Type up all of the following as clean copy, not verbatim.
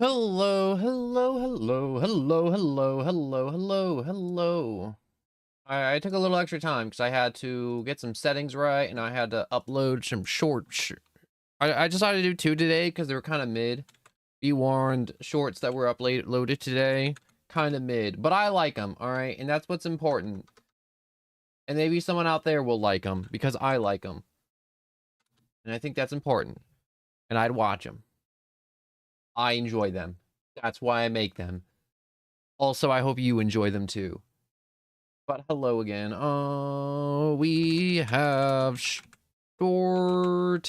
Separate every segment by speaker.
Speaker 1: Hello, hello, hello, hello, hello, hello, hello, hello. I took a little extra time because I had to get some settings right and I had to upload some shorts. I decided to do two today because they were kind of mid. Be warned, shorts that were uploaded today, kind of mid. But I like them, alright? And that's what's important. And maybe someone out there will like them because I like them. And I think that's important. And I'd watch them. I enjoy them. That's why I make them. Also, I hope you enjoy them too. But hello again. We have started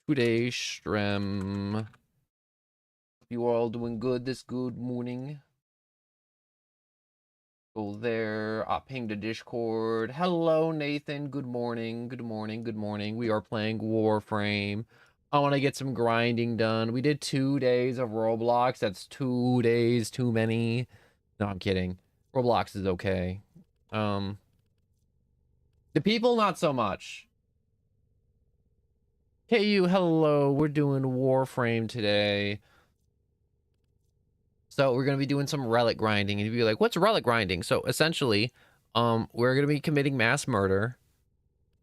Speaker 1: today's stream. You all doing good this good morning? Go there. I pinged a Discord. Hello, Nathan. Good morning. Good morning. Good morning. We are playing Warframe. I want to get some grinding done. We did 2 days of Roblox. That's 2 days too many. No, I'm kidding. Roblox is okay. The people, not so much. KU, hello. We're doing Warframe today. So we're going to be doing some relic grinding. And you'd be like, what's relic grinding? So essentially, we're going to be committing mass murder,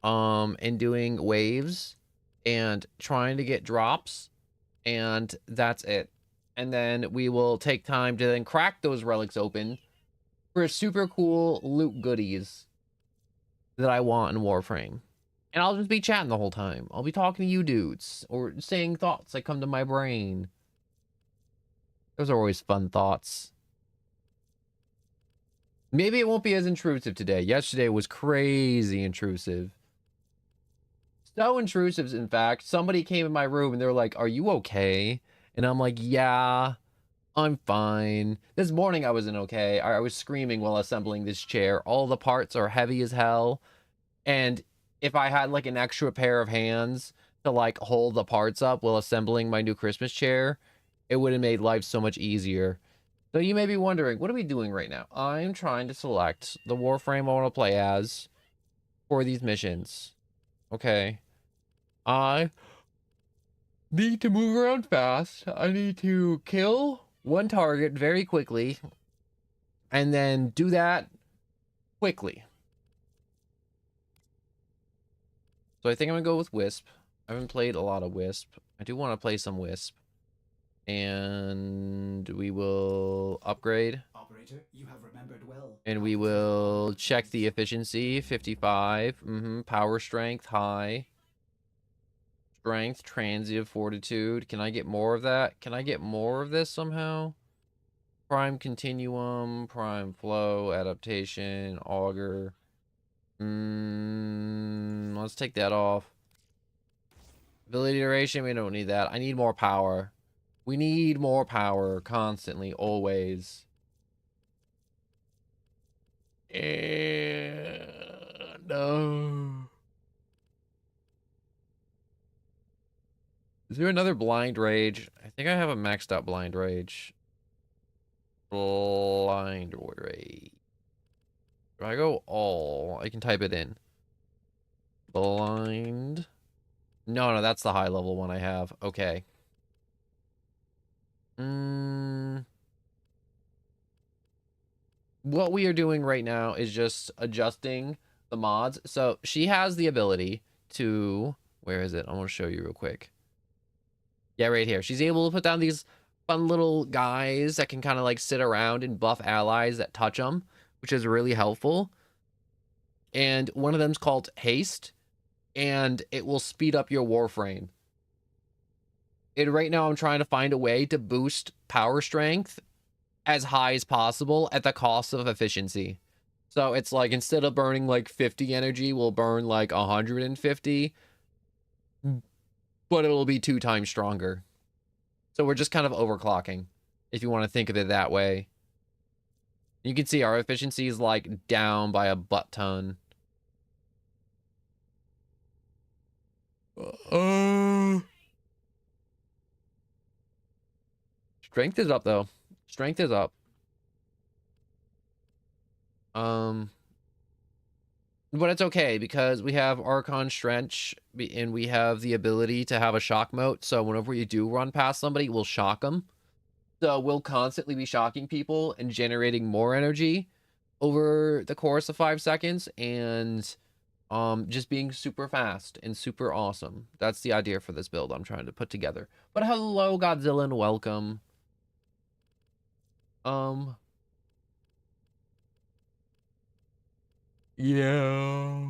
Speaker 1: and doing waves and trying to get drops. And that's it. And then we will take time to then crack those relics open for super cool loot goodies that I want in Warframe. And I'll just be chatting the whole time. I'll be talking to you dudes or saying thoughts that come to my brain. Those are always fun thoughts. Maybe it won't be as intrusive today. Yesterday was crazy intrusive. So intrusive, in fact, somebody came in my room and they're like, "Are you okay?" And I'm like, "Yeah, I'm fine." This morning I wasn't okay. I was screaming while assembling this chair. All the parts are heavy as hell. And if I had like an extra pair of hands to like hold the parts up while assembling my new Christmas chair, it would have made life so much easier. So you may be wondering, what are we doing right now? I'm trying to select the Warframe I want to play as for these missions. Okay. I need to move around fast. I need to kill one target very quickly and then do that quickly. So I think I'm gonna go with Wisp. I haven't played a lot of Wisp. I do want to play some Wisp. And we will upgrade.
Speaker 2: Operator, you have remembered well.
Speaker 1: And we will check the efficiency, 55. Power strength, high. Strength, transient fortitude. Can I get more of that? Can I get more of this somehow? Prime continuum, prime flow, adaptation, auger. Let's take that off. Ability duration, we don't need that. I need more power. We need more power constantly, always. And no. Is there another blind rage? I think I have a maxed out blind rage. Blind rage. If I go all, I can type it in. Blind. No, that's the high level one I have. Okay. What we are doing right now is just adjusting the mods. So she has the ability to, where is it? I want to show you real quick. Yeah, right here. She's able to put down these fun little guys that can kind of like sit around and buff allies that touch them, which is really helpful. And one of them's called Haste, and it will speed up your Warframe. And right now I'm trying to find a way to boost power strength as high as possible at the cost of efficiency. So it's like instead of burning like 50 energy, we'll burn like 150, but it'll be 2 times stronger. So we're just kind of overclocking, if you want to think of it that way. You can see our efficiency is like down by a butt ton. Strength is up though. Strength is up. But it's okay because we have Archon Strench and we have the ability to have a shock mote. So whenever you do run past somebody, we'll shock them. So we'll constantly be shocking people and generating more energy over the course of 5 seconds and just being super fast and super awesome. That's the idea for this build I'm trying to put together. But hello, Godzilla, and welcome. Yeah.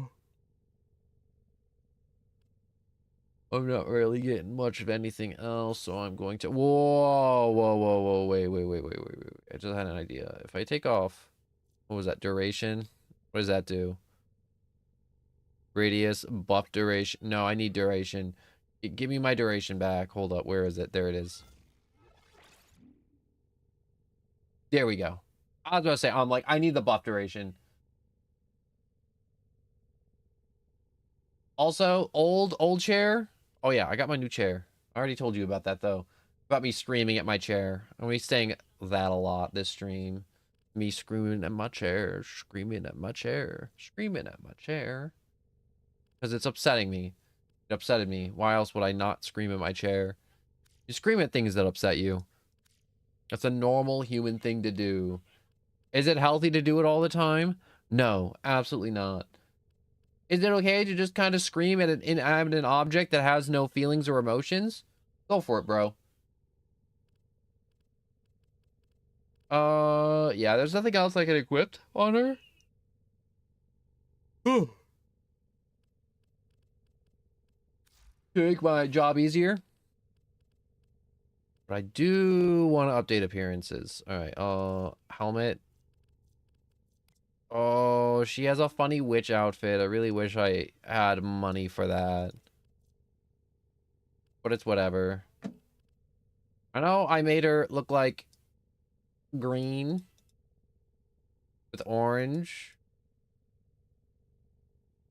Speaker 1: I'm not really getting much of anything else, so I'm going to... Whoa, wait. I just had an idea. If I take off... What was that? Duration? What does that do? Radius, buff duration. No, I need duration. Give me my duration back. Hold up. Where is it? There it is. There we go. I was about to say, I'm like, I need the buff duration. Also, old chair. Oh yeah, I got my new chair. I already told you about that though. About me screaming at my chair. I'm gonna be saying that a lot this stream. Me screaming at my chair, screaming at my chair, screaming at my chair. Because it's upsetting me. It upsetted me. Why else would I not scream at my chair? You scream at things that upset you. That's a normal human thing to do. Is it healthy to do it all the time? No, absolutely not. Is it okay to just kind of scream at an inanimate object that has no feelings or emotions? Go for it, bro. Yeah, there's nothing else I can equip on her. To make my job easier. But I do want to update appearances. All right, helmet. Oh, she has a funny witch outfit. I really wish I had money for that. But it's whatever. I know I made her look like green with orange.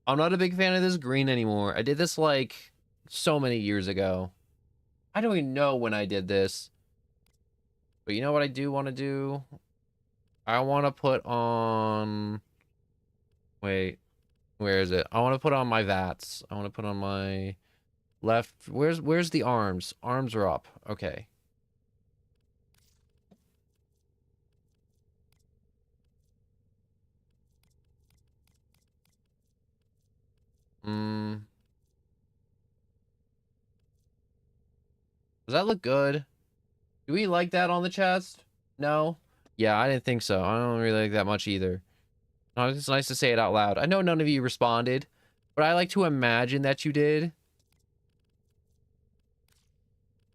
Speaker 1: I'm not a big fan of this green anymore. I did this like so many years ago. I don't even know when I did this. But you know what I do want to do? I want to put on... Wait, where is it? I want to put on my VATs. I want to put on my left. Where's the arms? Arms are up. Okay. Does that look good? Do we like that on the chest? No? Yeah, I didn't think so. I don't really like that much either. No, it's nice to say it out loud. I know none of you responded, but I like to imagine that you did.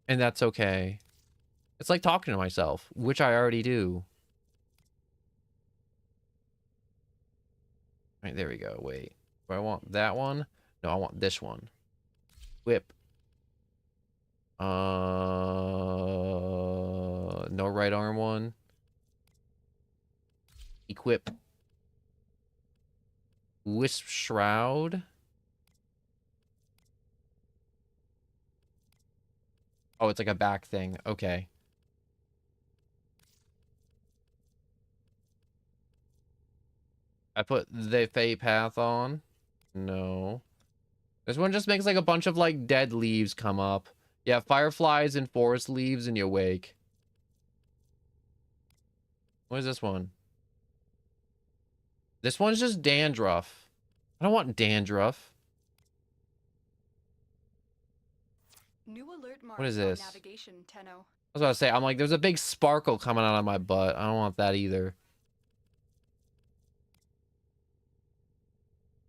Speaker 1: And that's okay. It's like talking to myself, which I already do. All right, there we go. Wait. Do I want that one? No, I want this one. Whip. No right arm one. Equip. Wisp Shroud. Oh, it's like a back thing. Okay. I put the Fey Path on. No. This one just makes like a bunch of like dead leaves come up. Yeah, fireflies and forest leaves in your wake. What is this one? This one's just dandruff. I don't want dandruff.
Speaker 3: New alert mark
Speaker 1: What is
Speaker 3: on
Speaker 1: this?
Speaker 3: navigation, Tenno.
Speaker 1: I was about to say, I'm like, there's a big sparkle coming out of my butt. I don't want that either.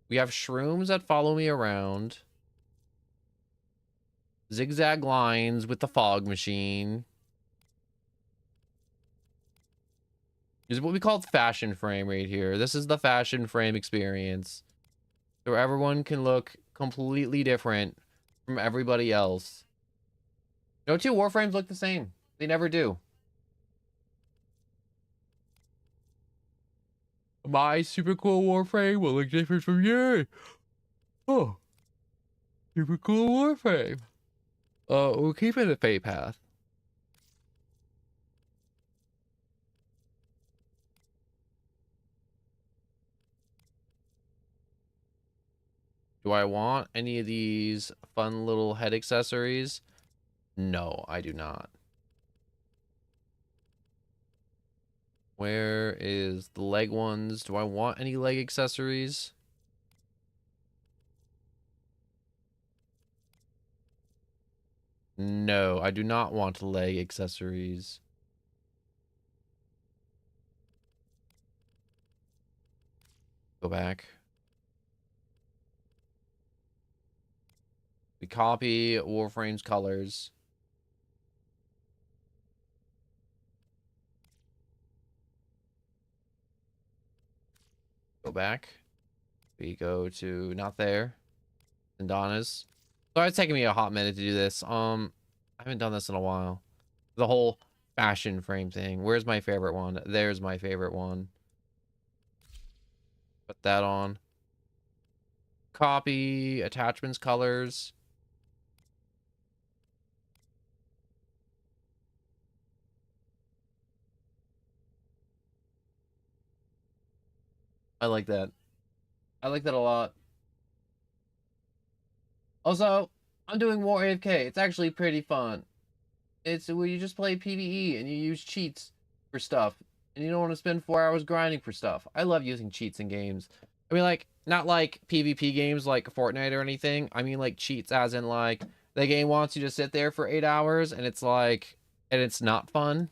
Speaker 1: We have shrooms that follow me around. Zigzag lines with the fog machine. This is what we call fashion frame right here. This is the fashion frame experience. So everyone can look completely different from everybody else. No two Warframes look the same. They never do. My super cool Warframe will look different from yours. Oh. Super cool Warframe. We're keeping the Fate Path. Do I want any of these fun little head accessories? No, I do not. Where is the leg ones? Do I want any leg accessories? No, I do not want leg accessories. Go back. We copy Warframe's colors. Go back. We go to not there. Sindana's. Sorry, it's taking me a hot minute to do this. I haven't done this in a while. The whole fashion frame thing. Where's my favorite one? There's my favorite one. Put that on. Copy attachments colors. I like that. I like that a lot. Also, I'm doing War AFK. It's actually pretty fun. It's where you just play PvE and you use cheats for stuff. And you don't want to spend 4 hours grinding for stuff. I love using cheats in games. I mean, like, not like PvP games like Fortnite or anything. I mean, like, cheats as in, like, the game wants you to sit there for 8 hours and it's like, and it's not fun.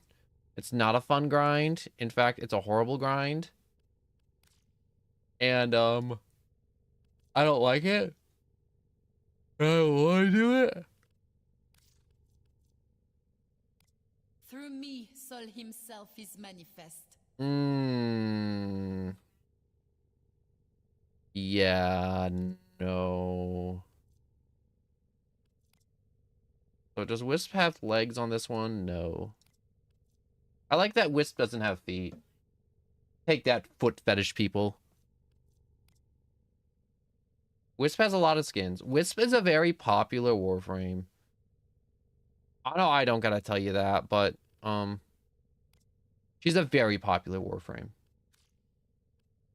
Speaker 1: It's not a fun grind. In fact, it's a horrible grind. And, I don't like it. I don't want to do it.
Speaker 4: Through me, Sol himself is manifest.
Speaker 1: Yeah, no. So does Wisp have legs on this one? No. I like that Wisp doesn't have feet. Take that, foot fetish people. Wisp has a lot of skins. Wisp is a very popular Warframe. I know I don't gotta tell you that, but, she's a very popular Warframe.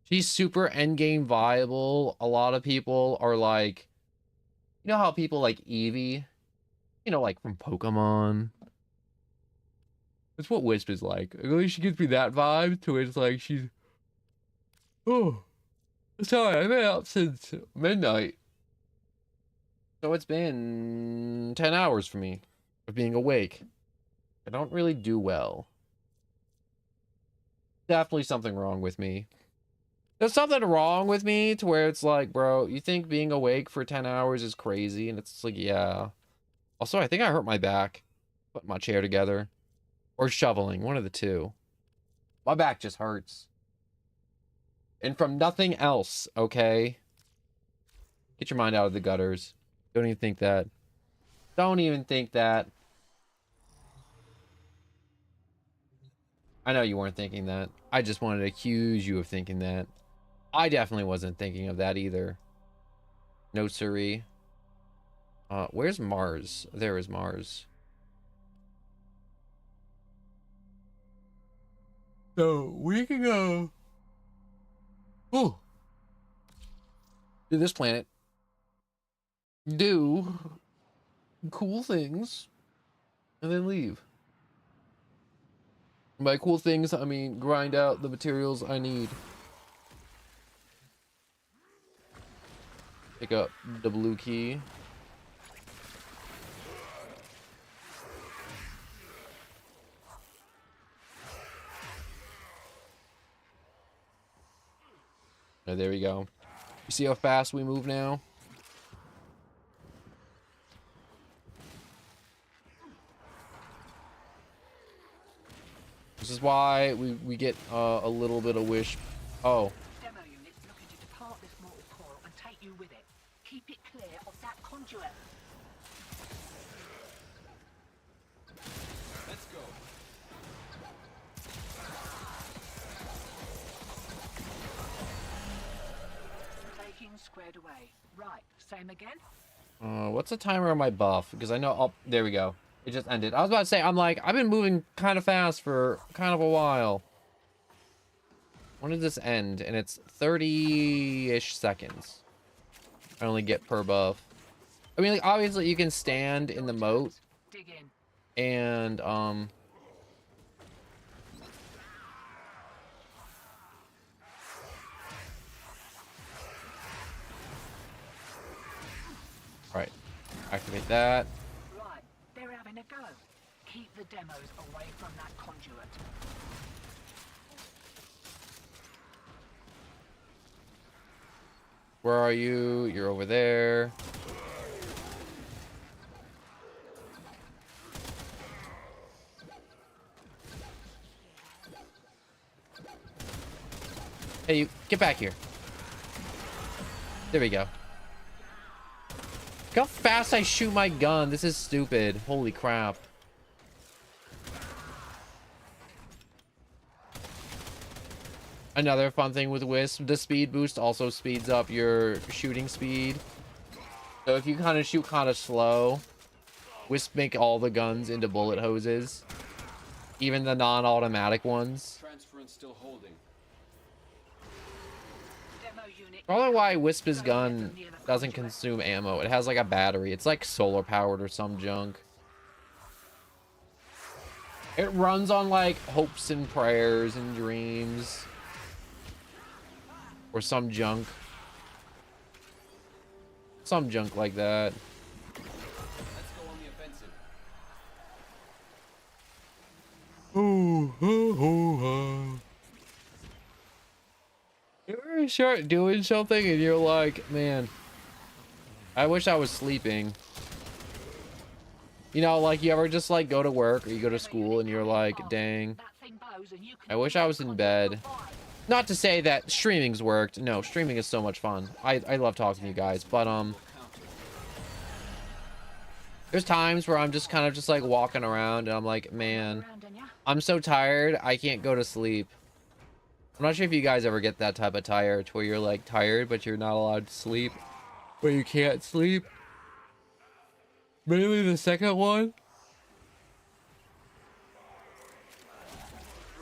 Speaker 1: She's super endgame viable. A lot of people are like, you know how people like Eevee? You know, like from Pokemon. That's what Wisp is like. At least she gives me that vibe to it. It's like she's... Oh. Sorry, I've been up since midnight. So it's been 10 hours for me of being awake. I don't really do well. Definitely something wrong with me. There's something wrong with me to where it's like, bro, you think being awake for 10 hours is crazy? And it's like, yeah. Also, I think I hurt my back. Putting my chair together. Or shoveling, one of the two. My back just hurts. And from nothing else, okay? Get your mind out of the gutters. Don't even think that. Don't even think that. I know you weren't thinking that. I just wanted to accuse you of thinking that. I definitely wasn't thinking of that either. No siree. Where's Mars? There is Mars. So we can go. Ooh. To this planet. Do cool things. And then leave. By cool things, I mean grind out the materials I need. Pick up the blue key. Oh, there we go. You see how fast we move now? This is why we get a little bit of wish. Oh.
Speaker 5: Demo units looking to depart this mortal coil and take you with it. Keep it clear of that conduit.
Speaker 2: Let's go.
Speaker 5: Taking squared away. Right, same again?
Speaker 1: What's the timer on my buff? Because I know, oh, there we go. It just ended. I was about to say, I'm like, I've been moving kind of fast for kind of a while. When did this end? And it's 30-ish seconds. I only get per buff. I mean, like, obviously you can stand in the moat
Speaker 5: Dig in.
Speaker 1: and right, activate that.
Speaker 5: Right, they're having a go. Keep the demos away from that conduit.
Speaker 1: Where are you? You're over there. Hey, you get back here. There we go. Look how fast I shoot my gun. This is stupid. Holy crap. Another fun thing with Wisp, the speed boost also speeds up your shooting speed. So if you kind of shoot kind of slow, Wisp make all the guns into bullet hoses. Even the non-automatic ones.
Speaker 6: Transference still holding.
Speaker 5: Demo unit.
Speaker 1: Probably why Wisp's gun doesn't consume ammo. It has like a battery. It's like solar powered or some junk. It runs on like hopes and prayers and dreams. Or some junk. Some junk like that.
Speaker 6: Let's go on the offensive.
Speaker 1: You ever start doing something and you're like, man, I wish I was sleeping. You know, like you ever just like go to work or you go to school and you're like, dang,
Speaker 5: That thing bows and you can
Speaker 1: I wish I was in bed. Not to say that streaming's worked. No, streaming is so much fun. I love talking to you guys, but there's times where I'm just kind of just like walking around and I'm like, man, I'm so tired, I can't go to sleep. I'm not sure if you guys ever get that type of tired where you're like tired but you're not allowed to sleep, where you can't sleep. Mainly the second one.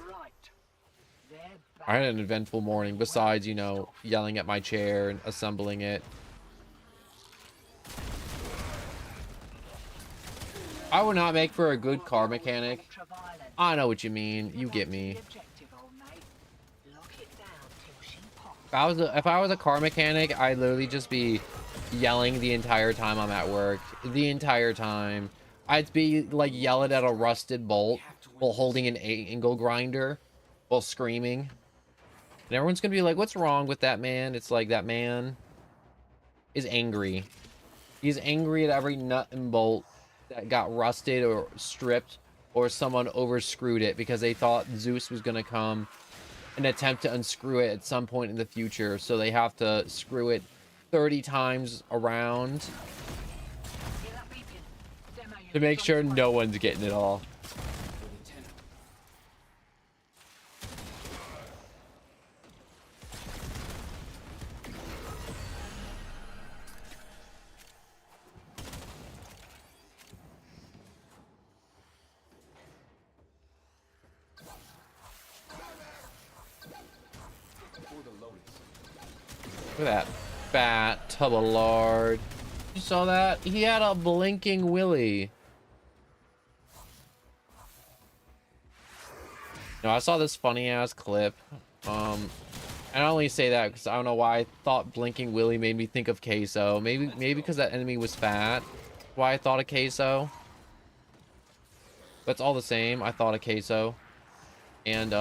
Speaker 5: Right. They're
Speaker 1: I had an eventful morning besides, you know, yelling at my chair and assembling it. I would not make for a good car mechanic.
Speaker 5: ultraviolet.
Speaker 1: I know what you mean. You get me.
Speaker 5: The objective, old mate. Lock it down till she pops.
Speaker 1: If I was a car mechanic, I'd literally just be yelling the entire time I'm at work. The entire time. I'd be like yelling at a rusted bolt while holding an angle grinder while screaming. And everyone's gonna be like, what's wrong with that man? It's like, that man is angry. He's angry at every nut and bolt that got rusted or stripped, or someone overscrewed it because they thought Zeus was gonna come and attempt to unscrew it at some point in the future, so they have to screw it 30 times around
Speaker 5: Hear that beeping? Demo
Speaker 1: to
Speaker 5: unit's
Speaker 1: make
Speaker 5: on
Speaker 1: sure
Speaker 5: its way.
Speaker 1: no one's getting it all.
Speaker 6: For the tenor. For the lotus.
Speaker 1: Look at that fat tub of lard. You saw that? He had a blinking willy. No, I saw this funny ass clip. And I only say that because I don't know why I thought blinking willy made me think of queso. Maybe because that enemy was fat. Why I thought of queso. But it's all the same. I thought of queso. And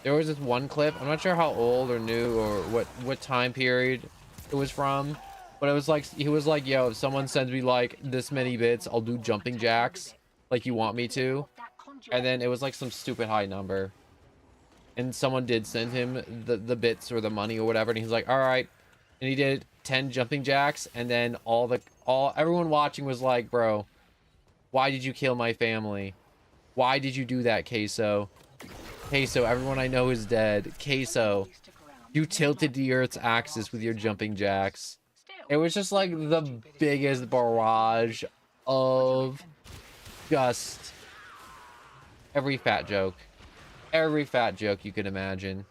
Speaker 1: there was this one clip. I'm not sure how old or new or what time period it was from, but it was like, he was like, yo, if someone sends me like this many bits, I'll do jumping jacks like you want me to.
Speaker 5: That conduit.
Speaker 1: And then it was like some stupid high number, and someone did send him the bits or the money or whatever, and he's like, all right. And he did 10 jumping jacks, and then everyone watching was like, bro, why did you kill my family? Why did you do that, Queso? Queso, everyone I know is dead. Queso,
Speaker 5: Stick around.
Speaker 1: you tilted the Earth's axis with your jumping jacks. It was just like the biggest barrage of just every fat joke. Every fat joke you could imagine.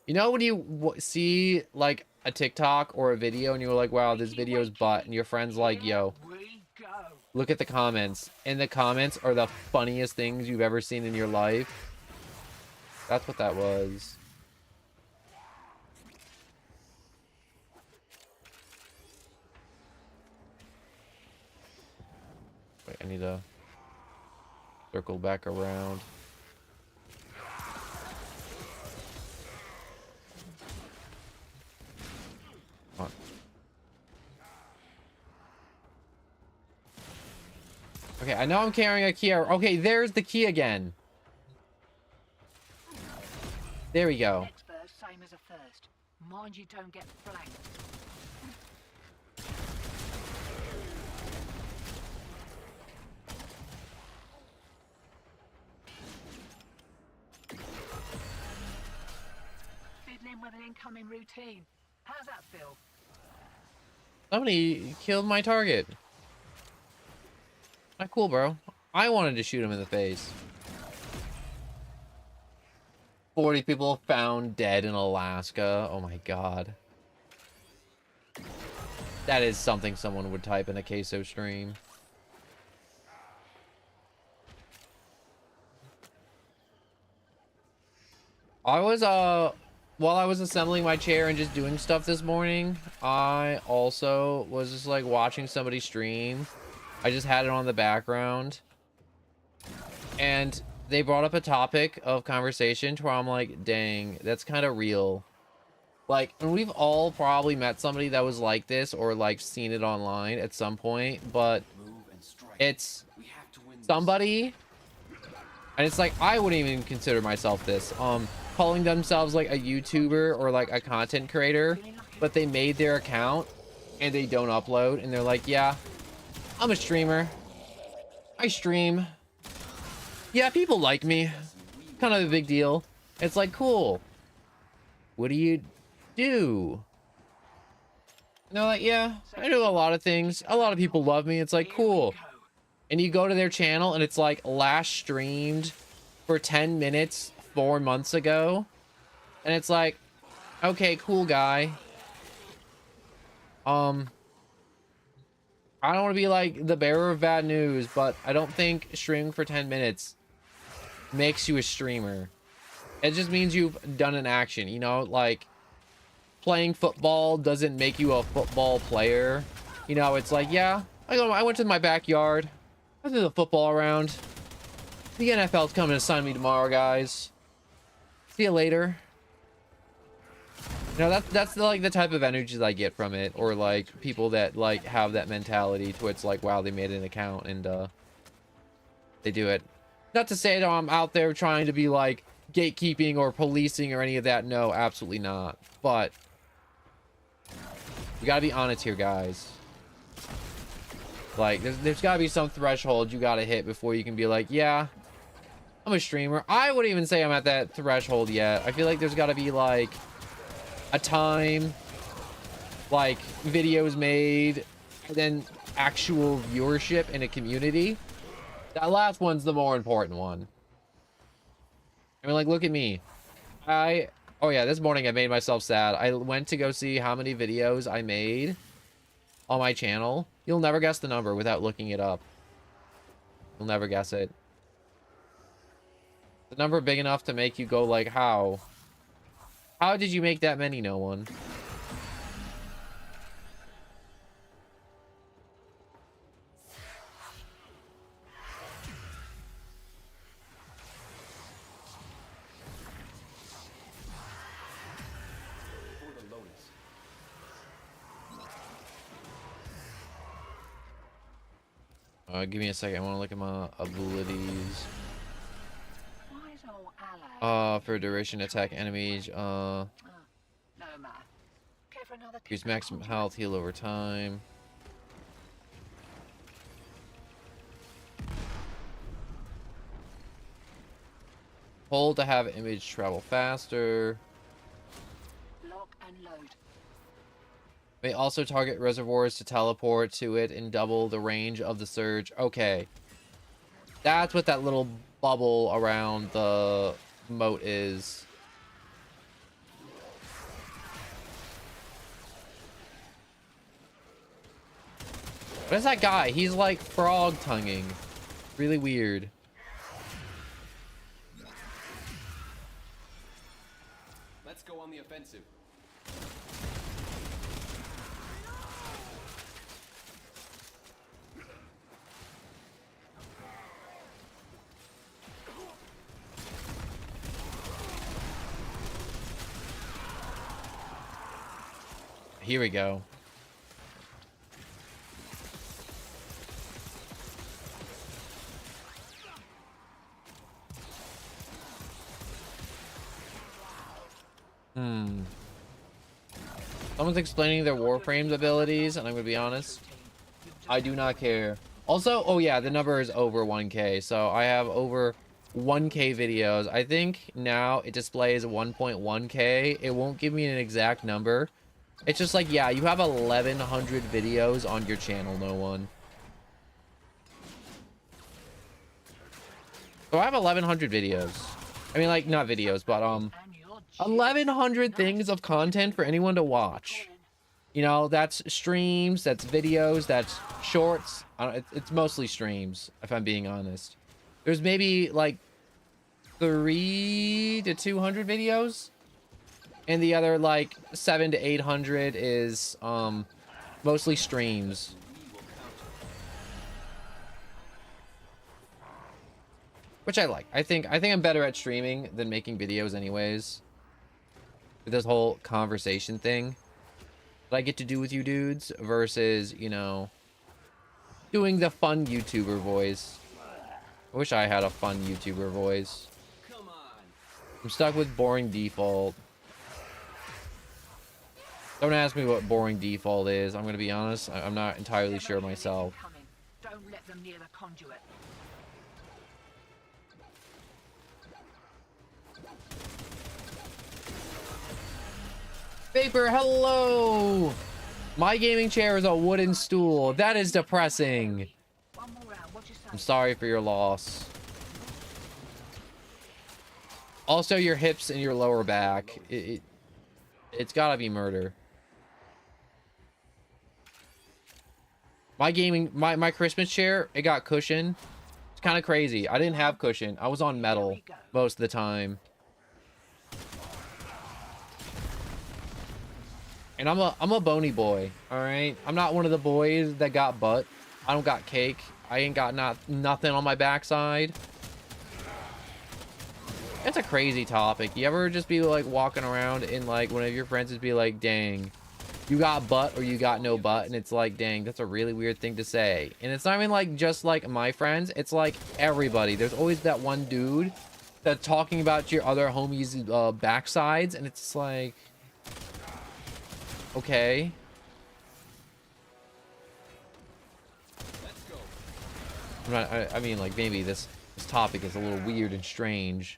Speaker 1: You know when you see like a TikTok or a video and you're like, wow, this video's butt, and your friend's like, yo,
Speaker 5: We go.
Speaker 1: look at the comments, and the comments are the funniest things you've ever seen in your life. That's what that was. Wait, I need to circle back around. Come on. Okay, I know I'm carrying a key. Okay, there's the key again. There we go.
Speaker 5: Next verse, same as a first. Mind you don't get flanked. Fiddling with an incoming routine. How's that feel?
Speaker 1: Somebody killed my target. Not cool, bro. I wanted to shoot him in the face. 40 people found dead in Alaska. Oh my god. That is something someone would type in a queso stream. I was while I was assembling my chair and just doing stuff this morning, I also was just like watching somebody stream. I just had it on the background, and they brought up a topic of conversation to where I'm like, dang, that's kind of real. Like, and we've all probably met somebody that was like this or like seen it online at some point, but
Speaker 6: Move and strike.
Speaker 1: it's
Speaker 6: We have to win this.
Speaker 1: somebody, and it's like, I wouldn't even consider myself this, calling themselves like a YouTuber or like a content creator, but they made their account and they don't upload, and they're like, yeah, I'm a streamer, I stream, yeah, people like me, kind of a big deal. It's like, cool, what do you do? And they're like, yeah, I do a lot of things, a lot of people love me. It's like, cool. And you go to their channel and it's like last streamed for 10 minutes 4 months ago, and it's like, okay, cool guy. I don't want to be like the bearer of bad news, but I don't think streaming for 10 minutes makes you a streamer. It just means you've done an action, you know, like playing football doesn't make you a football player. You know, it's like, yeah, I went to my backyard, I threw the football around. The NFL's coming to sign me tomorrow, guys. See you later. You know, that's like the type of energy I get from it, or like people that like have that mentality to it's like, wow, they made an account and they do it. Not to say that I'm out there trying to be like gatekeeping or policing or any of that. No, absolutely not. But we gotta be honest here, guys. Like, there's gotta be some threshold you gotta hit before you can be like, yeah, I'm a streamer. I wouldn't even say I'm at that threshold yet. I feel like there's gotta be like a time, like videos made, and then actual viewership in a community. That last one's the more important one. I mean, like, look at me. Oh yeah, this morning I made myself sad. I went to go see how many videos I made on my channel. You'll never guess the number without looking it up. You'll never guess it. The number big enough to make you go like, how? How did you make that many, no one?
Speaker 6: For the Lotus.
Speaker 1: Give me a second. I want to look at my abilities.
Speaker 5: Why is old ally?
Speaker 1: For duration attack enemies.
Speaker 5: No matter. Care for another
Speaker 1: Use
Speaker 5: kick?
Speaker 1: maximum health, heal over time. Hold to have image travel faster.
Speaker 5: Lock and load.
Speaker 1: May also target reservoirs to teleport to it and double the range of the surge. Okay. That's what that little bubble around the moat is. What is that guy? He's like frog tonguing. Really weird.
Speaker 6: Let's go on the offensive.
Speaker 1: Here we go. Someone's explaining their Warframe's abilities, and I'm gonna be honest, I do not care. Also, oh yeah, the number is over 1K, so I have over 1K videos. I think now it displays 1.1K. It won't give me an exact number. It's just like, yeah, you have 1,100 videos on your channel, no one. So I have 1,100 videos. I mean, like, not videos, but, 1,100 things of content for anyone to watch. You know, that's streams, that's videos, that's shorts. It's mostly streams, if I'm being honest. There's maybe, like, 300 to 200 videos. And the other, like, 700 to 800 is, mostly streams. Which I like. I think I'm better at streaming than making videos anyways. With this whole conversation thing that I get to do with you dudes versus, you know, doing the fun YouTuber voice. I wish I had a fun YouTuber voice.
Speaker 6: Come on.
Speaker 1: I'm stuck with boring default. Don't ask me what boring default is. I'm gonna be honest. I'm not entirely sure myself.
Speaker 5: Don't let them near the conduit.
Speaker 1: Vapor, hello! My gaming chair is a wooden stool. That is depressing.
Speaker 5: One more round. What you say?
Speaker 1: I'm sorry for your loss. Also, your hips and your lower back. It's gotta be murder. My Christmas chair, it got cushion. It's kind of crazy. I didn't have cushion. I was on metal most of the time. And I'm a bony boy, all right? I'm not one of the boys that got butt. I don't got cake. I ain't got nothing on my backside. It's a crazy topic. You ever just be like walking around and like one of your friends would be like, dang, you got butt or you got no butt? And it's like, dang, that's a really weird thing to say. And it's not even like just like my friends. It's like everybody. There's always that one dude that's talking about your other homies' backsides. And it's like, okay.
Speaker 6: Let's go.
Speaker 1: I mean, like, maybe this topic is a little weird and strange.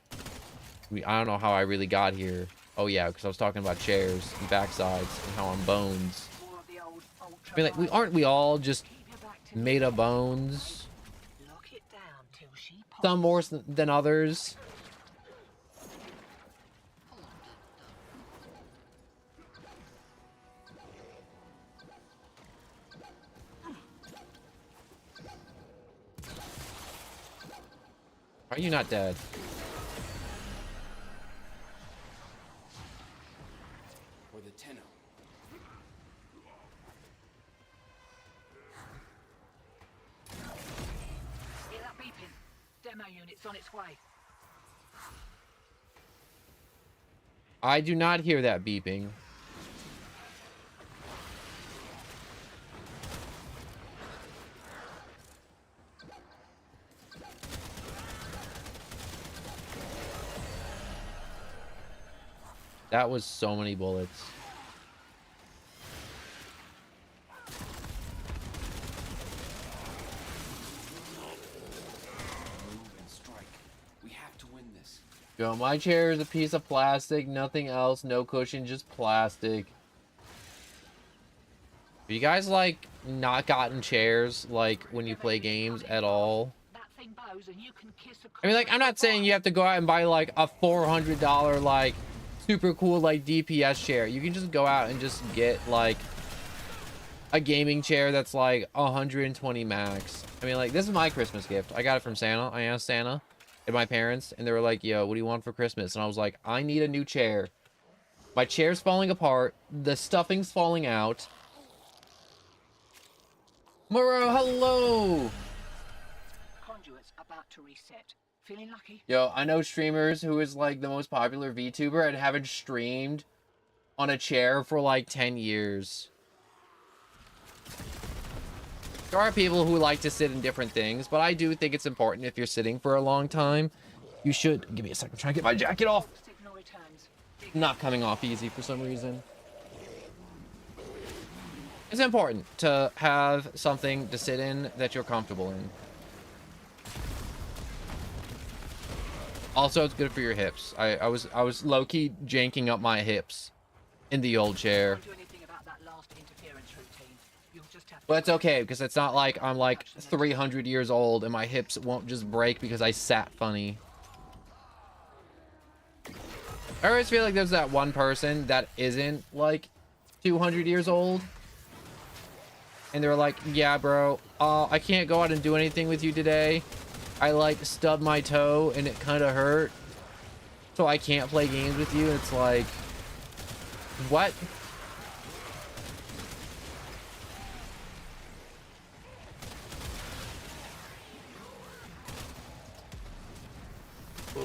Speaker 1: I don't know how I really got here. Oh, yeah, because I was talking about chairs and backsides and how I'm bones.
Speaker 5: More of the old
Speaker 1: I mean, like, aren't we all just
Speaker 5: Keep your back to
Speaker 1: made of bones?
Speaker 5: Lock it down till she pops.
Speaker 1: Some more than others. Are you not dead?
Speaker 6: For the Tenno.
Speaker 5: Hear that beeping? Demo unit's on its way.
Speaker 1: I do not hear that beeping. That was so many bullets.
Speaker 6: Move and strike. We have to win this.
Speaker 1: Yo, my chair is a piece of plastic, nothing else, no cushion, just plastic. Have you guys, like, not gotten chairs, like, when you play games at all?
Speaker 5: That thing bows and you can kiss a
Speaker 1: I mean, like, I'm not saying you have to go out and buy, like, a $400, like, super cool, like, DPS chair. You can just go out and just get, like, a gaming chair that's like 120 max. I mean, like, this is my Christmas gift. I got it from Santa. I asked Santa and my parents, and they were like, yo, what do you want for Christmas? And I was like, I need a new chair. My chair's falling apart. The stuffing's falling out. Moro, hello!
Speaker 5: Conduit's about to reset. Feeling lucky?
Speaker 1: Yo, I know streamers who is like the most popular VTuber and haven't streamed on a chair for like 10 years. There are people who like to sit in different things, but I do think it's important if you're sitting for a long time. You should... Give me a second. I'm trying to get my jacket off.
Speaker 5: Signal returns.
Speaker 1: Not coming off easy for some reason. It's important to have something to sit in that you're comfortable in. Also, it's good for your hips. I was low-key janking up my hips in the old chair.
Speaker 5: Don't do anything about that last interference routine. You'll just have to...
Speaker 1: But it's okay, because it's not like I'm like 300 years old and my hips won't just break because I sat funny. I always feel like there's that one person that isn't like 200 years old. And they're like, yeah, bro, I can't go out and do anything with you today. I like stubbed my toe and it kind of hurt. So I can't play games with you. It's like, what? Oh,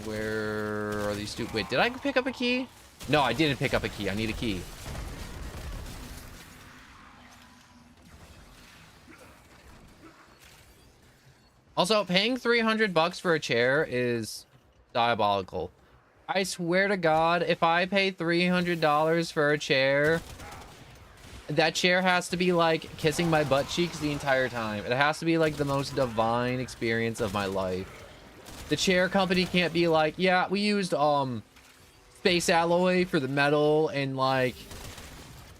Speaker 1: where are these two? Wait, did I pick up a key? No, I didn't pick up a key. I need a key. Also, paying $300 for a chair is diabolical. I swear to God, if I pay $300 for a chair, that chair has to be like kissing my butt cheeks the entire time. It has to be like the most divine experience of my life. The chair company can't be like, yeah, we used space alloy for the metal and like,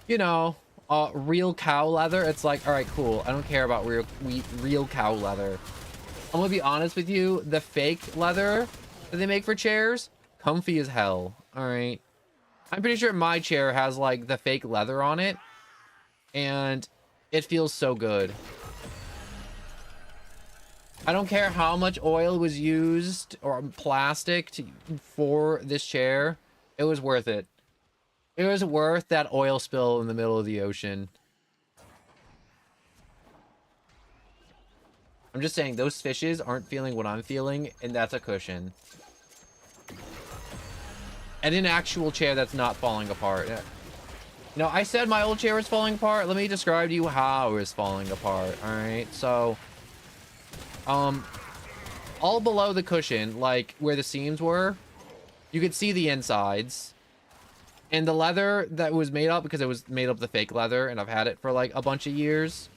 Speaker 1: you know, real cow leather. It's like, all right, cool. I don't care about real cow leather. I'm gonna be honest with you, the fake leather that they make for chairs, comfy as hell. All right, I'm pretty sure my chair has like the fake leather on it, and it feels so good. I don't care how much oil was used or plastic for this chair. It was worth it. It was worth that oil spill in the middle of the ocean. I'm just saying, those fishes aren't feeling what I'm feeling, and that's a cushion. And an actual chair that's not falling apart. You know, I said my old chair was falling apart. Let me describe to you how it was falling apart, alright? So, all below the cushion, like where the seams were, you could see the insides. And the leather that was made up, because it was made up the fake leather, and I've had it for like a bunch of years,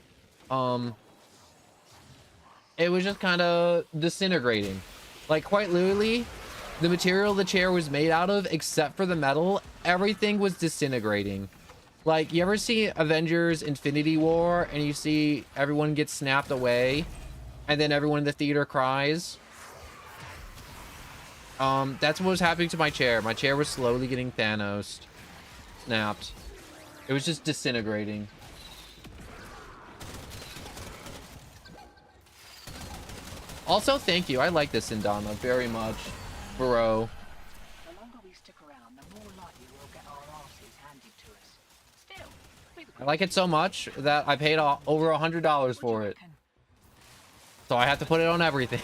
Speaker 1: it was just kind of disintegrating. Like, quite literally, the material the chair was made out of, except for the metal, everything was disintegrating. Like, you ever see Avengers Infinity War, and you see everyone get snapped away, and then everyone in the theater cries? That's what was happening to my chair. My chair was slowly getting Thanos snapped. It was just disintegrating. Also, thank you. I like this Indana very much, bro.
Speaker 5: The longer we stick around, the more likely we'll get our asses handed to us. Still,
Speaker 1: I like it so much that I paid over $100 for it. So I have to put it on everything.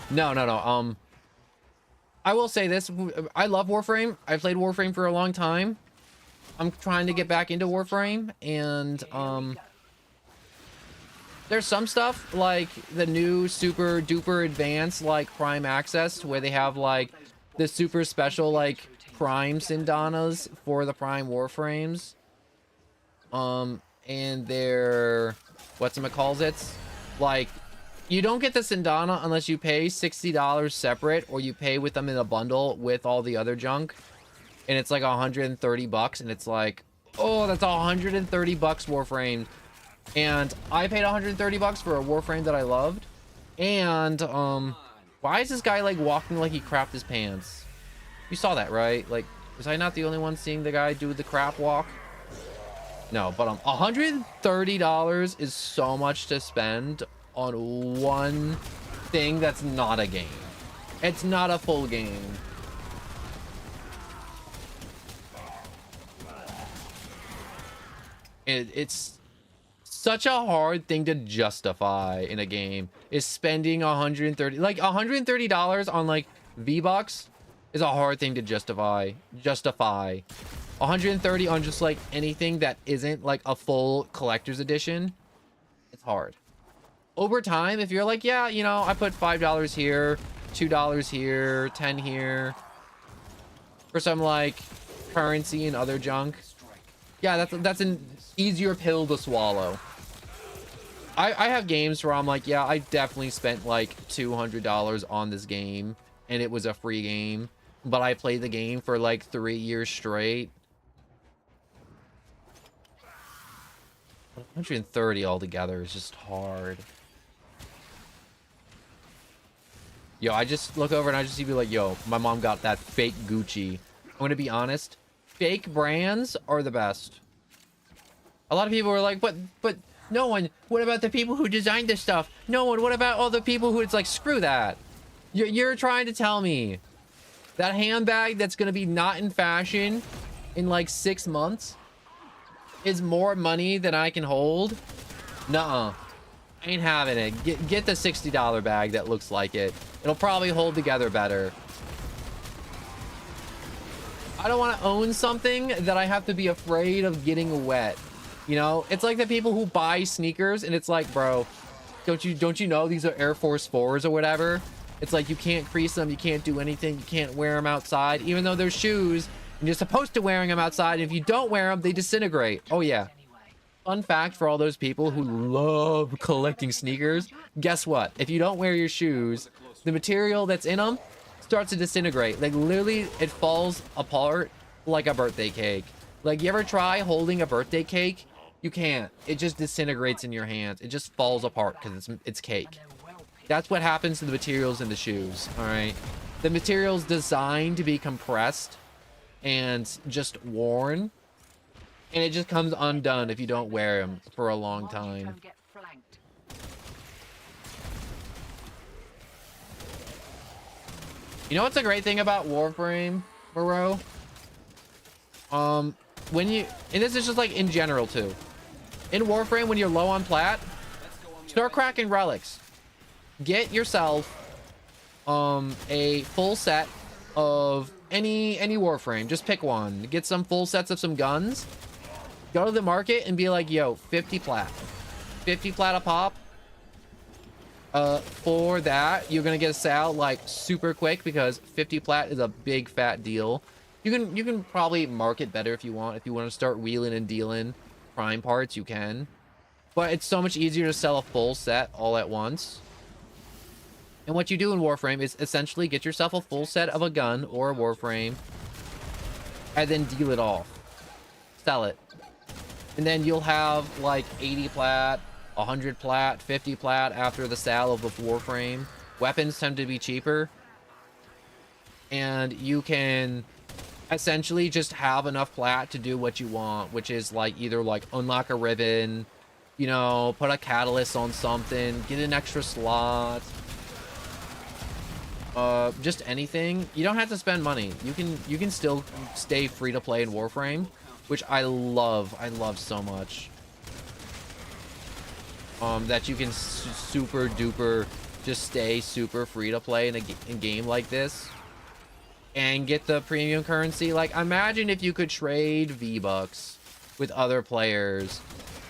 Speaker 1: No. I will say this. I love Warframe. I played Warframe for a long time. I'm trying to get back into Warframe, and there's some stuff like the new super duper advanced like Prime Access, where they have like the super special like Prime Syndanas for the Prime Warframes. And they're whatchamacallits, like, you don't get the Syndana unless you pay $60 separate, or you pay with them in a bundle with all the other junk, and it's like $130, and it's like, oh, that's $130 Warframe. And I paid $130 for a Warframe that I loved. And why is this guy like walking like he crapped his pants? You saw that, right? Like, was I not the only one seeing the guy do the crap walk? No, but $130 is so much to spend on one thing that's not a game. It's not a full game. It's such a hard thing to justify in a game, is spending 130, like $130 on like V-Bucks is a hard thing to justify. 130 on just like anything that isn't like a full collector's edition, it's hard. Over time, if you're like, yeah, you know, I put $5 here, $2 here, 10 here for some like currency and other junk, yeah, that's an easier pill to swallow. I have games where I'm like, yeah, I definitely spent like $200 on this game and it was a free game, but I played the game for like 3 years straight. 130 altogether is just hard. Yo, I just look over and I just see people like, yo, my mom got that fake Gucci. I'm gonna be honest, fake brands are the best. A lot of people are like, but no one, what about the people who designed this stuff? No one, what about all the people who, it's like, screw that. You're trying to tell me that handbag that's gonna be not in fashion in like 6 months is more money than I can hold? Nuh-uh. I ain't having it. Get the $60 bag that looks like it. It'll probably hold together better. I don't want to own something that I have to be afraid of getting wet. You know, it's like the people who buy sneakers and it's like, bro, don't you know these are Air Force 4s or whatever? It's like you can't crease them, you can't do anything, you can't wear them outside, even though they're shoes, and you're supposed to wearing them outside. And if you don't wear them, they disintegrate. Oh yeah. Fun fact for all those people who love collecting sneakers, guess what? If you don't wear your shoes, the material that's in them starts to disintegrate. Like literally it falls apart like a birthday cake. Like, you ever try holding a birthday cake? You can't. It just disintegrates in your hands. It just falls apart because it's cake. That's what happens to the materials in the shoes, all right? The material's designed to be compressed and just worn, and it just comes undone if you don't wear them for a long time. You know what's a great thing about Warframe, bro? When you, and this is just like in general too, in Warframe, when you're low on plat, start cracking relics. Get yourself a full set of any Warframe. Just pick one. Get some full sets of some guns. Go to the market and be like, yo, 50 plat. 50 plat a pop. For that, you're gonna get a sale like super quick because 50 plat is a big fat deal. You can probably market better if you want. If you want to start wheeling and dealing prime parts, you can. But it's so much easier to sell a full set all at once. And what you do in Warframe is essentially get yourself a full set of a gun or a Warframe and then deal it off. Sell it. And then you'll have like 80 plat, 100 plat, 50 plat after the sale of the Warframe. Weapons tend to be cheaper. And you can essentially just have enough plat to do what you want, which is like either like unlock a ribbon, you know, put a catalyst on something, get an extra slot, just anything. You don't have to spend money. You can still stay free to play in Warframe, which I love so much. That you can super duper just stay super free to play in a game like this and get the premium currency. Like, imagine if you could trade V-Bucks with other players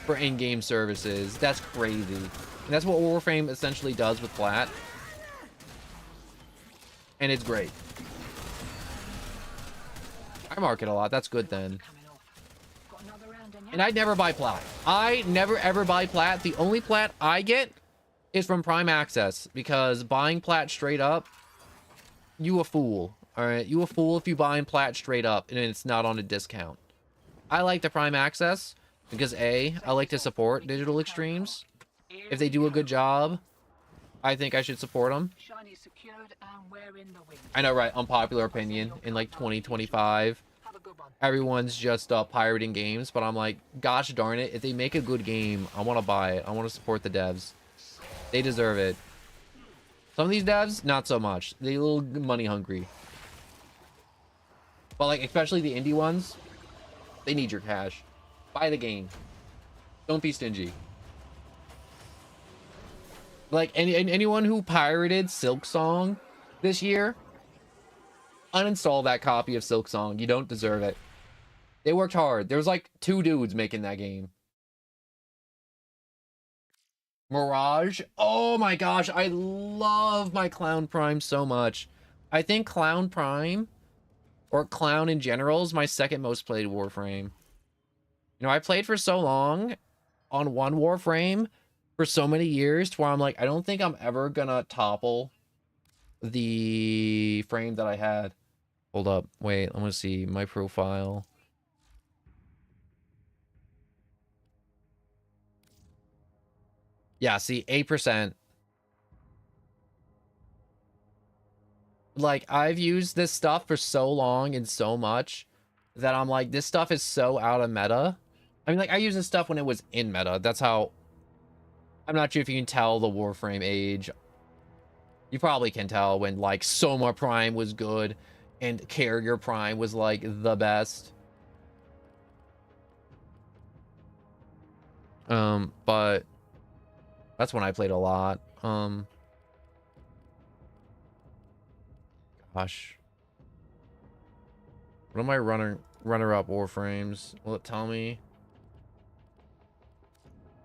Speaker 1: for in-game services. That's crazy. And that's what Warframe essentially does with plat. And it's great. I market a lot. That's good then. And I never buy plat. I never ever buy plat. The only plat I get is from Prime Access, because buying plat straight up, you a fool. All right, you a fool if you buying plat straight up and it's not on a discount. I like the Prime Access because I like to support Digital Extremes. If they do a good job, I think I should support them. I know, right? Unpopular opinion in like 2025.
Speaker 5: Have a good one.
Speaker 1: everyone's just pirating games, but I'm like, gosh darn it, if they make a good game, I want to buy it. I want to support the devs. They deserve it. Some of these devs, not so much. They a little money hungry. But like, especially the indie ones, they need your cash. Buy the game. Don't be stingy. Like, anyone who pirated Silksong this year, uninstall that copy of Silksong. You don't deserve it. They worked hard. There was like 2 dudes making that game. Mirage. Oh my gosh, I love my Clown Prime so much. I think Clown Prime, or Clown in general, is my second most played Warframe. You know, I played for so long on one Warframe for so many years to where I'm like, I don't think I'm ever gonna topple the frame that I had. Hold up. Wait, I'm gonna see my profile. Yeah, see, 8%. Like, I've used this stuff for so long and so much that I'm like, this stuff is so out of meta. I mean, like, I used this stuff when it was in meta. That's how... I'm not sure if you can tell the Warframe age. You probably can tell when, like, Soma Prime was good and Carrier Prime was, like, the best. But... that's when I played a lot. Gosh. What am I runner-up Warframes? Will it tell me?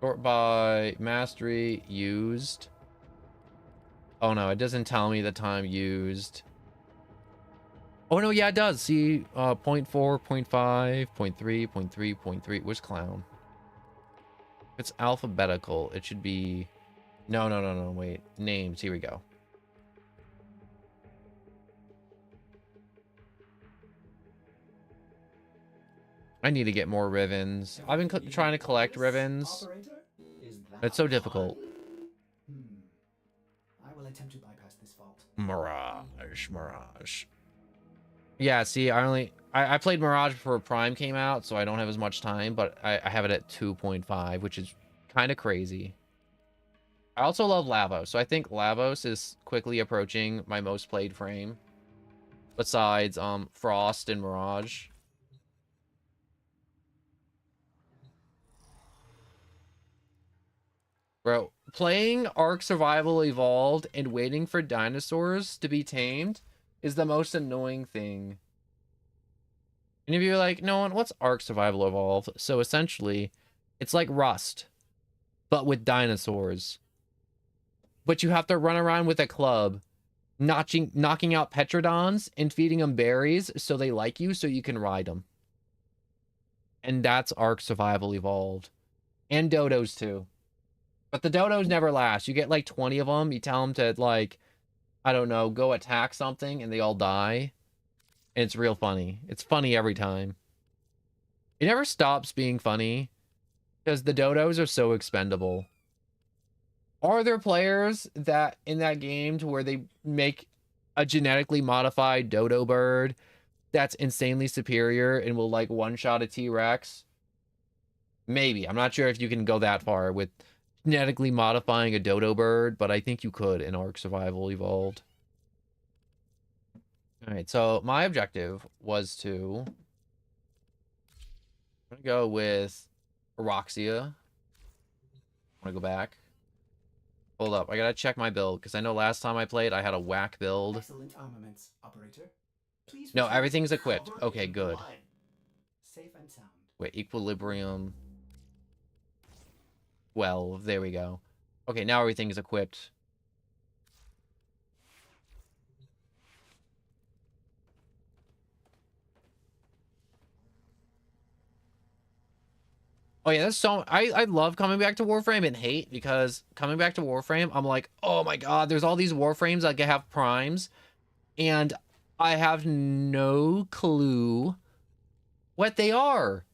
Speaker 1: Sort by mastery used. Oh no, it doesn't tell me the time used. Oh no, yeah, it does. See, 0.4, 0.5, 0.3, 0.3, 0.3. Where's Clown? If it's alphabetical, it should be... No, wait. Names, here we go. I need to get more ribbons. I've been trying to collect ribbons. It's so difficult.
Speaker 2: I will attempt to bypass this fault.
Speaker 1: Mirage. Yeah, see, I played Mirage before Prime came out, so I don't have as much time, but I have it at 2.5, which is kind of crazy. I also love Lavos, so I think Lavos is quickly approaching my most played frame. Besides, Frost and Mirage. Bro, playing Ark Survival Evolved and waiting for dinosaurs to be tamed is the most annoying thing. And if you're like, no one, what's Ark Survival Evolved? So essentially, it's like Rust, but with dinosaurs. But you have to run around with a club, knocking out Petrodons and feeding them berries so they like you so you can ride them. And that's Ark Survival Evolved. And dodos too. But the dodos never last. You get like 20 of them. You tell them to, like, I don't know, go attack something and they all die. And it's real funny. It's funny every time. It never stops being funny because the dodos are so expendable. Are there players that in that game to where they make a genetically modified dodo bird that's insanely superior and will like one-shot a T-Rex? Maybe. I'm not sure if you can go that far with genetically modifying a dodo bird, but I think you could in Ark Survival Evolved. Alright, so my objective was to... I'm gonna go with Aroxia. I'm gonna go back. Hold up, I gotta check my build, because I know last time I played, I had a whack build.
Speaker 2: Excellent armaments, operator. Please
Speaker 1: No,
Speaker 2: return
Speaker 1: everything's
Speaker 2: to
Speaker 1: equipped.
Speaker 2: cover
Speaker 1: Okay,
Speaker 2: in
Speaker 1: good.
Speaker 2: one. Safe and sound.
Speaker 1: Wait, equilibrium. 12, there we go. Okay, now everything is equipped. Oh yeah, that's so... I love coming back to Warframe and hate, because coming back to Warframe, I'm like, oh my god, there's all these Warframes that have primes, and I have no clue what they are.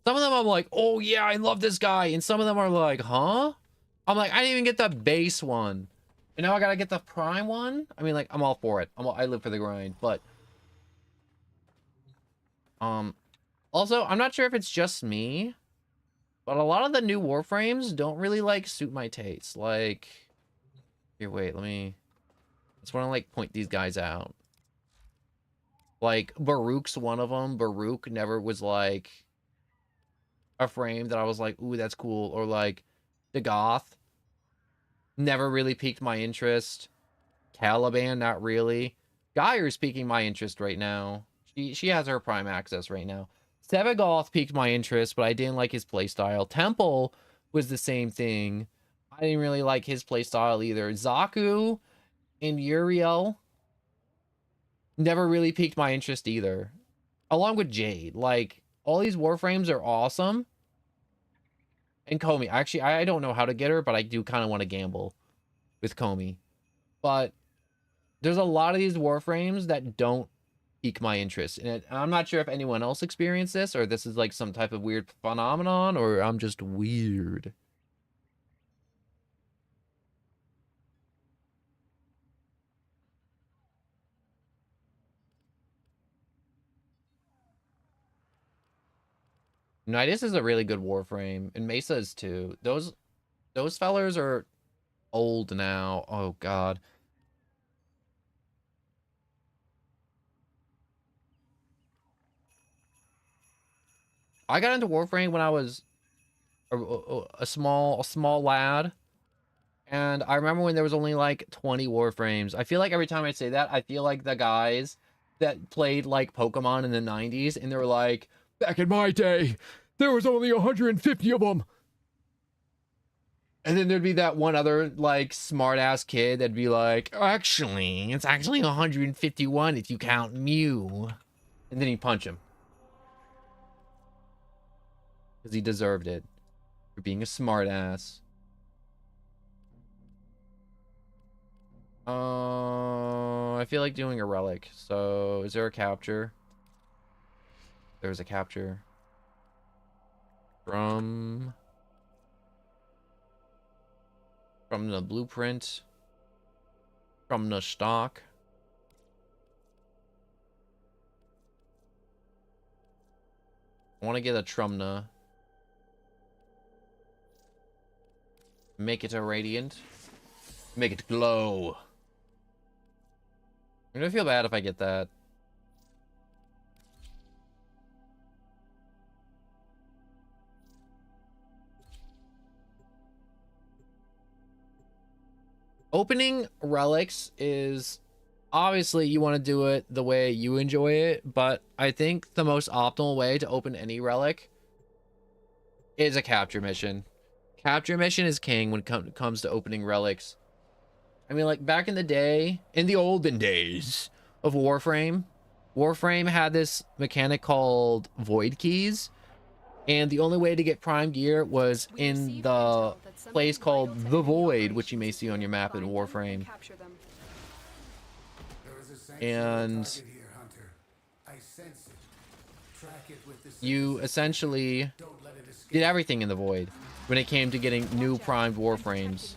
Speaker 1: Some of them I'm like, oh yeah, I love this guy, and some of them are like, huh? I'm like, I didn't even get the base one, and now I gotta get the prime one? I mean, like, I'm all for it. I live for the grind, but... Also, I'm not sure if it's just me, but a lot of the new Warframes don't really like suit my taste. Like, here, wait, I just want to like point these guys out. Like, Baruch's one of them. Baruch never was like a frame that I was like, ooh, that's cool. Or like, the Goth never really piqued my interest. Caliban, not really. Geyer's piquing my interest right now. She has her prime access right now. Sevagoth piqued my interest, but I didn't like his playstyle. Temple was the same thing. I didn't really like his playstyle either. Zaku and Uriel never really piqued my interest either. Along with Jade. Like, all these Warframes are awesome. And Komi. Actually, I don't know how to get her, but I do kind of want to gamble with Komi. But there's a lot of these Warframes that don't pique my interest. And I'm not sure if anyone else experienced this, or this is like some type of weird phenomenon, or I'm just weird. Nidus is a really good Warframe, and Mesa is too. Those fellers are old now. Oh god. I got into Warframe when I was a small lad, and I remember when there was only like 20 Warframes. I feel like every time I say that, I feel like the guys that played like Pokemon in the 90s, and they were like, back in my day, there was only 150 of them. And then there'd be that one other like smart ass kid that'd be like, actually, it's actually 151 if you count Mew. And then he'd punch him. Because he deserved it. For being a smart ass. I feel like doing a relic. So, is there a capture? There's a capture. From the blueprint. From the stock. I want to get a Trumna. Make it a radiant. Make it glow. I'm gonna feel bad if I get that. Opening relics is obviously you want to do it the way you enjoy it, but I think the most optimal way to open any relic is a capture mission. Capture mission is king when it comes to opening relics. I mean, like, back in the day, in the olden days of Warframe, Warframe had this mechanic called void keys, and the only way to get prime gear was in the place called the Void, which you may see on your map in Warframe. And you essentially did everything in the Void when it came to getting new primed Warframes.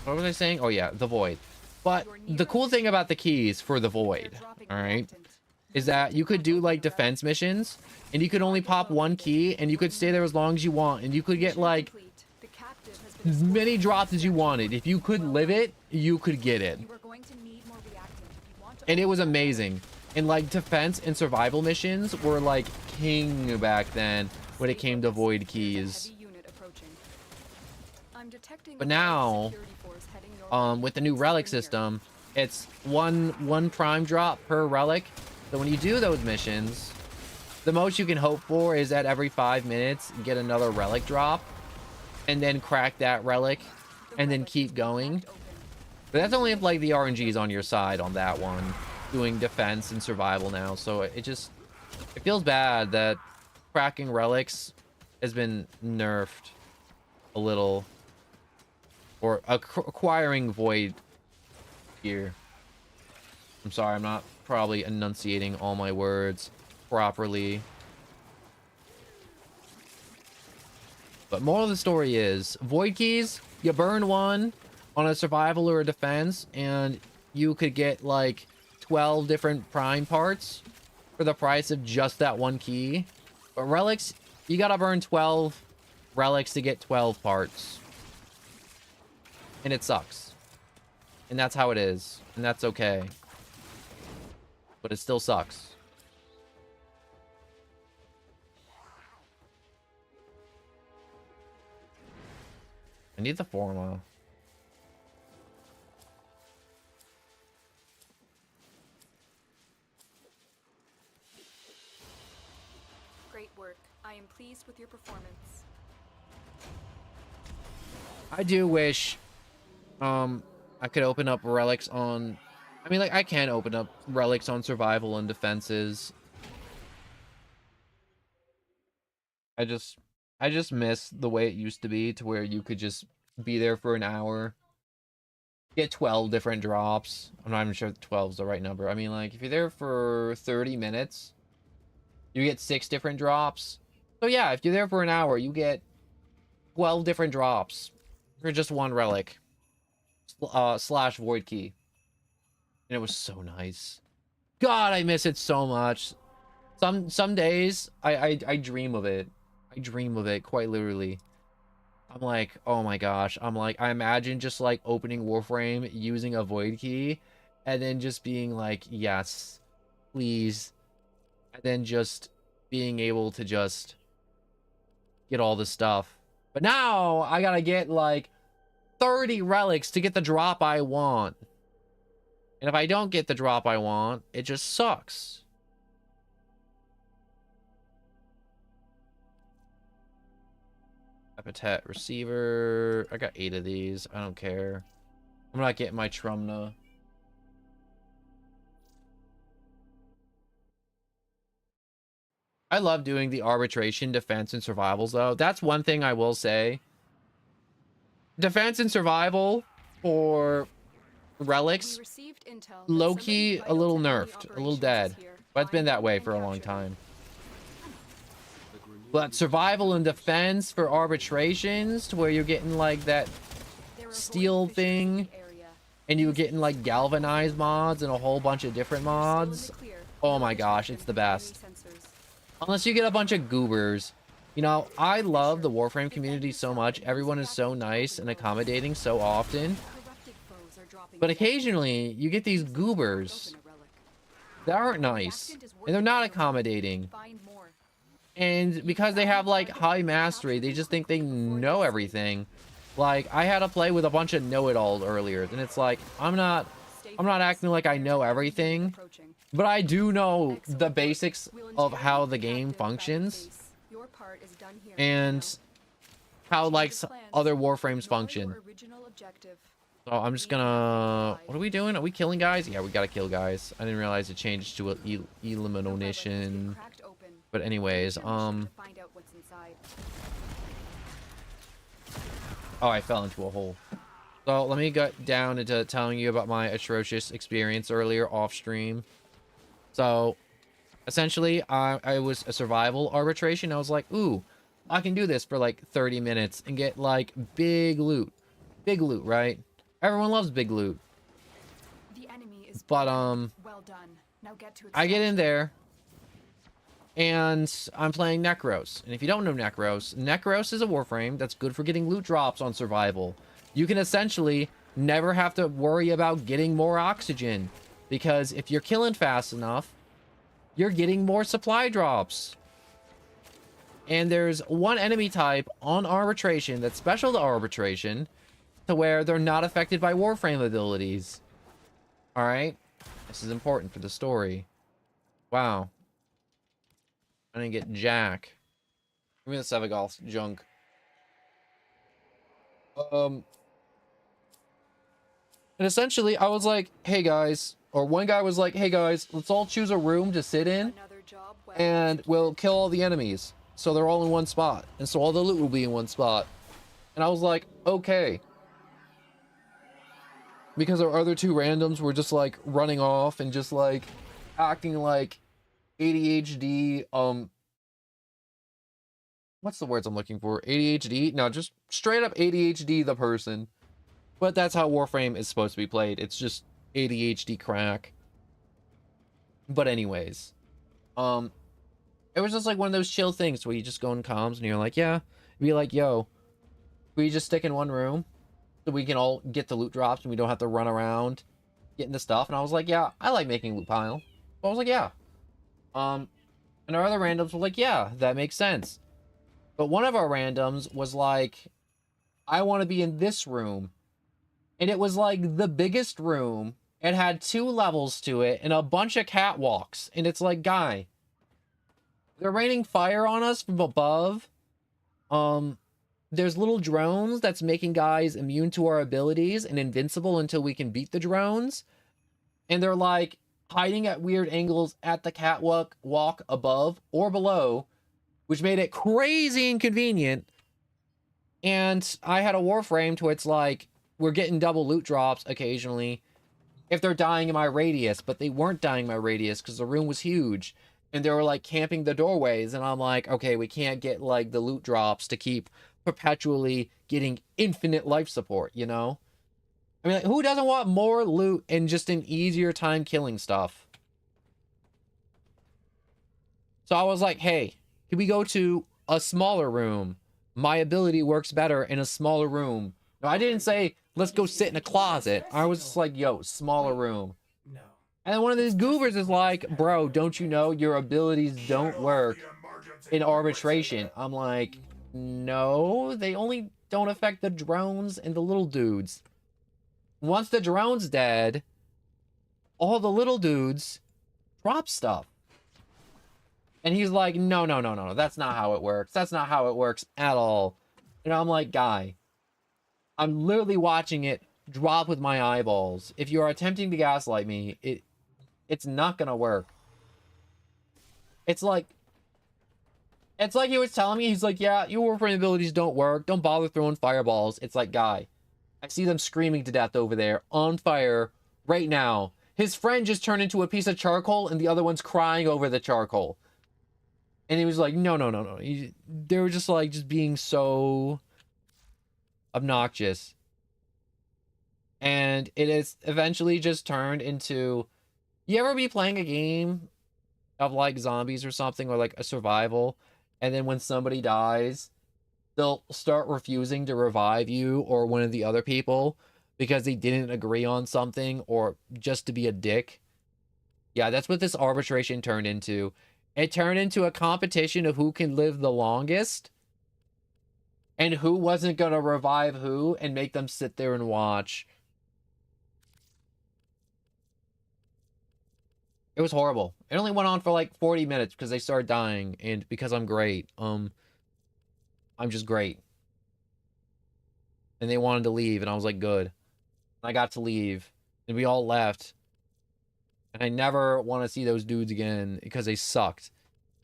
Speaker 1: What was I saying? Oh yeah, the Void. But the cool thing about the keys for the Void, alright, is that you could do like defense missions, and you could only pop one key, and you could stay there as long as you want, and you could get like as many drops as you wanted. If you could live it, you could get it. And it was amazing. And like defense and survival missions were like king back then when it came to void keys. But now, with the new relic system, it's one prime drop per relic. So when you do those missions, the most you can hope for is that every 5 minutes you get another relic drop, and then crack that relic, and then keep going. But that's only if like the RNG is on your side on that one, doing defense and survival now. So it feels bad that cracking relics has been nerfed a little, or acquiring void gear. I'm sorry, I'm not probably enunciating all my words properly. But moral of the story is, void keys, you burn one on a survival or a defense, and you could get like 12 different prime parts for the price of just that one key. But relics, you gotta burn 12 relics to get 12 parts. And it sucks. And that's how it is. And that's okay. But it still sucks. I need the Forma.
Speaker 3: Great work. I am pleased with your performance.
Speaker 1: I do wish I could open up relics on, I mean, like, I can open up relics on survival and defenses. I just miss the way it used to be, to where you could just be there for an hour, get 12 different drops. I'm not even sure if 12 is the right number. I mean, like, if you're there for 30 minutes, you get 6 different drops. So yeah, if you're there for an hour, you get 12 different drops for just one relic. Slash void key. And it was so nice. God, I miss it so much. Some days I dream of it. I dream of it, quite literally. I'm like, oh my gosh. I'm like, I imagine just like opening Warframe, using a void key, and then just being like, yes, please. And then just being able to just get all the stuff. But now I gotta get like 30 relics to get the drop I want. And if I don't get the drop I want, it just sucks. Epithet receiver. I got 8 of these. I don't care. I'm not getting my Trumna. I love doing the arbitration, defense, and survivals, though. That's one thing I will say. Defense and survival for relics, low-key a little nerfed, a little dead. But it's been that way for a long time. But survival and defense for arbitrations, to where you're getting like that steel thing, and you're getting like galvanized mods and a whole bunch of different mods. Oh my gosh, it's the best. Unless you get a bunch of goobers. You know, I love the Warframe community so much. Everyone is so nice and accommodating so often. But occasionally, you get these goobers that aren't nice. And they're not accommodating. And because they have, like, high mastery, they just think they know everything. Like, I had to play with a bunch of know-it-alls earlier. And it's like, I'm not acting like I know everything. But I do know the basics of how the game functions. And how, like, other Warframes function. So I'm just gonna... What are we doing? Are we killing guys? Yeah, we gotta kill guys. I didn't realize it changed to an elimination. But anyways, Oh, I fell into a hole. So let me get down into telling you about my atrocious experience earlier off stream. So essentially, I was a survival arbitration. I was like, ooh, I can do this for like 30 minutes and get like big loot. Big loot, right? Everyone loves big loot. But
Speaker 3: well done. Now get to
Speaker 1: I get in there and I'm playing Necros. And if you don't know Necros, Necros is a Warframe that's good for getting loot drops on survival. You can essentially never have to worry about getting more oxygen, because if you're killing fast enough, you're getting more supply drops. And there's one enemy type on arbitration that's special to arbitration, to where they're not affected by Warframe abilities. Alright? This is important for the story. Wow. I didn't get Jack. Give me the Sevagoth junk. And essentially, I was like, hey guys, or one guy was like, hey guys, let's all choose a room to sit in, and we'll kill all the enemies. So they're all in one spot. And so all the loot will be in one spot. And I was like, okay. Because our other 2 randoms were just like running off and just like acting like ADHD, what's the words I'm looking for? ADHD? No, just straight up ADHD the person. But that's how Warframe is supposed to be played. It's just ADHD crack. But anyways, it was just like one of those chill things where you just go in comms and you're like, yeah, be like, yo, we just stick in one room so we can all get the loot drops and we don't have to run around getting the stuff. And I was like, yeah, I like making loot pile. So I was like, yeah. And our other randoms were like, yeah, that makes sense. But one of our randoms was like, I want to be in this room. And it was like the biggest room. It had 2 levels to it and a bunch of catwalks. And it's like, guy, they're raining fire on us from above. There's little drones that's making guys immune to our abilities and invincible until we can beat the drones. And they're like hiding at weird angles at the catwalk walk above or below, which made it crazy inconvenient. And I had a Warframe to it's like, we're getting double loot drops occasionally if they're dying in my radius, but they weren't dying in my radius because the room was huge. And they were like camping the doorways. And I'm like, okay, we can't get like the loot drops to keep perpetually getting infinite life support, you know? I mean, like, who doesn't want more loot and just an easier time killing stuff? So I was like, hey, can we go to a smaller room? My ability works better in a smaller room. No, I didn't say, let's go sit in a closet. I was just like, yo, smaller room.
Speaker 2: No.
Speaker 1: And then one of these goobers is like, bro, don't you know your abilities don't work in arbitration? I'm like, no, they only don't affect the drones and the little dudes. Once the drone's dead, all the little dudes drop stuff. And he's like, no, no, no, no, no, that's not how it works. That's not how it works at all. And I'm like, guy, I'm literally watching it drop with my eyeballs. If you are attempting to gaslight me, it's not gonna work. It's like he was telling me, he's like, yeah, your Warframe abilities don't work. Don't bother throwing fireballs. It's like, guy, I see them screaming to death over there on fire right now. His friend just turned into a piece of charcoal and the other one's crying over the charcoal. And he was like, no, no, no, no. They were just like, just being so obnoxious. And it is eventually just turned into, you ever be playing a game of like zombies or something, or like a survival, and then when somebody dies, they'll start refusing to revive you or one of the other people because they didn't agree on something or just to be a dick? Yeah, that's what this arbitration turned into. It turned into a competition of who can live the longest and who wasn't going to revive who and make them sit there and watch. It was horrible. It only went on for like 40 minutes because they started dying, and because I'm great. I'm just great. And they wanted to leave, and I was like, good. And I got to leave, and we all left. And I never want to see those dudes again because they sucked.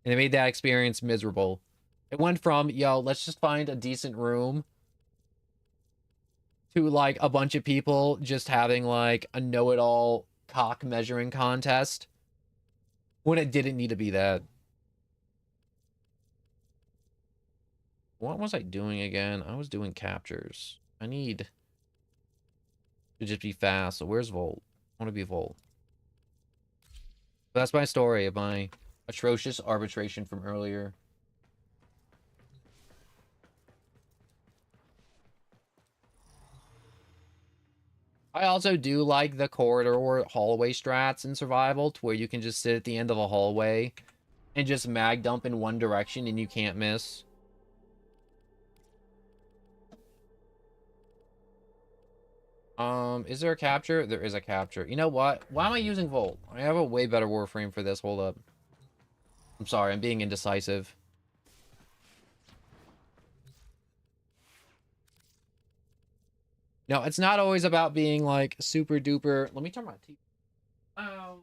Speaker 1: And it made that experience miserable. It went from, yo, let's just find a decent room, to like a bunch of people just having like a know-it-all cock measuring contest when it didn't need to be that. What was I doing again? I was doing captures. I need to just be fast. So where's Volt? I want to be Volt. But that's my story of my atrocious arbitration from earlier. I also do like the corridor or hallway strats in survival, to where you can just sit at the end of a hallway and just mag dump in one direction and you can't miss. Is there a capture? There is a capture. You know what? Why am I using Volt? I have a way better Warframe for this. Hold up. I'm sorry, I'm being indecisive. No, it's not always about being like super duper. Let me turn my TV. Oh.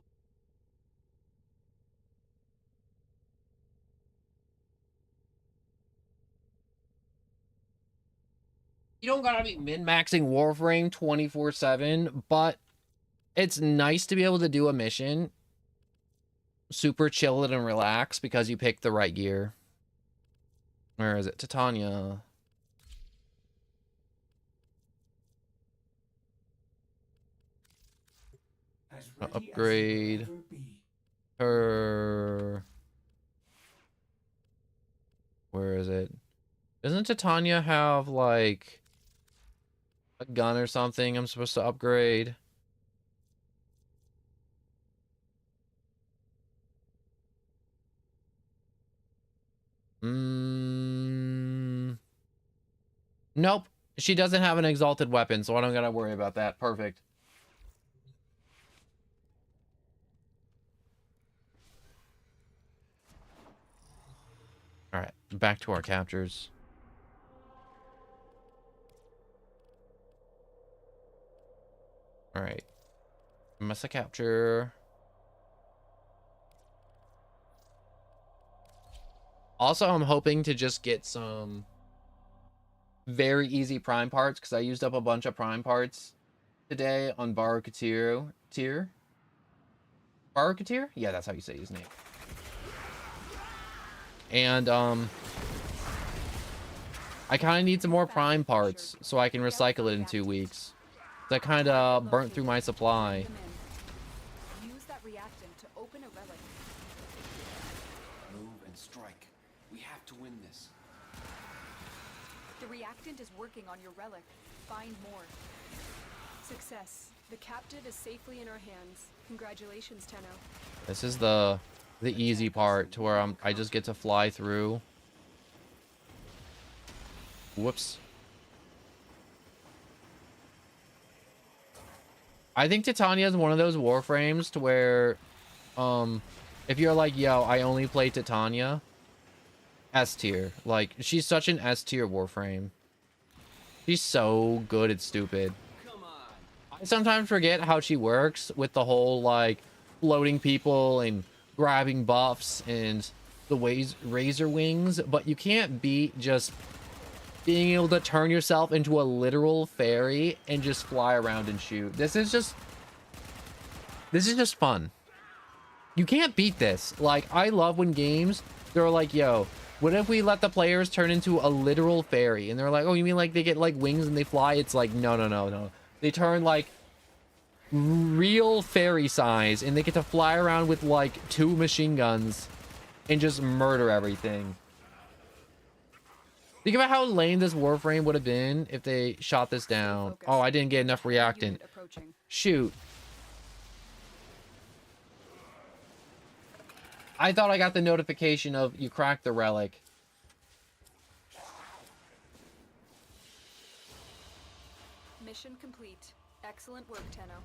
Speaker 1: You don't gotta be min-maxing Warframe 24/7, but it's nice to be able to do a mission super chill it and relax because you picked the right gear. Where is it? Titania.
Speaker 2: As ready as
Speaker 1: Upgrade.
Speaker 2: you'll ever be.
Speaker 1: Where is it? Doesn't Titania have like a gun or something I'm supposed to upgrade? Nope. She doesn't have an exalted weapon, so I don't gotta worry about that. Perfect. Alright, back to our captures. Alright. Must capture. Also, I'm hoping to just get some very easy prime parts, because I used up a bunch of prime parts today on Barukatir. Barukatir? Yeah, that's how you say his name. And I kind of need some more prime parts so I can recycle it in 2 weeks. I kind of burnt through my supply.
Speaker 3: Use that reactant to open a relic.
Speaker 6: Move and strike. We have to win this.
Speaker 3: The reactant is working on your relic. Find more. Success. The captive is safely in our hands. Congratulations, Tenno.
Speaker 1: This is the easy part to where I just get to fly through. Whoops. I think Titania is one of those Warframes to where, if you're like, yo, I only play Titania, S tier. Like, she's such an S tier Warframe. She's so good at stupid.
Speaker 6: Come on.
Speaker 1: I sometimes forget how she works with the whole, like, floating people and grabbing buffs and the ways razor wings, but you can't beat just being able to turn yourself into a literal fairy and just fly around and shoot. This is just fun. You can't beat this. Like, I love when games, they're like, yo, what if we let the players turn into a literal fairy? And they're like, oh, you mean like they get like wings and they fly? It's like, no. They turn like real fairy size and they get to fly around with like 2 machine guns and just murder everything. Think about how lame this Warframe would have been if they shot this down. Oh, I didn't get enough reactant. Shoot. I thought I got the notification of you cracked the relic.
Speaker 3: Mission complete. Excellent work, Tenno.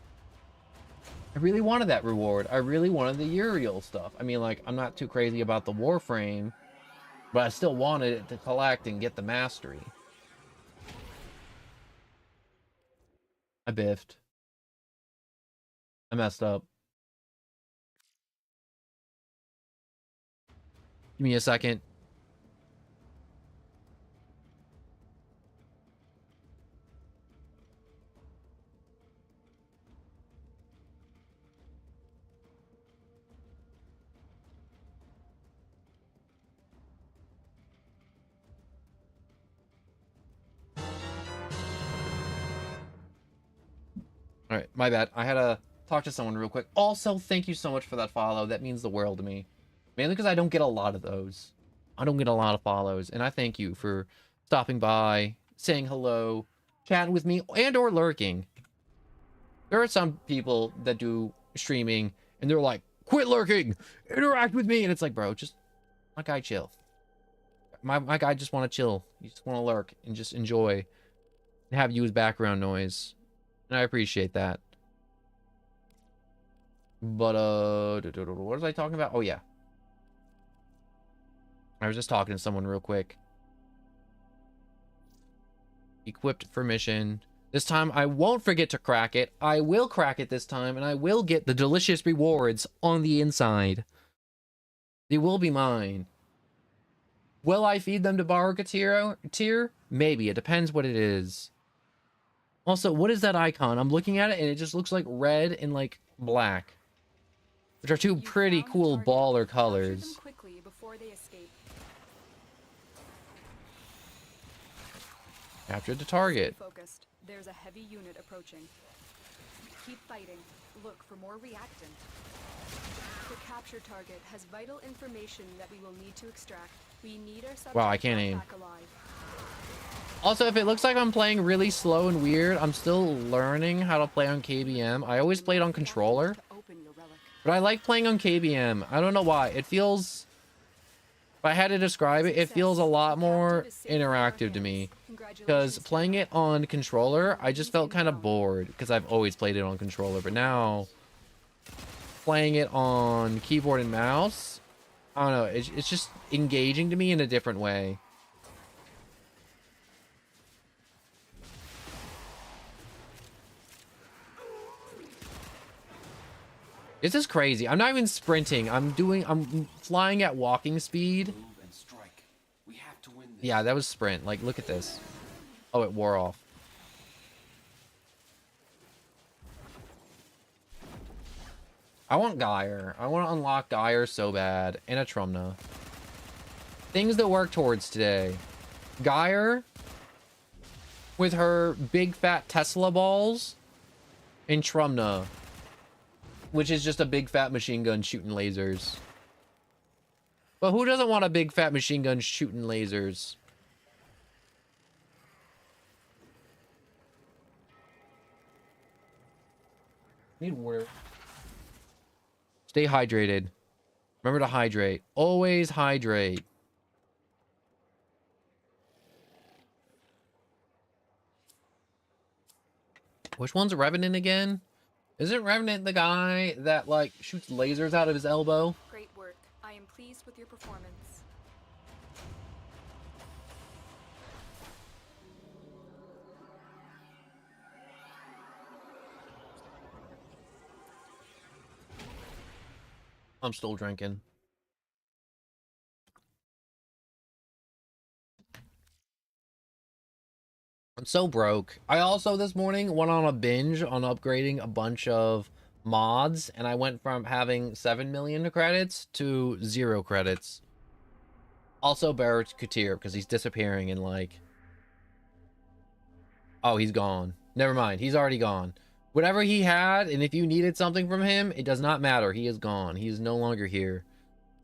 Speaker 1: I really wanted that reward. I really wanted the Uriel stuff. I mean, like, I'm not too crazy about the Warframe, but I still wanted it to collect and get the mastery. I biffed. I messed up. Give me a second. All right, my bad. I had to talk to someone real quick. Also, thank you so much for that follow. That means the world to me. Mainly because I don't get a lot of those. I don't get a lot of follows. And I thank you for stopping by, saying hello, chatting with me, and or lurking. There are some people that do streaming, and they're like, quit lurking! Interact with me! And it's like, bro, just, my guy, chill. My guy just want to chill. You just want to lurk and just enjoy and have you as background noise. And I appreciate that. But, what was I talking about? Oh, yeah. I was just talking to someone real quick. Equipped for mission. This time, I won't forget to crack it. I will crack it this time, and I will get the delicious rewards on the inside. They will be mine. Will I feed them to Baruka tier? Maybe. It depends what it is. Also, what is that icon? I'm looking at it, and it just looks like red and, like, black. Which are two pretty cool baller colors.
Speaker 3: Quickly before they escape.
Speaker 1: Captured the target.
Speaker 3: Focused. There's a heavy unit approaching. Keep fighting. Look for more reactant. The capture captured target has vital information that we will need to extract. We need our subject
Speaker 1: Wow, I can't aim.
Speaker 3: back alive.
Speaker 1: Also, if it looks like I'm playing really slow and weird, I'm still learning how to play on KBM. I always played on controller,
Speaker 3: To open your relic.
Speaker 1: but I like playing on KBM. I don't know why. It feels, if I had to describe it, it feels a lot more interactive to me. Because playing it on controller, I just felt kind of bored because I've always played it on controller. But now, playing it on keyboard and mouse, I don't know, it's just engaging to me in a different way. This is crazy. I'm not even sprinting. I'm flying at walking speed.
Speaker 6: Move and strike. We have to win this.
Speaker 1: Yeah, that was sprint. Like, look at this. Oh, it wore off. I want Geyer. I want to unlock Geyer so bad. And a Trumna. Things to work towards today. Geyer with her big fat Tesla balls. And Trumna, which is just a big fat machine gun shooting lasers. But who doesn't want a big fat machine gun shooting lasers? Need water. Stay hydrated. Remember to hydrate. Always hydrate. Which one's Revenant again? Isn't Revenant the guy that, like, shoots lasers out of his elbow?
Speaker 3: Great work. I am pleased with your performance.
Speaker 1: I'm still drinking. I'm so broke. I also this morning went on a binge on upgrading a bunch of mods, and I went from having 7 million credits to 0 credits. Also Barrett Couture, because he's disappearing in like... Oh, he's gone. Never mind. He's already gone. Whatever he had, and if you needed something from him, it does not matter. He is gone. He is no longer here.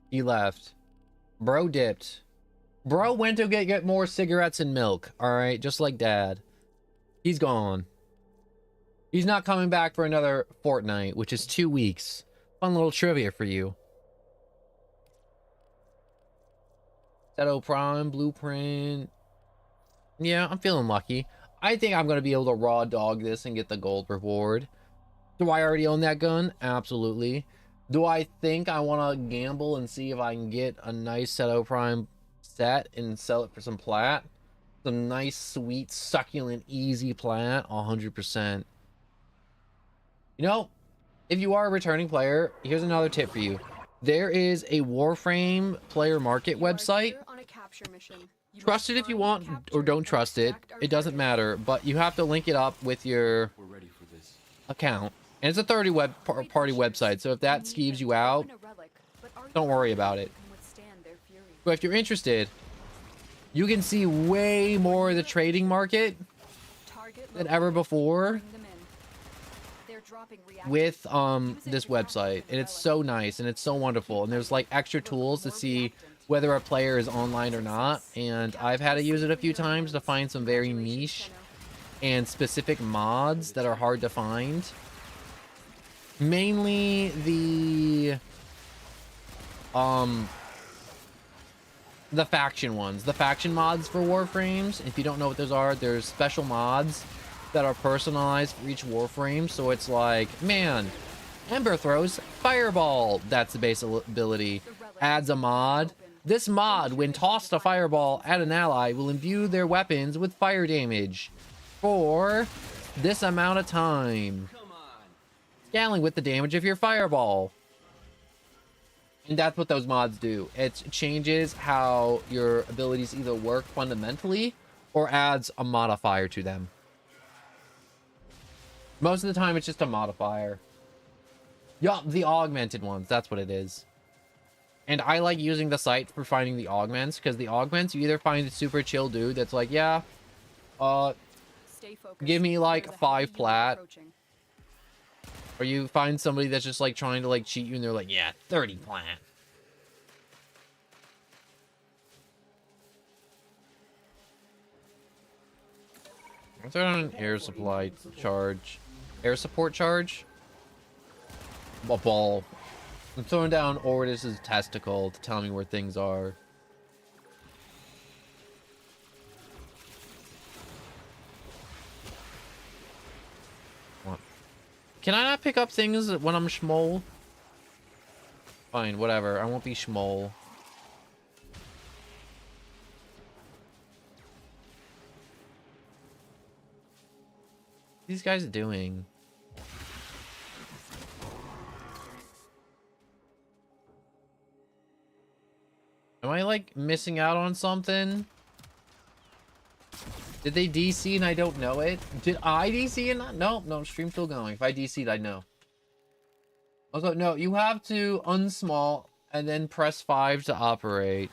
Speaker 1: He left. Bro dipped. Bro went to get more cigarettes and milk. Alright, just like dad. He's gone. He's not coming back for another fortnight, which is 2 weeks. Fun little trivia for you. Shadow Prime, Blueprint. Yeah, I'm feeling lucky. I think I'm going to be able to raw dog this and get the gold reward. Do I already own that gun? Absolutely. Do I think I want to gamble and see if I can get a nice Shadow Prime set and sell it for some plat? Some nice, sweet, succulent, easy plat? 100%. You know, if you are a returning player, here's another tip for you. There is a Warframe player market website.
Speaker 3: On a capture mission.
Speaker 1: Trust it if you want, or don't trust it. It doesn't matter, but you have to link it up with your
Speaker 6: We're ready for this.
Speaker 1: account. And it's a 30-party website, so if that skeeves you out, don't worry about it. But if you're interested, you can see way more of the trading market than ever before with this website. And it's so nice and it's so wonderful. And there's like extra tools to see whether a player is online or not. And I've had to use it a few times to find some very niche and specific mods that are hard to find. Mainly the faction ones, the faction mods for Warframes. If you don't know what those are, there's special mods that are personalized for each Warframe. So it's like, man, Ember throws fireball. That's the base ability. Adds a mod. This mod, when tossed a fireball at an ally, will imbue their weapons with fire damage for this amount of time, scaling with the damage of your fireball. And that's what those mods do. It changes how your abilities either work fundamentally or adds a modifier to them. Most of the time, it's just a modifier. Yeah, the augmented ones. That's what it is. And I like using the site for finding the augments, because the augments, you either find a super chill dude that's like, yeah, give me like 5 plat. Or you find somebody that's just like trying to like cheat you and they're like, yeah, 30 plant. I'll throw down an air supply charge. Air support charge? A ball. I'm throwing down Ortis's testicle to tell me where things are. What? Can I not pick up things when I'm Schmoll? Fine, whatever. I won't be Schmoll. What are these guys doing? Am I like missing out on something? Did they DC and I don't know it? Did I DC and not? No, stream's still going. If I DC'd, I'd know. Also, no, you have to unsmall and then press 5 to operate.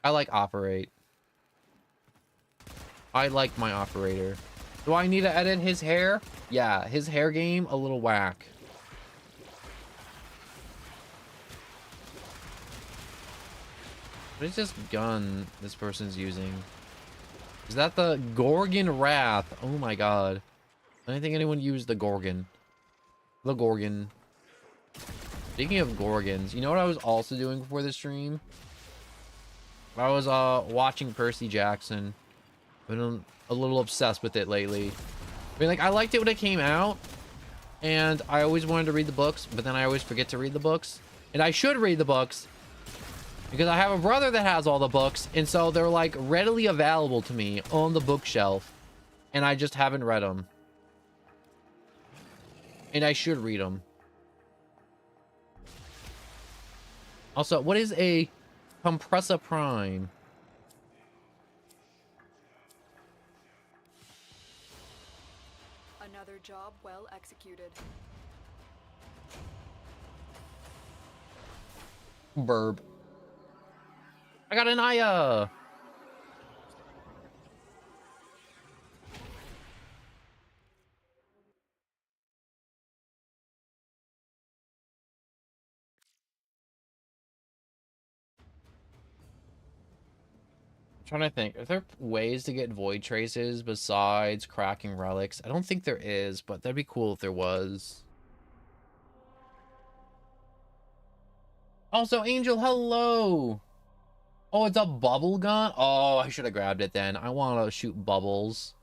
Speaker 1: I like operate. I like my operator. Do I need to edit his hair? Yeah, his hair game, a little whack. What is this gun this person's using? Is that the Gorgon Wrath? Oh my god. I don't think anyone used the Gorgon. The Gorgon. Speaking of Gorgons, you know what I was also doing before the stream? I was watching Percy Jackson. Been a little obsessed with it lately. I mean, like, I liked it when it came out, and I always wanted to read the books, but then I always forget to read the books. And I should read the books, because I have a brother that has all the books, and so they're, like, readily available to me on the bookshelf, and I just haven't read them. And I should read them. Also, what is a Compressa Prime?
Speaker 3: Another job well executed.
Speaker 1: Burb. I got an Aya. I'm trying to think. Are there ways to get void traces besides cracking relics? I don't think there is, but that'd be cool if there was. Also, Angel, hello. Oh, it's a bubble gun? Oh, I should have grabbed it then. I want to shoot bubbles.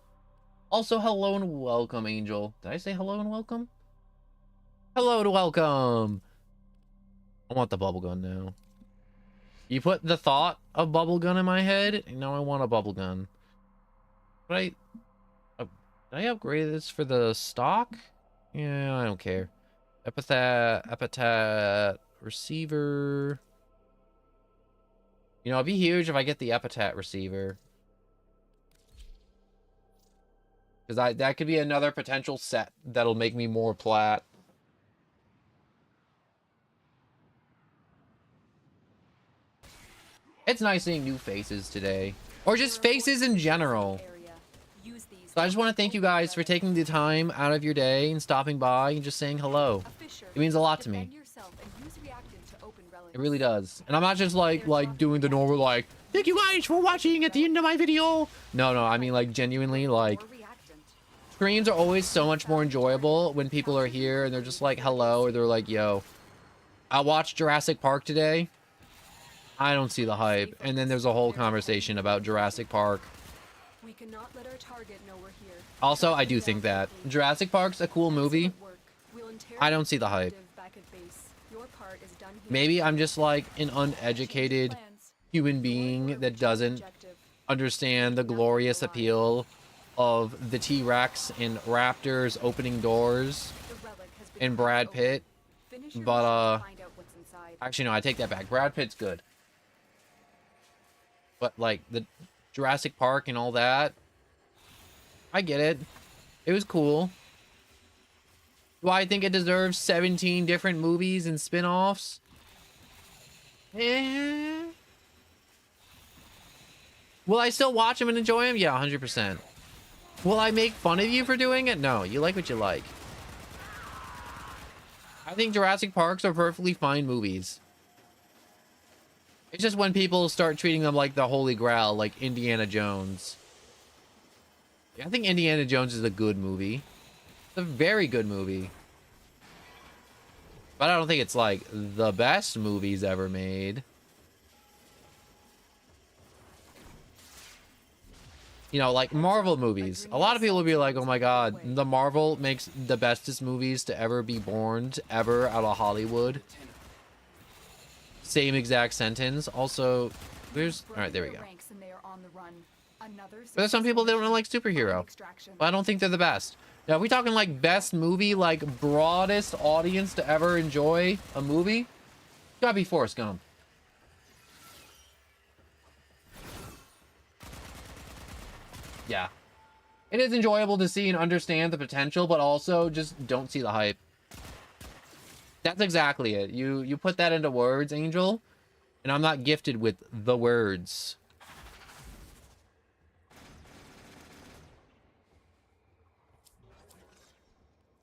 Speaker 1: Also, hello and welcome, Angel. Did I say hello and welcome? Hello and welcome. I want the bubble gun now. You put the thought of bubble gun in my head. Now I want a bubble gun. Did I upgrade this for the stock? Yeah, I don't care. Epithet, receiver. You know, it'd be huge if I get the epithet receiver. Because that could be another potential set that'll make me more plat. It's nice seeing new faces today. Or just faces in general. So I just want to thank you guys for taking the time out of your day and stopping by and just saying hello. It means a lot to me. It really does. And I'm not just like doing the normal like, thank you guys for watching at the end of my video. No, I mean like genuinely like streams are always so much more enjoyable when people are here and they're just like hello or they're like, yo, I watched Jurassic Park today. I don't see the hype. And then there's a whole conversation about Jurassic Park.
Speaker 3: We cannot let our target know we're here.
Speaker 1: Also, I do think that Jurassic Park's a cool movie. I don't see the hype. Maybe I'm just like an uneducated human being that doesn't understand the glorious appeal of the T-Rex and raptors opening doors and Brad Pitt. But, actually, no, I take that back. Brad Pitt's good. But, like, the Jurassic Park and all that, I get it. It was cool. Do I think it deserves 17 different movies and spin-offs? Eh. Will I still watch them and enjoy them? Yeah, 100%. Will I make fun of you for doing it? No, you like what you like. I think Jurassic Parks are perfectly fine movies. It's just when people start treating them like the Holy Grail, like Indiana Jones. Yeah, I think Indiana Jones is a good movie. It's a very good movie. But I don't think it's like the best movies ever made. You know, like Marvel movies. A lot of people will be like, oh my god, the Marvel makes the bestest movies to ever be born, ever out of Hollywood. Same exact sentence. Also, there's... Alright, there we go. But there's some people that don't like superhero. But I don't think they're the best. Now, if we talking like best movie, like broadest audience to ever enjoy a movie, it's gotta be Forrest Gump. Yeah. It is enjoyable to see and understand the potential, but also just don't see the hype. That's exactly it. You put that into words, Angel, and I'm not gifted with the words.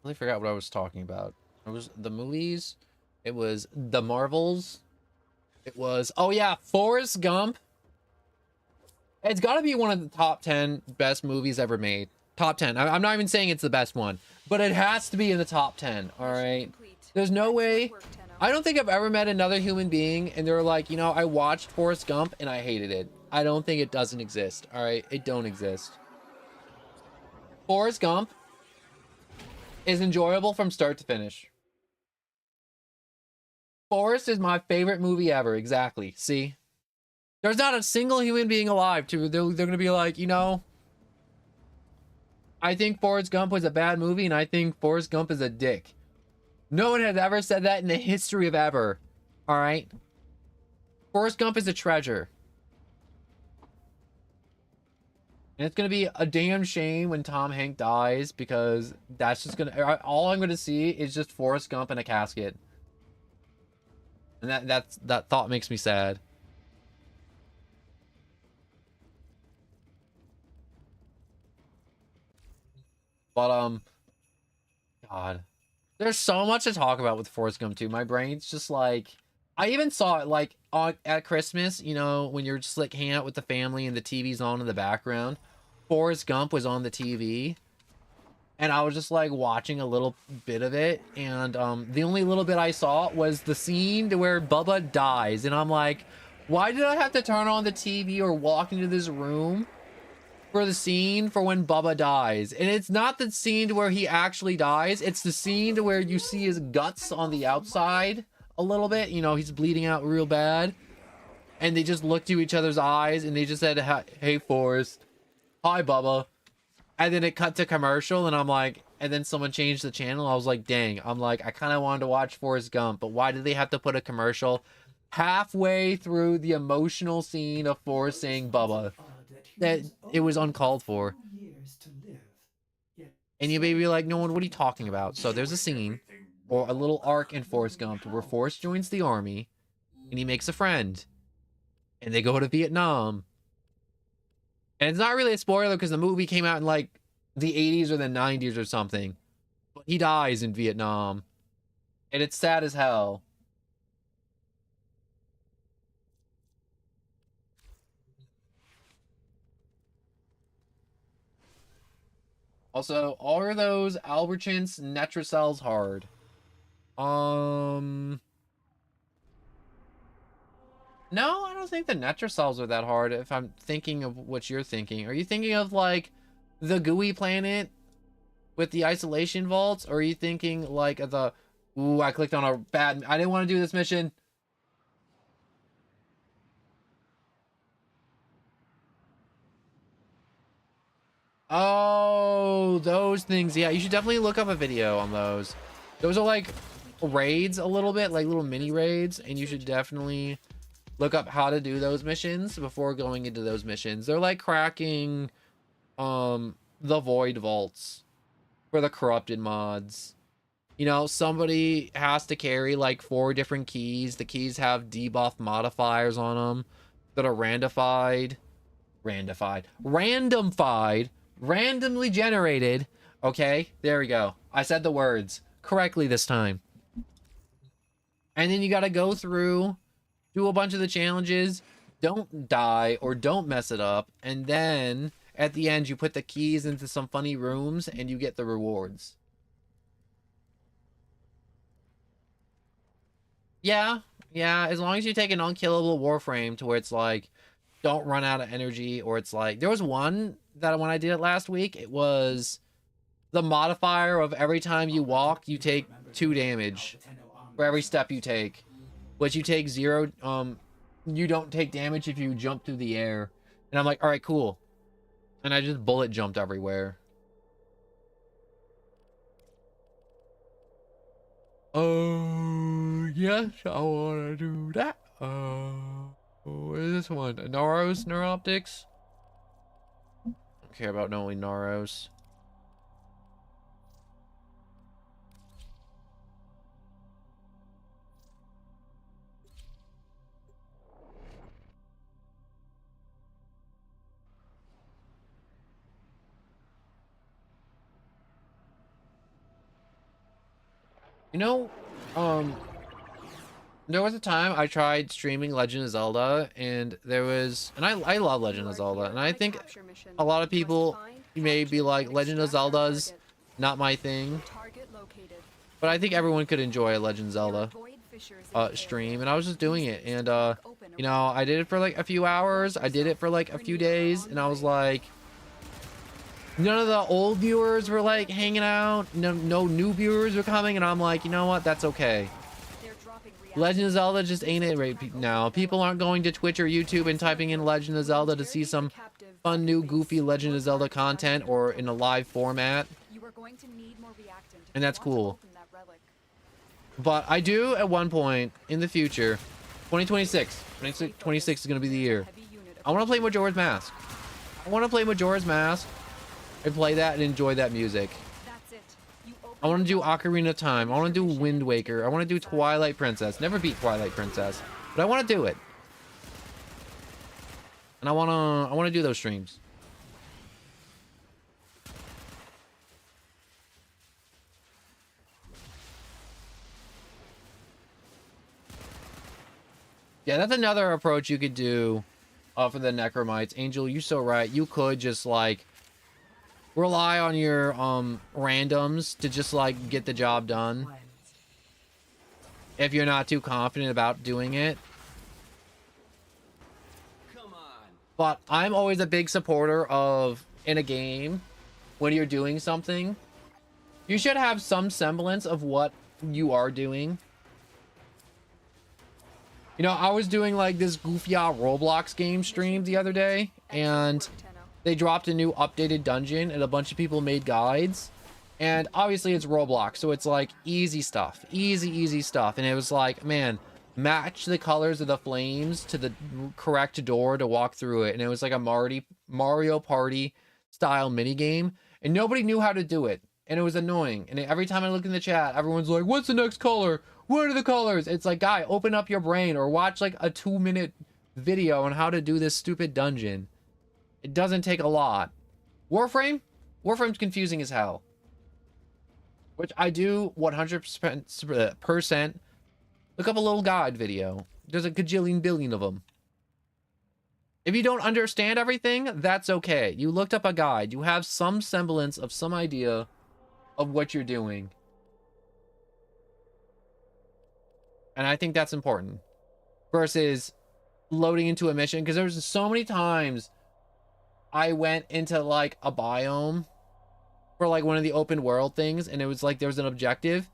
Speaker 1: I really forgot what I was talking about. It was the movies. It was the Marvels. It was, oh yeah, Forrest Gump. It's got to be one of the top 10 best movies ever made. Top 10. I'm not even saying it's the best one, but it has to be in the top 10. All right. There's no way. I don't think I've ever met another human being and they're like, you know, I watched Forrest Gump and I hated it. I don't think it doesn't exist. All right. It don't exist. Forrest Gump is enjoyable from start to finish. Forrest is my favorite movie ever. Exactly. See? There's not a single human being alive to they're going to be like, you know, I think Forrest Gump was a bad movie and I think Forrest Gump is a dick. No one has ever said that in the history of ever. All right? Forrest Gump is a treasure. And it's going to be a damn shame when Tom Hanks dies because that's just going to... All I'm going to see is just Forrest Gump in a casket. And that thought makes me sad. But, God. There's so much to talk about with Forrest Gump, too. My brain's just like... I even saw it, like, at Christmas, you know, when you're just, like, hanging out with the family and the TV's on in the background. Forrest Gump was on the TV. And I was just, like, watching a little bit of it. And, the only little bit I saw was the scene to where Bubba dies. And I'm like, why did I have to turn on the TV or walk into this room for the scene for when Bubba dies? And it's not the scene to where he actually dies. It's the scene to where you see his guts on the outside a little bit. You know, he's bleeding out real bad. And they just looked to each other's eyes and they just said, hey, Forrest. Hi, Bubba. And then it cut to commercial and I'm like, and then someone changed the channel. I was like, dang. I'm like, I kind of wanted to watch Forrest Gump, but why did they have to put a commercial halfway through the emotional scene of Forrest saying Bubba? That it was uncalled for. And you may be like, no one, what are you talking about? So there's a scene or a little arc in Forrest Gump where Forrest joins the army and he makes a friend and they go to Vietnam. And it's not really a spoiler because the movie came out in like the 80s or the 90s or something. But he dies in Vietnam. And it's sad as hell. Also, are those Albertsons Netracells hard? No, I don't think the Netracells are that hard if I'm thinking of what you're thinking. Are you thinking of like the gooey planet with the isolation vaults? Or are you thinking like the... Ooh, I clicked on a bad... I didn't want to do this mission. Oh, those things. Yeah, you should definitely look up a video on those. Those are like raids a little bit, like little mini raids. And you should definitely look up how to do those missions before going into those missions. They're like cracking the void vaults for the corrupted mods. You know, somebody has to carry like 4 different keys. The keys have debuff modifiers on them that are randomified randomly generated. Okay, there we go. I said the words correctly this time. And then you got to go through, do a bunch of the challenges, don't die or don't mess it up, and then at the end you put the keys into some funny rooms and you get the rewards. Yeah, as long as you take an unkillable Warframe to where it's like, don't run out of energy, or it's like, there was one that when I did it last week, it was the modifier of every time you walk, you take 2 damage for every step you take. But you take 0, you don't take damage if you jump through the air. And I'm like, alright, cool. And I just bullet jumped everywhere. Oh, yes, I wanna do that. What is this one? Naros Neuroptics? I don't care about knowing Naros. You know, there was a time I tried streaming Legend of Zelda, and there was, and I love Legend of Zelda, and I think a lot of people may be like, Legend of Zelda's not my thing, but I think everyone could enjoy a Legend of Zelda stream, and I was just doing it, and you know, I did it for like a few hours, I did it for like a few days, and I was like, none of the old viewers were like hanging out, no new viewers were coming, and I'm like, you know what, that's okay. Legend of Zelda just ain't it right now. People aren't going to Twitch or YouTube and typing in Legend of Zelda to see some fun new goofy Legend of Zelda content or in a live format. And that's cool. But I do at one point in the future, 2026 is going to be the year. I want to play Majora's Mask. I want to play Majora's Mask and play that and enjoy that music. I want to do Ocarina of Time. I want to do Wind Waker. I want to do Twilight Princess. Never beat Twilight Princess, but I want to do it. And I want to do those streams. Yeah, that's another approach you could do for the Necromites. Angel, you're so right. You could just like rely on your randoms to just like get the job done if you're not too confident about doing it.
Speaker 6: Come on.
Speaker 1: But I'm always a big supporter of, in a game, when you're doing something, you should have some semblance of what you are doing. You know, I was doing like this goofy Roblox game stream the other day, and they dropped a new updated dungeon and a bunch of people made guides, and obviously it's Roblox, so it's like easy stuff, easy stuff. And it was like, man, match the colors of the flames to the correct door to walk through it. And it was like a Mario Party style mini game, and nobody knew how to do it, and it was annoying. And every time I look in the chat, everyone's like, what's the next color? What are the colors? It's like, guy, open up your brain or watch like a 2-minute video on how to do this stupid dungeon. It doesn't take a lot. Warframe's confusing as hell. Which I do 100% look up a little guide video. There's a gajillion billion of them. If you don't understand everything, that's okay. You looked up a guide. You have some semblance of some idea of what you're doing. And I think that's important. Versus loading into a mission. Because there's so many times I went into like a biome for like one of the open world things, and it was like there was an objective,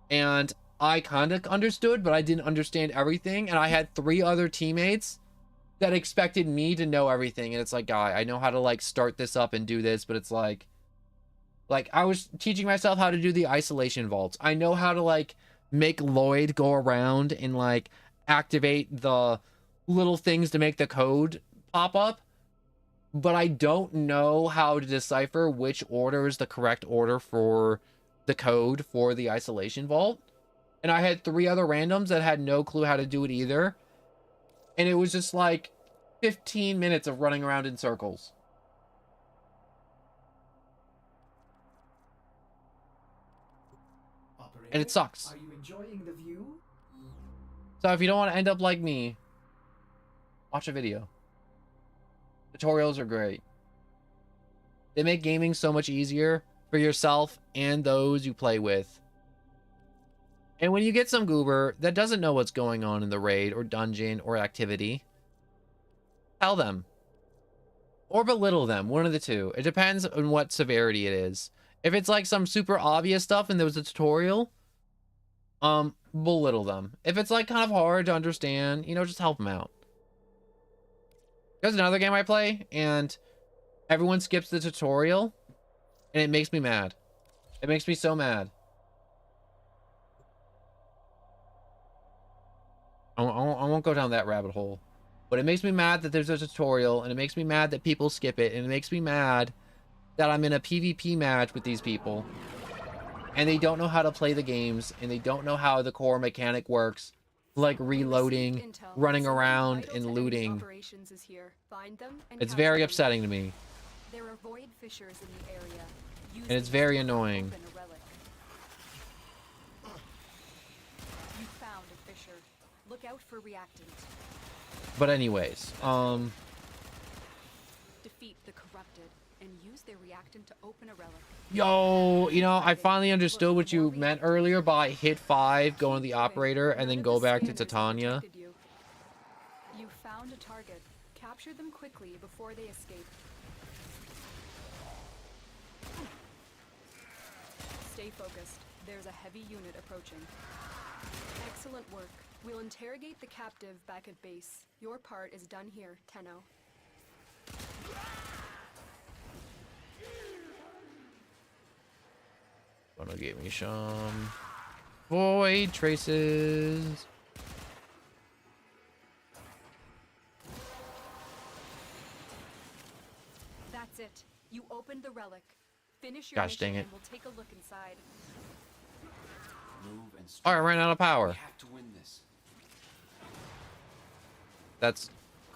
Speaker 1: and I kind of understood, but I didn't understand everything, and I had 3 other teammates that expected me to know everything, and it's like, guy, I know how to like start this up and do this, but it's like I was teaching myself how to do the isolation vaults. I know how to like make Lloyd go around and like activate the little things to make the code pop up, but I don't know how to decipher which order is the correct order for the code for the isolation vault. And I had 3 other randoms that had no clue how to do it either. And it was just like 15 minutes of running around in circles. And it sucks.
Speaker 2: Are you enjoying the view?
Speaker 1: So if you don't want to end up like me, watch a video. Tutorials are great. They make gaming so much easier for yourself and those you play with. And when you get some goober that doesn't know what's going on in the raid or dungeon or activity, tell them. Or belittle them, one of the two. It depends on what severity it is. If it's like some super obvious stuff and there was a tutorial, belittle them. If it's like kind of hard to understand, you know, just help them out. There's another game I play and everyone skips the tutorial and it makes me mad. It makes me so mad. I won't go down that rabbit hole. But it makes me mad that there's a tutorial, and it makes me mad that people skip it, and it makes me mad that I'm in a PvP match with these people, and they don't know how to play the games, and they don't know how the core mechanic works, like reloading, running around, and looting. It's very upsetting to me.
Speaker 3: There are void fissures in the area.
Speaker 1: And it's very annoying.
Speaker 3: You found a fissure. Look out for reactant.
Speaker 1: But anyways,
Speaker 3: Defeat the corrupted and use their reactant to open a relic.
Speaker 1: yo, you know, I finally understood what you meant earlier by hit 5, go on the operator, and then go back to Titania.
Speaker 3: You found a target. Capture them quickly before they escape. Stay focused. There's a heavy unit approaching. Excellent work. We'll interrogate the captive back at base. Your part is done here, Tenno.
Speaker 1: Gonna give me some void traces.
Speaker 3: That's it. You opened the relic. Finish your
Speaker 1: Gosh dang
Speaker 3: mission
Speaker 1: it.
Speaker 3: and we'll take a look inside.
Speaker 6: Move and
Speaker 1: Oh, I
Speaker 6: strike.
Speaker 1: ran out of power.
Speaker 6: We have to win this.
Speaker 1: That's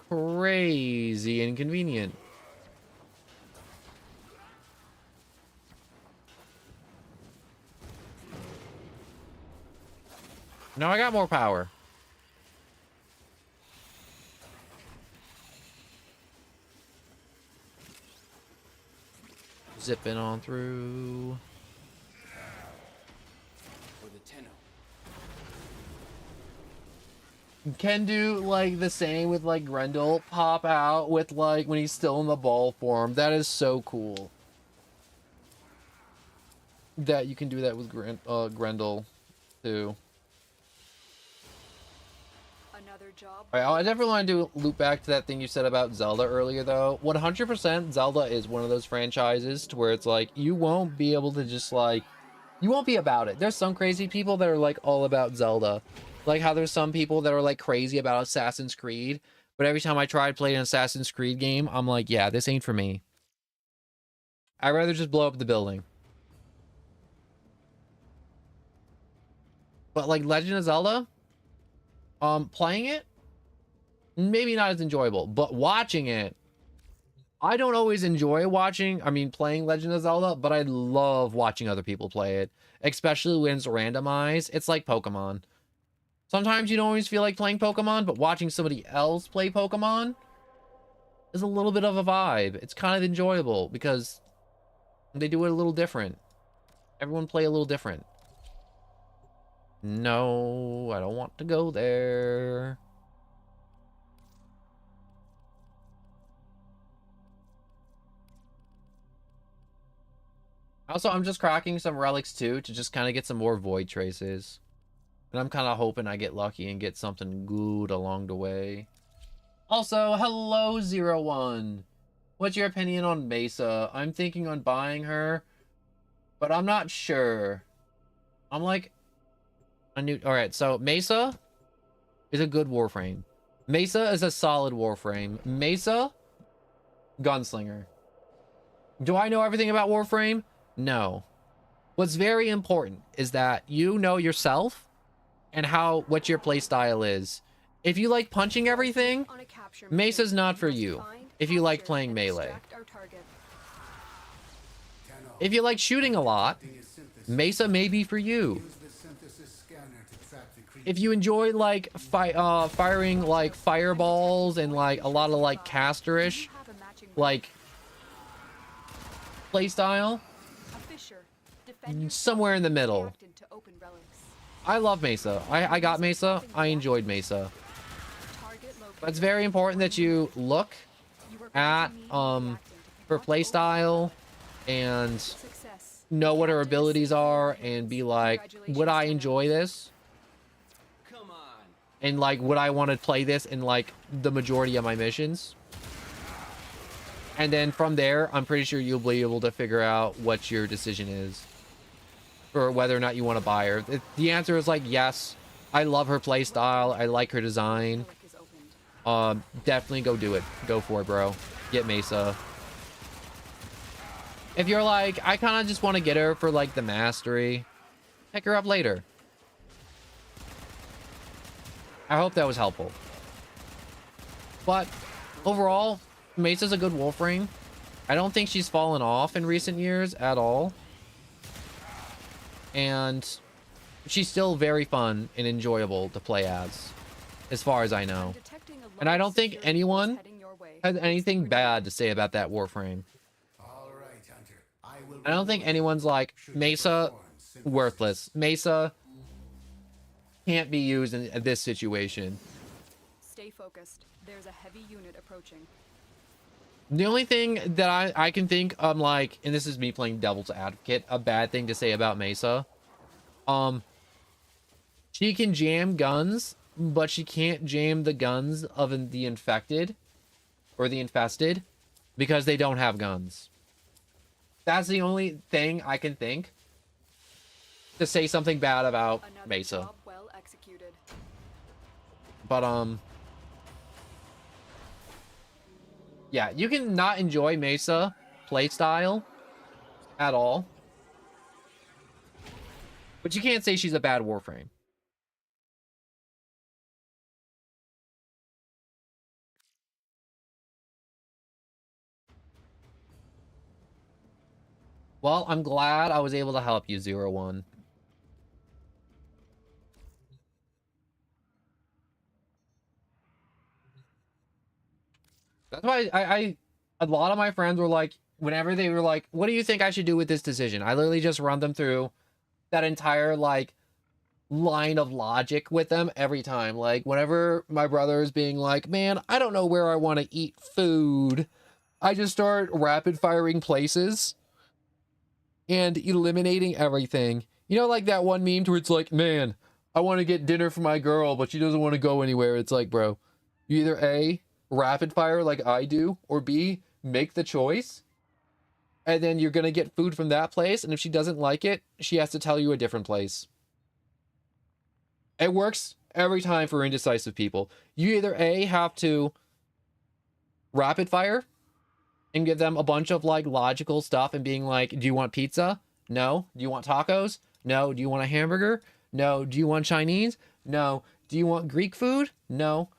Speaker 1: crazy inconvenient. Now I got more power. Zipping on through.
Speaker 6: For the Tenno.
Speaker 1: Can do like the same with like Grendel pop out with like when he's still in the ball form. That is so cool. That you can do that with Grendel too.
Speaker 3: Another job.
Speaker 1: All right, I definitely want to loop back to that thing you said about Zelda earlier though. 100% Zelda is one of those franchises to where it's like you won't be able to just like you won't be about it. There's some crazy people that are like all about Zelda. Like how there's some people that are like crazy about Assassin's Creed, but every time I try to play an Assassin's Creed game, I'm like, yeah, this ain't for me. I'd rather just blow up the building. But like Legend of Zelda, playing it, maybe not as enjoyable, but watching it, I don't always enjoy playing Legend of Zelda, but I love watching other people play it, especially when it's randomized. It's like Pokemon. Sometimes you don't always feel like playing Pokemon, but watching somebody else play Pokemon is a little bit of a vibe. It's kind of enjoyable because they do it a little different. Everyone play a little different. No, I don't want to go there. Also, I'm just cracking some relics too to just kind of get some more void traces. And I'm kind of hoping I get lucky and get something good along the way. Also, hello, 01. What's your opinion on Mesa? I'm thinking on buying her, but I'm not sure. I'm like... Alright, so Mesa is a good Warframe. Mesa is a solid Warframe. Mesa, Gunslinger. Do I know everything about Warframe? No. What's very important is that you know yourself and what your playstyle is. If you like punching everything, Mesa's not for you. If you like playing melee. If you like shooting a lot, Mesa may be for you. if you enjoy like firing like fireballs and like a lot of like casterish
Speaker 3: You have a matching
Speaker 1: like playstyle,
Speaker 3: a fisher. Defend yourself
Speaker 1: somewhere in the
Speaker 3: against
Speaker 1: middle.
Speaker 3: reactant to open relics.
Speaker 1: I love Mesa. I got Mesa. I enjoyed Mesa.
Speaker 3: Target
Speaker 1: But it's
Speaker 3: located.
Speaker 1: very important that you look
Speaker 3: You are going
Speaker 1: at
Speaker 3: to need the reactant if
Speaker 1: her
Speaker 3: you want to open
Speaker 1: playstyle and
Speaker 3: success.
Speaker 1: know what her
Speaker 3: Captain is
Speaker 1: abilities
Speaker 3: safely in your
Speaker 1: are and be
Speaker 3: hands.
Speaker 1: like, would I
Speaker 3: Congratulations,
Speaker 1: enjoy this?
Speaker 6: Come on.
Speaker 1: And like, would I want to play this in like the majority of my missions? And then from there, I'm pretty sure you'll be able to figure out what your decision is. Or whether or not you want to buy her. The answer is like, yes. I love her playstyle. I like her design.
Speaker 3: Relic is opened.
Speaker 1: Definitely go do it. Go for it, bro. Get Mesa. If you're like, I kind of just want to get her for like the mastery, pick her up later. I hope that was helpful. But overall, Mesa's a good Warframe. I don't think she's fallen off in recent years at all. And she's still very fun and enjoyable to play as far as I know.
Speaker 3: I'm detecting a
Speaker 1: And I
Speaker 3: large
Speaker 1: don't think
Speaker 3: security
Speaker 1: anyone
Speaker 3: force heading your way.
Speaker 1: has anything
Speaker 3: Stay
Speaker 1: bad to say about that Warframe. I don't think anyone's like, Mesa, worthless. Mesa can't be used in this situation.
Speaker 3: Stay focused. There's a heavy unit approaching.
Speaker 1: The only thing that I can think of, like, and this is me playing devil's advocate, a bad thing to say about Mesa. She can jam guns, but she can't jam the guns of the infected or the infested because they don't have guns. That's the only thing I can think to say something bad about
Speaker 3: Another
Speaker 1: Mesa.
Speaker 3: job well executed.
Speaker 1: But yeah, you can not enjoy Mesa playstyle at all. But you can't say she's a bad Warframe. Well, I'm glad I was able to help you, 01. That's why a lot of my friends were like, whenever they were like, what do you think I should do with this decision? I literally just run them through that entire, like, line of logic with them every time. Like, whenever my brother is being like, man, I don't know where I want to eat food, I just start rapid firing places and eliminating everything. You know, like that one meme where it's like, man, I want to get dinner for my girl, but she doesn't want to go anywhere. It's like, bro, you either A, rapid fire like I do, or B, make the choice, and then you're gonna get food from that place, and if she doesn't like it, she has to tell you a different place. It works every time for indecisive people. You either A, have to rapid fire and give them a bunch of like logical stuff and being like, do you want pizza? No. Do you want tacos? No. Do you want a hamburger? No. Do you want Chinese? No. Do you want Greek food? No.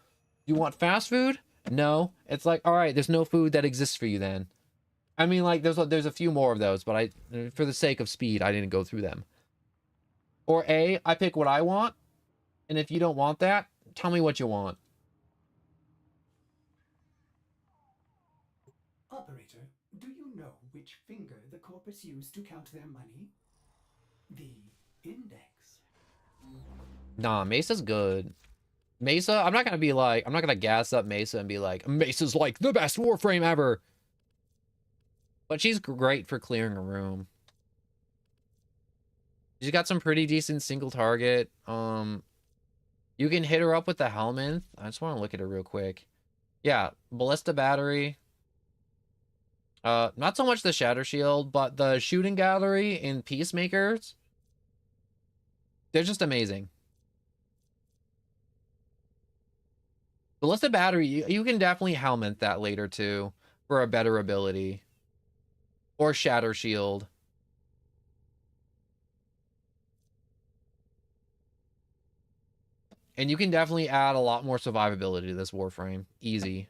Speaker 1: Do you want fast food? No. It's like, all right, there's no food that exists for you then. I mean, like, there's a few more of those, but for the sake of speed, I didn't go through them. Or A, I pick what I want, and if you don't want that, tell me what you want.
Speaker 2: Operator, do you know which finger the corpus used to count their money? The index.
Speaker 1: Nah, Mesa's good. Mesa, I'm not gonna gas up Mesa and be like, Mesa's like the best Warframe ever. But she's great for clearing a room. She's got some pretty decent single target. You can hit her up with the Helminth. I just want to look at her real quick. Yeah, Ballista Battery. Not so much the Shatter Shield, but the Shooting Gallery in Peacemakers. They're just amazing. Ballista Battery, you can definitely Helminth that later too for a better ability. Or Shatter Shield. And you can definitely add a lot more survivability to this Warframe. Easy.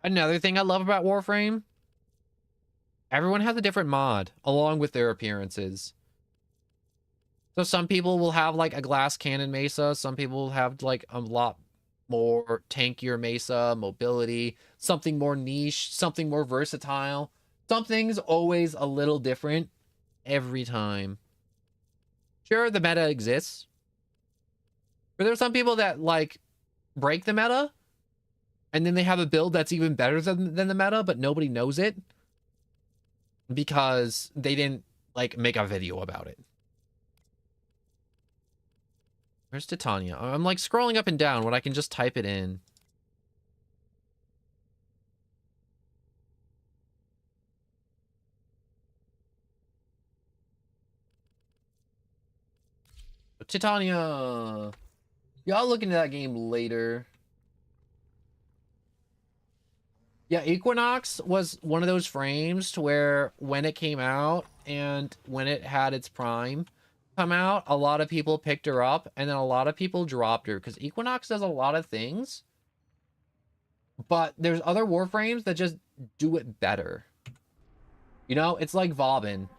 Speaker 1: Another thing I love about Warframe, everyone has a different mod, along with their appearances. So some people will have like a glass cannon Mesa. Some people will have like a lot more tankier Mesa, mobility, something more niche, something more versatile. Something's always a little different every time. Sure, the meta exists. But there's some people that like break the meta and then they have a build that's even better than the meta, but nobody knows it because they didn't like make a video about it. Where's Titania? I'm like scrolling up and down when I can just type it in. Titania! Y'all look into that game later. Yeah, Equinox was one of those frames to where when it came out and when it had its prime come out, a lot of people picked her up and then a lot of people dropped her because Equinox does a lot of things, but there's other Warframes that just do it better. You know, it's like Vauban.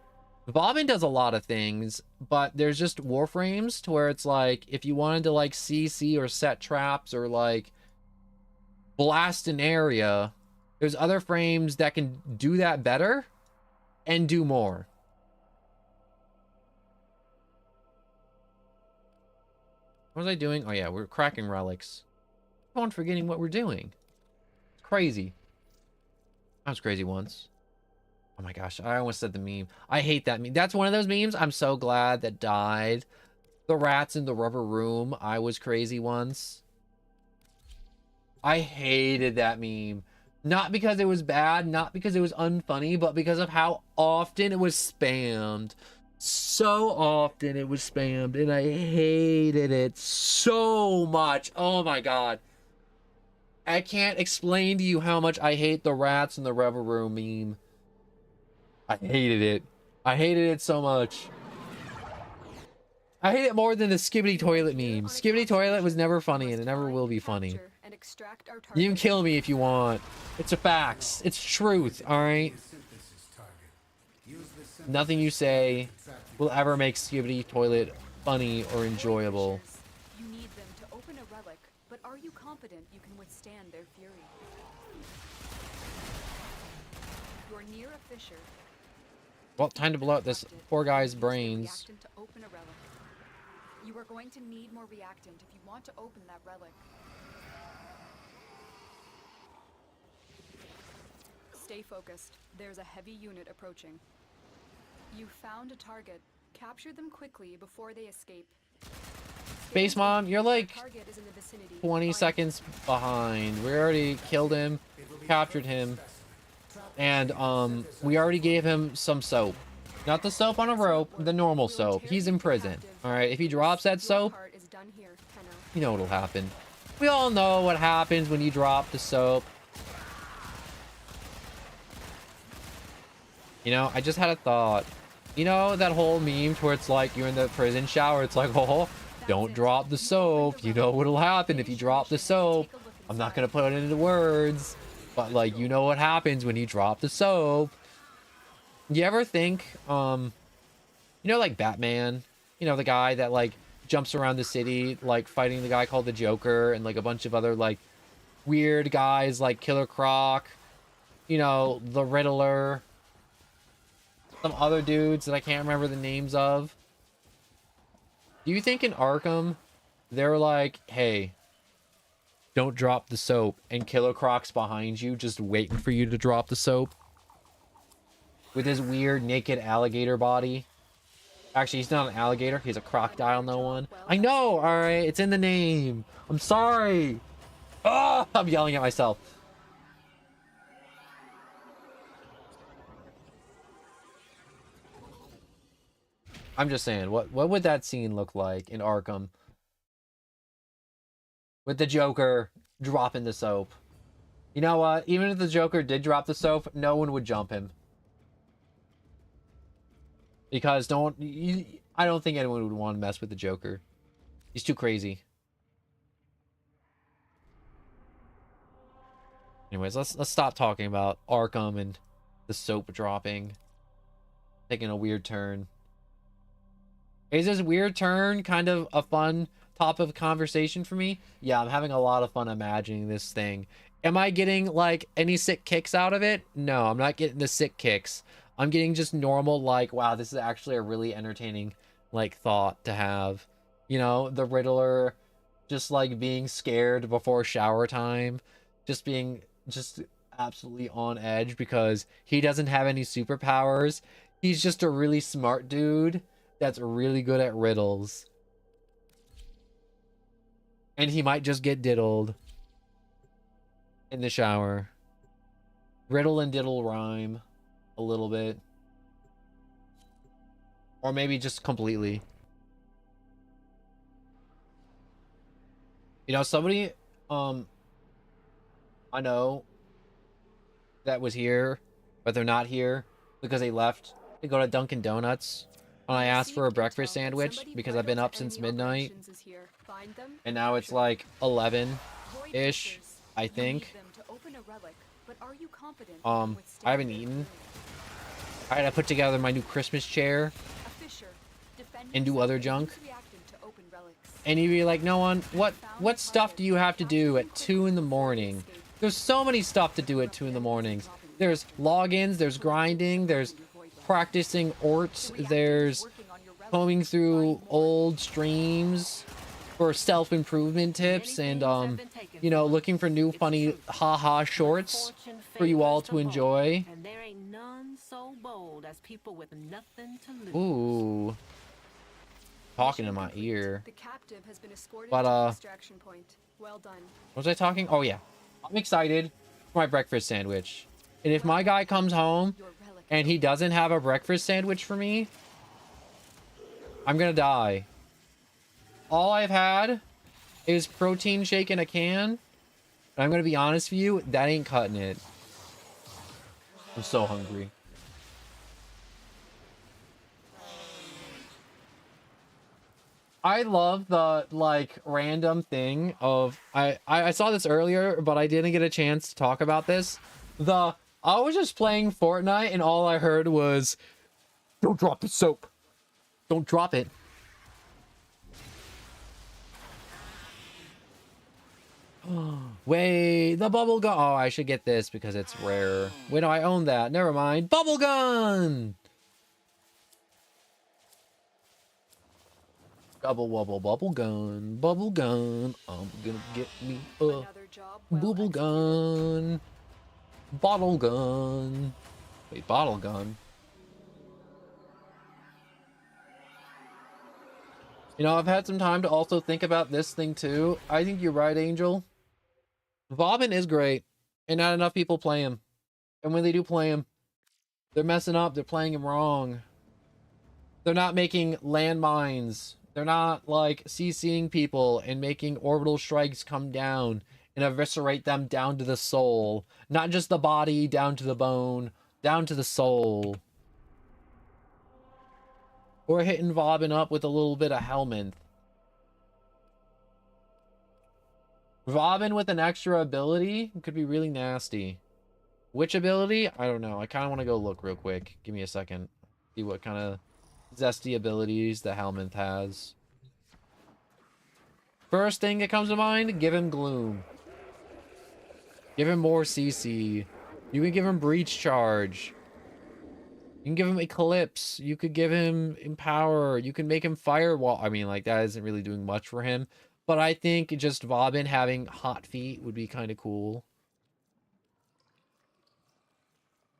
Speaker 1: Vauban does a lot of things, but there's just Warframes to where it's like if you wanted to like CC or set traps or like blast an area, there's other frames that can do that better and do more. What was I doing? Oh yeah, we're cracking relics. I'm forgetting what we're doing. It's crazy. I was crazy once. Oh my gosh, I almost said the meme. I hate that meme. That's one of those memes I'm so glad that died. The rats in the rubber room. I was crazy once. I hated that meme. Not because it was bad, not because it was unfunny, but because of how often it was spammed. So often it was spammed, and I hated it so much. Oh my god. I can't explain to you how much I hate the rats in the rubber room meme. I hated it. I hated it so much. I hate it more than the Skibbity Toilet meme. Skibbity Toilet was never funny, and it never will be funny. You can kill me if you want. It's a facts. It's truth, alright? Nothing you say will ever make Skibbity Toilet funny or enjoyable.
Speaker 3: You need them to open a relic, but are you confident you can withstand their fury? You're near a fissure.
Speaker 1: Well, time to blow out this poor guy's brains.
Speaker 3: To open a relic. You are going to need more reactant if you want to open that relic. Stay focused. There's a heavy unit approaching. You found a target. Capture them quickly before they escape.
Speaker 1: Space Mom, you're like
Speaker 3: Target is in the vicinity.
Speaker 1: 20 seconds behind. We already killed him, captured him, and we already gave him some soap. Not the soap on a rope, the normal soap. He's in prison. Alright, if he drops that soap, you know what'll happen. We all know what happens when you drop the soap. You know, I just had a thought. You know that whole meme where it's like you're in the prison shower, it's like, oh, don't drop the soap. You know what'll happen if you drop the soap. I'm not gonna put it into words, but like, you know what happens when you drop the soap. You ever think, you know, like Batman, you know, the guy that like jumps around the city, like fighting the guy called the Joker and like a bunch of other like weird guys like Killer Croc, you know, the Riddler, some other dudes that I can't remember the names of. Do you think in Arkham, they're like, hey, don't drop the soap, and Killer Croc's behind you just waiting for you to drop the soap? With his weird naked alligator body. Actually, he's not an alligator. He's a crocodile, no one. I know, alright? It's in the name. I'm sorry. Oh, I'm yelling at myself. I'm just saying, what would that scene look like in Arkham? With the Joker dropping the soap. You know what? Even if the Joker did drop the soap, no one would jump him. Because I don't think anyone would want to mess with the Joker. He's too crazy. Anyways, let's stop talking about Arkham and the soap dropping. Taking a weird turn. Is this weird turn kind of a fun topic of conversation for me? Yeah, I'm having a lot of fun imagining this thing. Am I getting like any sick kicks out of it? No, I'm not getting the sick kicks. I'm getting just normal, like, wow, this is actually a really entertaining like thought to have. You know, the Riddler just like being scared before shower time, just being just absolutely on edge because he doesn't have any superpowers. He's just a really smart dude that's really good at riddles. And he might just get diddled in the shower. Riddle and diddle rhyme a little bit. Or maybe just completely. You know, somebody I know that was here, but they're not here because they left to go to Dunkin' Donuts. When I asked for a breakfast sandwich because I've been up since midnight. And now it's like 11-ish, I think. I haven't eaten. I had to put together my new Christmas chair and do other junk. And you'd be like, no one, what stuff do you have to do at 2 in the morning? There's so many stuff to do at 2 in the mornings. There's logins, there's grinding, there's practicing orts, there's combing through old streams for self-improvement tips and you know, looking for new funny haha shorts for you all to enjoy.
Speaker 5: And there ain't none so bold as people with nothing to lose.
Speaker 1: Ooh, talking in my ear.
Speaker 3: The captive has been escorted
Speaker 1: But
Speaker 3: to the extraction point. Well done.
Speaker 1: was I talking? Oh yeah, I'm excited for my breakfast sandwich. And if my guy comes home
Speaker 3: Your relic.
Speaker 1: and he doesn't have a breakfast sandwich for me, I'm gonna die. All I've had is protein shake in a can. And I'm gonna be honest with you, that ain't cutting it. I'm so hungry. I love the like random thing of I saw this earlier, but I didn't get a chance to talk about this. I was just playing Fortnite and all I heard was, "Don't drop the soap. Don't drop it." Wait, the bubble gun. Oh, I should get this because it's rare. Wait, no, I own that. Never mind. Bubble gun. Double wubble bubble gun. Bubble gun. I'm gonna get me a
Speaker 3: Another job well
Speaker 1: bubble gun. Bottle gun. Wait, bottle gun. You know, I've had some time to also think about this thing too. I think you're right, Angel. Bobbin is great, and not enough people play him. And when they do play him, they're messing up. They're playing him wrong. They're not making landmines. They're not, like, CCing people and making orbital strikes come down and eviscerate them down to the soul. Not just the body, down to the bone, down to the soul. Or hitting Bobbin up with a little bit of Helminth. Robin with an extra ability could be really nasty. Which ability? I don't know. I kind of want to go look real quick. Give me a second. See what kind of zesty abilities the Helminth has. First thing that comes to mind, give him Gloom. Give him more CC. You can give him Breach Charge. You can give him Eclipse. You could give him Empower. You can make him Firewall. I mean, like, that isn't really doing much for him. But I think just Bobbin having hot feet would be kind of cool.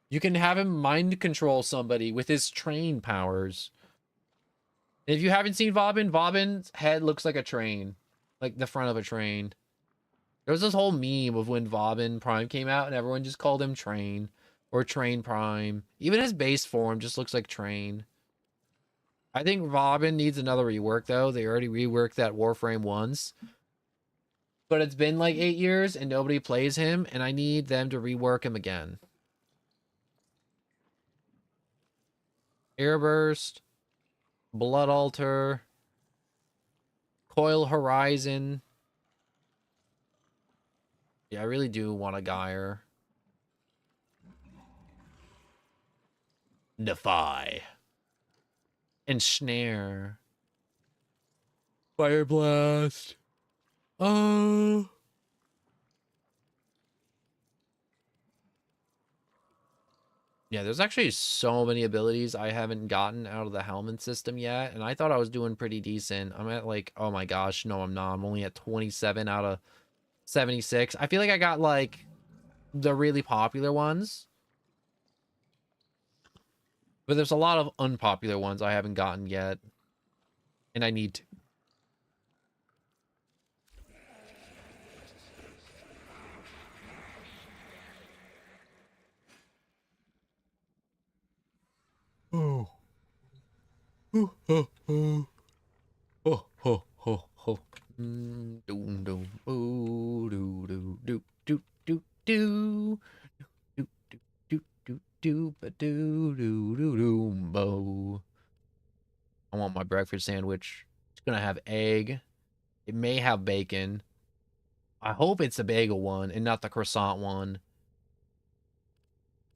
Speaker 1: You can have him mind control somebody with his train powers. If you haven't seen Bobbin, Bobbin's head looks like a train. Like the front of a train. There was this whole meme of when Bobbin Prime came out and everyone just called him Train. Or Train Prime. Even his base form just looks like Train. I think Bobbin needs another rework, though. They already reworked that Warframe once. But it's been like 8 years and nobody plays him, and I need them to rework him again. Airburst. Blood Altar. Coil Horizon. Yeah, I really do want a Gyre. Defy. And Snare. Fire blast. Oh. Yeah, there's actually so many abilities I haven't gotten out of the Hellman system yet, and I thought I was doing pretty decent. I'm at like, oh my gosh, no, I'm not. I'm only at 27 out of 76. I feel like I got like the really popular ones, but there's a lot of unpopular ones I haven't gotten yet, and I need to. Oh. Oh, oh, oh. Oh, oh, oh, oh. Doom, doom. Oh, do, do, do, do, do, do. Do, do, do, do, do, ba, do, do, do, do, bo. I want my breakfast sandwich. It's gonna have egg. It may have bacon. I hope it's the bagel one and not the croissant one.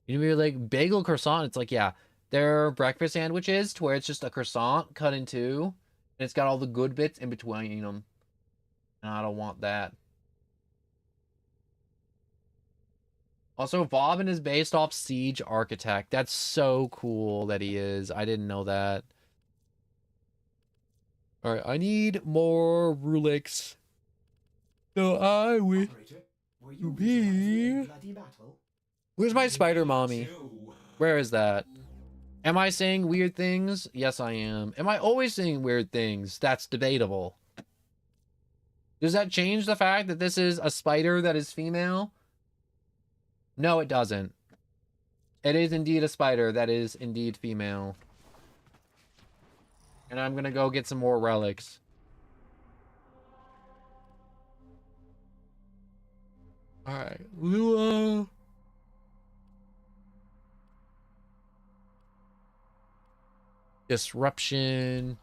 Speaker 1: You know, you're like, bagel croissant. It's like, yeah, they're breakfast sandwiches to where it's just a croissant cut in two. And it's got all the good bits in between them. And I don't want that. Also, Bobbin is based off Siege Architect. That's so cool that he is. I didn't know that. Alright, I need more Rulix. So I will
Speaker 2: Operator, were you
Speaker 1: be...
Speaker 2: visualizing a bloody battle?
Speaker 1: Where's my spider mommy? Where is that? Am I saying weird things? Yes, I am. Am I always saying weird things? That's debatable. Does that change the fact that this is a spider that is female? No, it doesn't. It is indeed a spider that is indeed female. And I'm gonna go get some more relics. Alright, Lua. Disruption.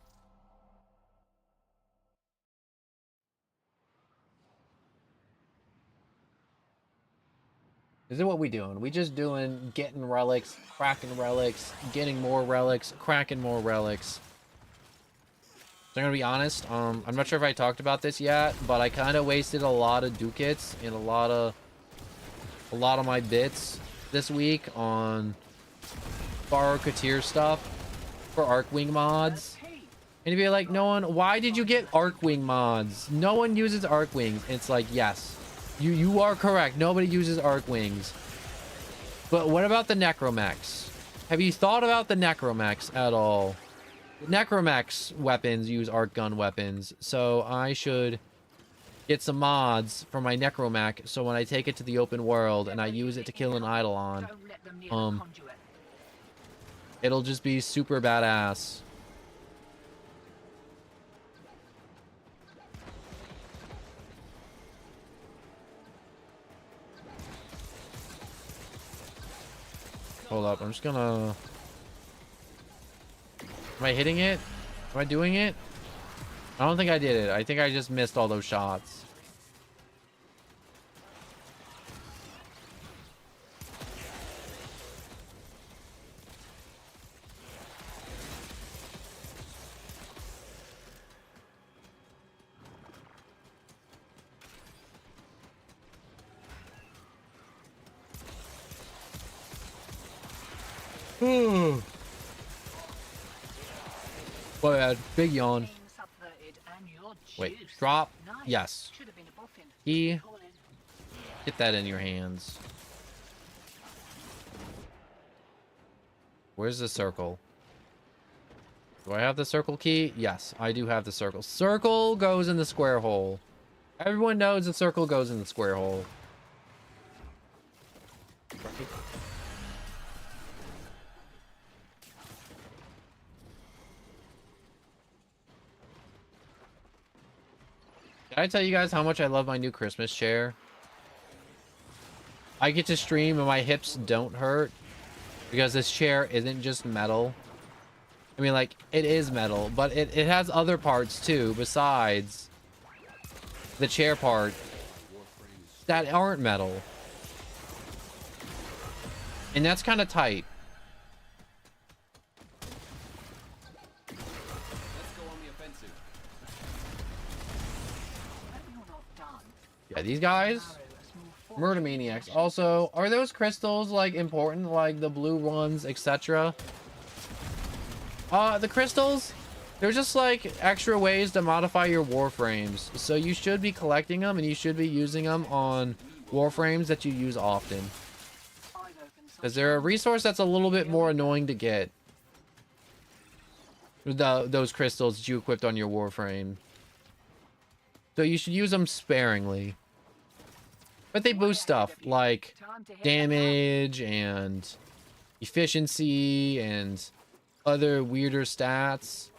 Speaker 1: Is it what we doing? We just doing getting relics, cracking relics, getting more relics, cracking more relics. So I'm gonna be honest, I'm not sure if I talked about this yet, but I kind of wasted a lot of ducats and a lot of my bits this week on Far Katir stuff for Arcwing mods. And if you're like, no one, why did you get Arcwing mods? No one uses Arcwings. It's like, yes, you are correct. Nobody uses Arcwings. But what about the Necromechs? Have you thought about the Necromechs at all? The Necromechs weapons use arc gun weapons, so I should get some mods for my Necromech, so when I take it to the open world and I use it to kill an Eidolon, it'll just be super badass. Hold up, I'm just gonna... Am I hitting it? Am I doing it? I don't think I did it. I think I just missed all those shots. My bad. Big yawn. Wait, drop. Yes. E. Get that in your hands. Where's the circle? Do I have the circle key? Yes, I do have the circle. Circle goes in the square hole. Everyone knows the circle goes in the square hole. Right. Did I tell you guys how much I love my new Christmas chair? I get to stream and my hips don't hurt because this chair isn't just metal. I mean, like, it is metal, but it has other parts too besides the chair part that aren't metal. And that's kind of tight.
Speaker 6: Let's go on the offensive.
Speaker 1: Yeah, these guys, murder maniacs. Also, are those crystals like important, like the blue ones, etc.? The crystals, they're just like extra ways to modify your warframes. So you should be collecting them, and you should be using them on warframes that you use often. Because they're a resource that's a little bit more annoying to get. Those crystals that you equipped on your warframe. So you should use them sparingly. But they boost stuff like damage and efficiency and other weirder stats.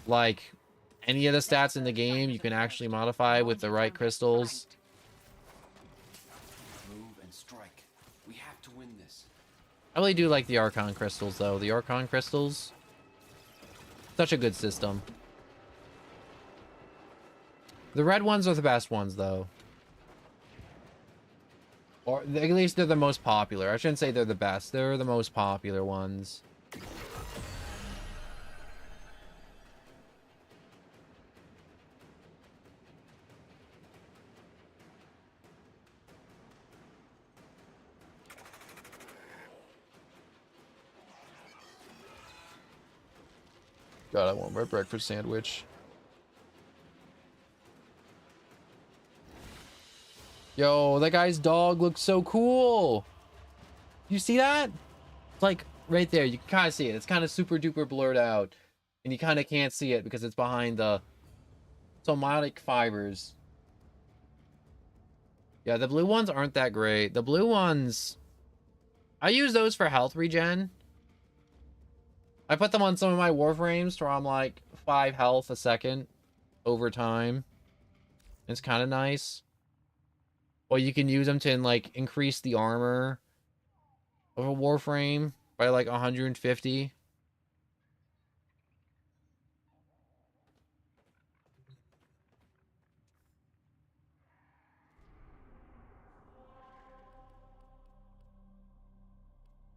Speaker 1: Like any of the stats in the game you can actually modify with the right crystals.
Speaker 6: Move and strike. We have to win this.
Speaker 1: I really do like the Archon crystals though. The Archon crystals, such a good system. The red ones are the best ones though. Or at least they're the most popular. I shouldn't say they're the best. They're the most popular ones. God, I want my breakfast sandwich. Yo, that guy's dog looks so cool. You see that? It's like right there. You can kind of see it. It's kind of super duper blurred out. And you kind of can't see it because it's behind the somatic fibers. Yeah, the blue ones aren't that great. The blue ones, I use those for health regen. I put them on some of my warframes where I'm like 5 health a second over time. It's kind of nice. Or you can use them to like increase the armor of a warframe by like 150.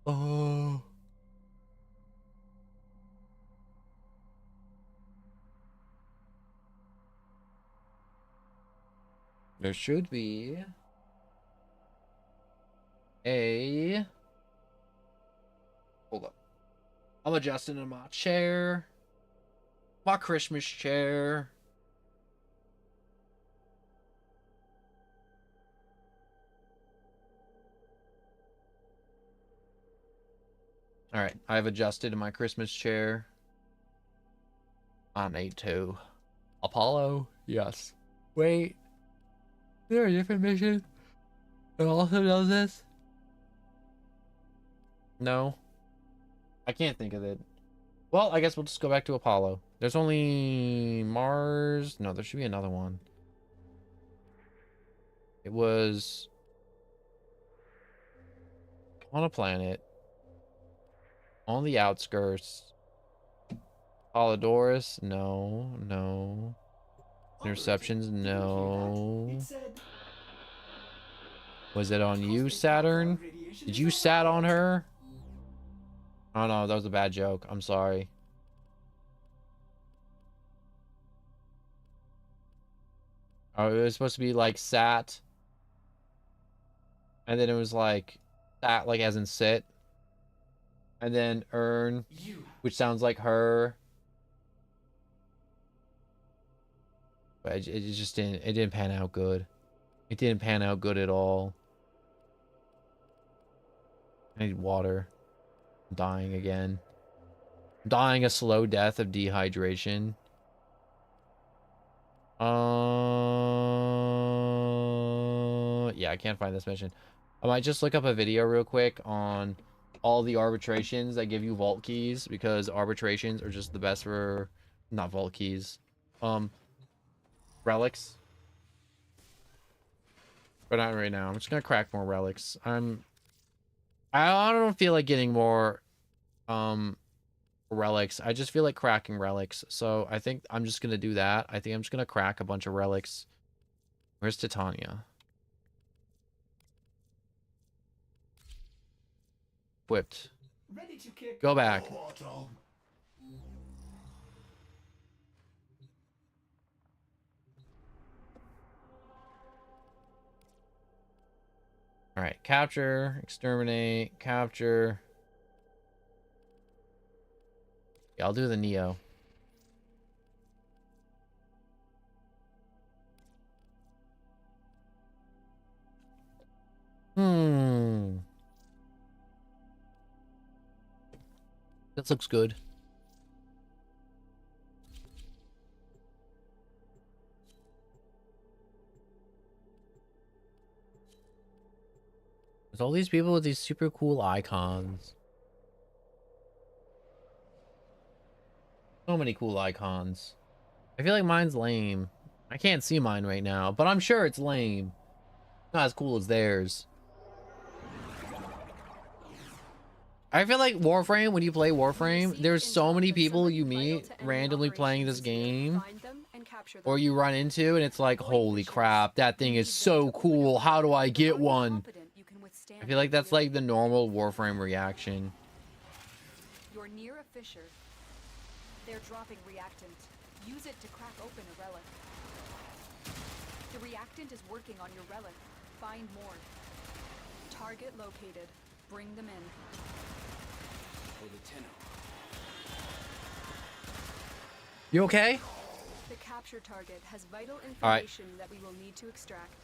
Speaker 1: Oh. There should be a... Hold up. I'm adjusting in my chair. My Christmas chair. Alright, I've adjusted in my Christmas chair. I need to. Apollo? Yes. Wait. Is there a different mission that also does this? No. I can't think of it. Well, I guess we'll just go back to Apollo. There's only Mars. No, there should be another one. It was on a planet. On the outskirts. Polydorus? No, no. Interceptions? No. Was it on you, Saturn? Did you sat on her? Oh no, that was a bad joke. I'm sorry. Oh, it was supposed to be like sat. And then it was like sat, like as in sit. And then earn, which sounds like her. But it just didn't pan out good. It didn't pan out good at all. I need water. I'm dying again. I'm dying a slow death of dehydration. Yeah, I can't find this mission. I might just look up a video real quick on all the arbitrations that give you vault keys, because arbitrations are just the best for, not vault keys, relics. But not right now. I'm just gonna crack more relics. I don't feel like getting more relics. I just feel like cracking relics. So I think I'm just gonna do that. I think I'm just gonna crack a bunch of relics. Where's Titania? Equipped.
Speaker 2: Ready to kick.
Speaker 1: Go back. All right, capture, exterminate, capture. Yeah, I'll do the Neo. This looks good. There's all these people with these super cool icons. So many cool icons. I feel like mine's lame. I can't see mine right now, but I'm sure it's lame. Not as cool as theirs. I feel like Warframe, when you play Warframe, there's so many people you meet randomly playing this game, or you run into, and it's like, holy crap, that thing is so cool. How do I get one? I feel like that's like the normal Warframe reaction.
Speaker 3: You're near a fissure. They're dropping reactant. Use it to crack open a relic. The reactant is working on your relic. Find more. Target located. Bring them in.
Speaker 6: For the Tenno.
Speaker 1: You okay?
Speaker 3: The capture target has vital
Speaker 1: All right.
Speaker 3: information that we will need to extract.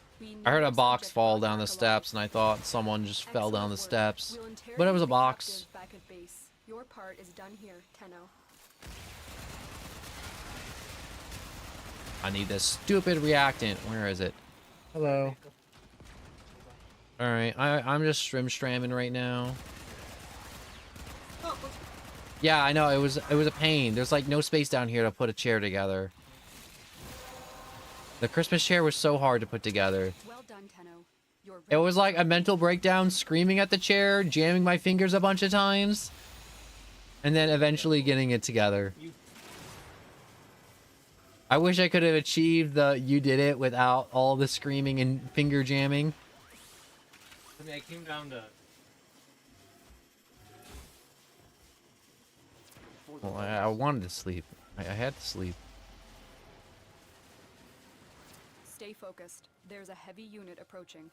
Speaker 1: I heard a box fall down the steps, and I thought someone just fell down the steps. But it was a box.
Speaker 3: Back at base. Your part is done here, Tenno.
Speaker 1: I need this stupid reactant. Where is it? Hello. Alright, I'm just stramming right now. Yeah, I know, it was a pain. There's like no space down here to put a chair together. The Christmas chair was so hard to put together.
Speaker 3: Well done, Tenno.
Speaker 1: It was like a mental breakdown, screaming at the chair, jamming my fingers a bunch of times, and then eventually getting it together. I wish I could have achieved the you did it without all the screaming and finger jamming.
Speaker 7: I mean, I came down to...
Speaker 1: Well, I wanted to sleep. I had to sleep.
Speaker 3: Stay focused. There's a heavy unit approaching.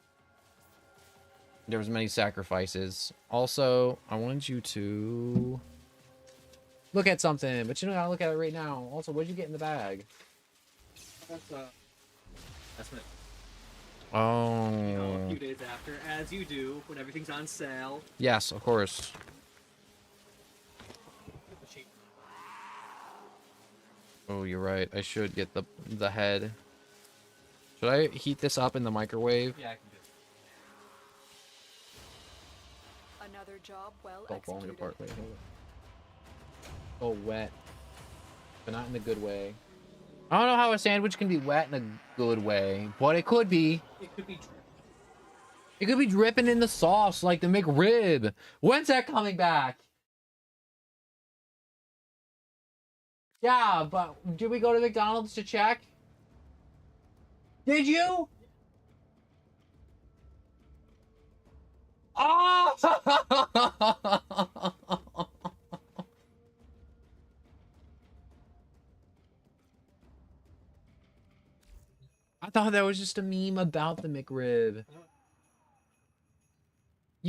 Speaker 1: There was many sacrifices. Also, I wanted you to look at something, but you don't gotta look at it right now. Also, what'd you get in the bag?
Speaker 7: That's what,
Speaker 1: Oh.
Speaker 7: you know, a few days after, as you do, when everything's on sale.
Speaker 1: Yes, of course. Oh, you're right. I should get the head. Should I heat this up in the microwave?
Speaker 7: Yeah, I can do it.
Speaker 3: Another job well
Speaker 1: It's all falling
Speaker 3: executed.
Speaker 1: apart. Wait, hold it. Oh, wet. But not in a good way. I don't know how a sandwich can be wet in a good way, but it could be.
Speaker 7: It could be dripping.
Speaker 1: It could be dripping in the sauce like the McRib. When's that coming back? Yeah, but did we go to McDonald's to check? Did you? Oh! I thought that was just a meme about the McRib.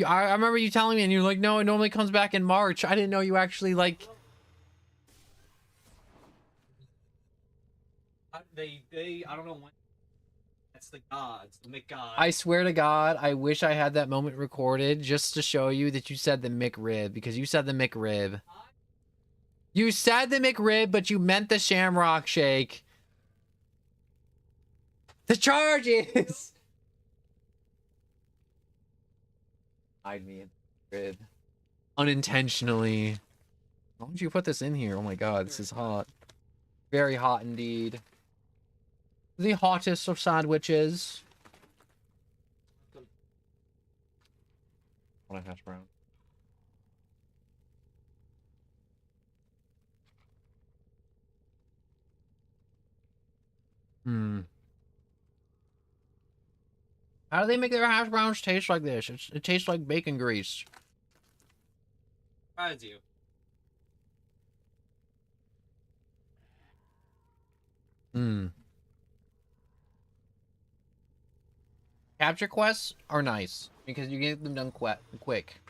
Speaker 1: I remember you telling me, and you're like, no, it normally comes back in March. I didn't know you actually, like...
Speaker 7: I don't know when. That's the gods, the McGods.
Speaker 1: I swear to God, I wish I had that moment recorded just to show you that you said the McRib, because you said the McRib. You said the McRib, but you meant the Shamrock Shake. The charges! Hide me in the rib. Unintentionally. Why would you put this in here? Oh my God, this is hot. Very hot indeed. The hottest of sandwiches. Want a hash brown? How do they make their hash browns taste like this? It tastes like bacon grease.
Speaker 7: Surprise you.
Speaker 1: Capture quests are nice because you get them done quick.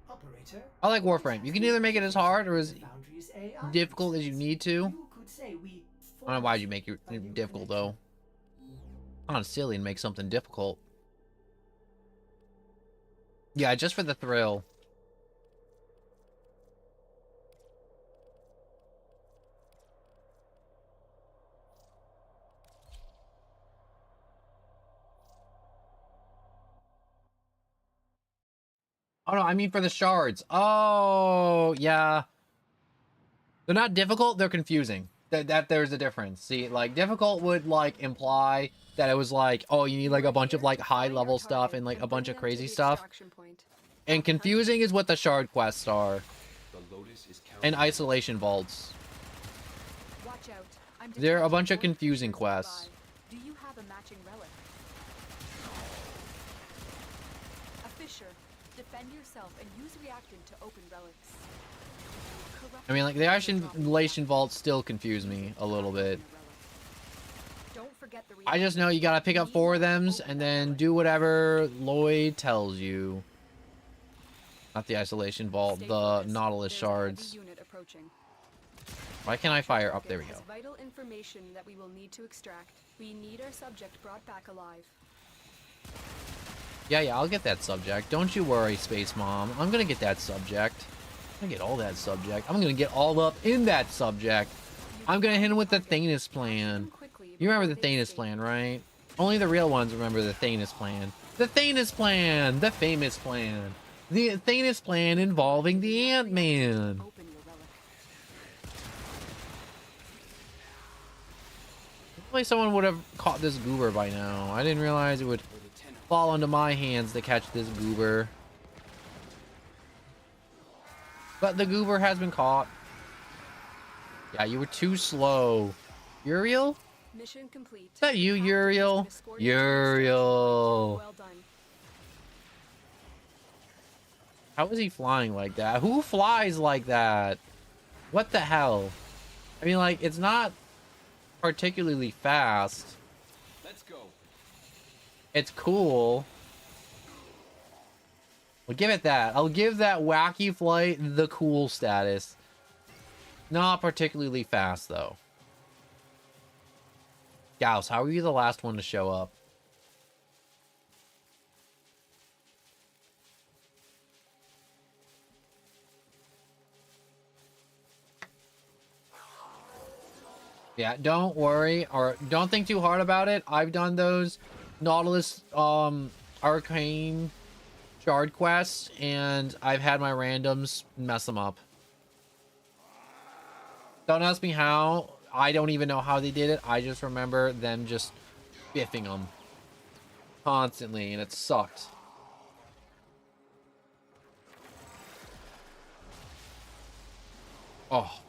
Speaker 2: Operator,
Speaker 1: I like Warframe. You can either make it as hard or as
Speaker 2: Foundry's AI
Speaker 1: difficult as you need to.
Speaker 2: You could say we
Speaker 1: I don't know why'd you make it difficult though. Kind of silly and make something difficult. Yeah, just for the thrill. Oh no, I mean for the shards. Oh, yeah. They're not difficult, they're confusing. That there's a difference. See, like difficult would like imply that it was like, oh, you need like a bunch of like high level stuff and like a bunch of crazy stuff. And confusing is what the shard quests are.
Speaker 6: The Lotus is
Speaker 1: And isolation vaults.
Speaker 3: Watch out. I'm
Speaker 1: They're a
Speaker 3: detecting
Speaker 1: bunch of
Speaker 3: more
Speaker 1: confusing
Speaker 3: creatures
Speaker 1: quests.
Speaker 3: nearby. Do you have a matching relic? A fissure. Defend yourself and use reactant to open relics.
Speaker 1: I mean, like the isolation vaults still confuse me a little bit.
Speaker 3: Don't forget the
Speaker 1: I just know you gotta pick up 4 of them and then do whatever Lloyd tells you. Not the isolation vault, the Nautilus shards. Why can't I fire up? There we go.
Speaker 3: Vital information that we will need to extract. We need our subject brought back alive.
Speaker 1: Yeah, I'll get that subject. Don't you worry, Space Mom. I'm gonna get that subject. I'm gonna get all that subject. I'm gonna get all up in that subject. I'm gonna hit him with the Thanos plan. You remember the Thanos plan, right? Only the real ones remember the Thanos plan. The Thanos plan! The famous plan. The Thanos plan involving the Ant-Man. Hopefully someone would have caught this goober by now. I didn't realize it would fall into my hands to catch this goober. But the goober has been caught. Yeah, you were too slow. Uriel?
Speaker 3: Mission complete.
Speaker 1: Is that you, Uriel? Uriel.
Speaker 3: Well done.
Speaker 1: How is he flying like that? Who flies like that? What the hell? I mean, like, it's not particularly fast.
Speaker 6: Let's go.
Speaker 1: It's cool. We'll give it that. I'll give that wacky flight the cool status. Not particularly fast, though. Gauss, how are you the last one to show up? Yeah, don't worry, or don't think too hard about it. I've done those Nautilus arcane shard quests, and I've had my randoms mess them up. Don't ask me how. I don't even know how they did it. I just remember them just biffing them constantly, and it sucked. Oh,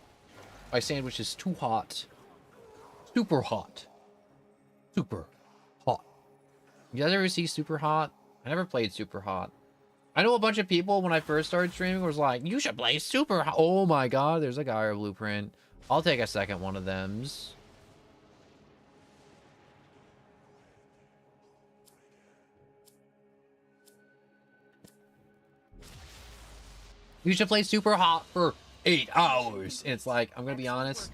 Speaker 1: my sandwich is too hot. Super hot. Super hot. You guys ever see Super Hot? I never played Super Hot. I know a bunch of people when I first started streaming was like, you should play Super Hot. Oh my god, there's a Gaia blueprint. I'll take a second one of thems. You should play Super Hot for 8 hours. And it's like, I'm gonna be honest,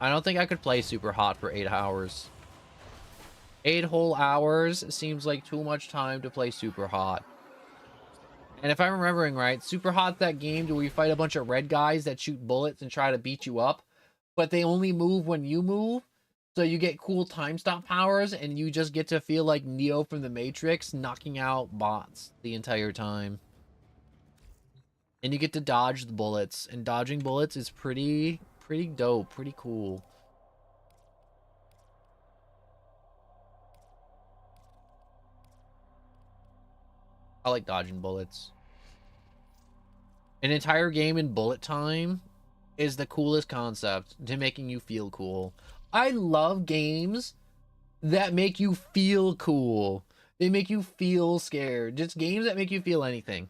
Speaker 1: I don't think I could play Super Hot for 8 hours. 8 whole hours seems like too much time to play Super Hot. And if I'm remembering right, Super Hot's that game where you fight a bunch of red guys that shoot bullets and try to beat you up. But they only move when you move. So you get cool time stop powers and you just get to feel like Neo from the Matrix knocking out bots the entire time. And you get to dodge the bullets. And dodging bullets is pretty dope, pretty cool. I like dodging bullets. An entire game in bullet time is the coolest concept to making you feel cool. I love games that make you feel cool. They make you feel scared. Just games that make you feel anything.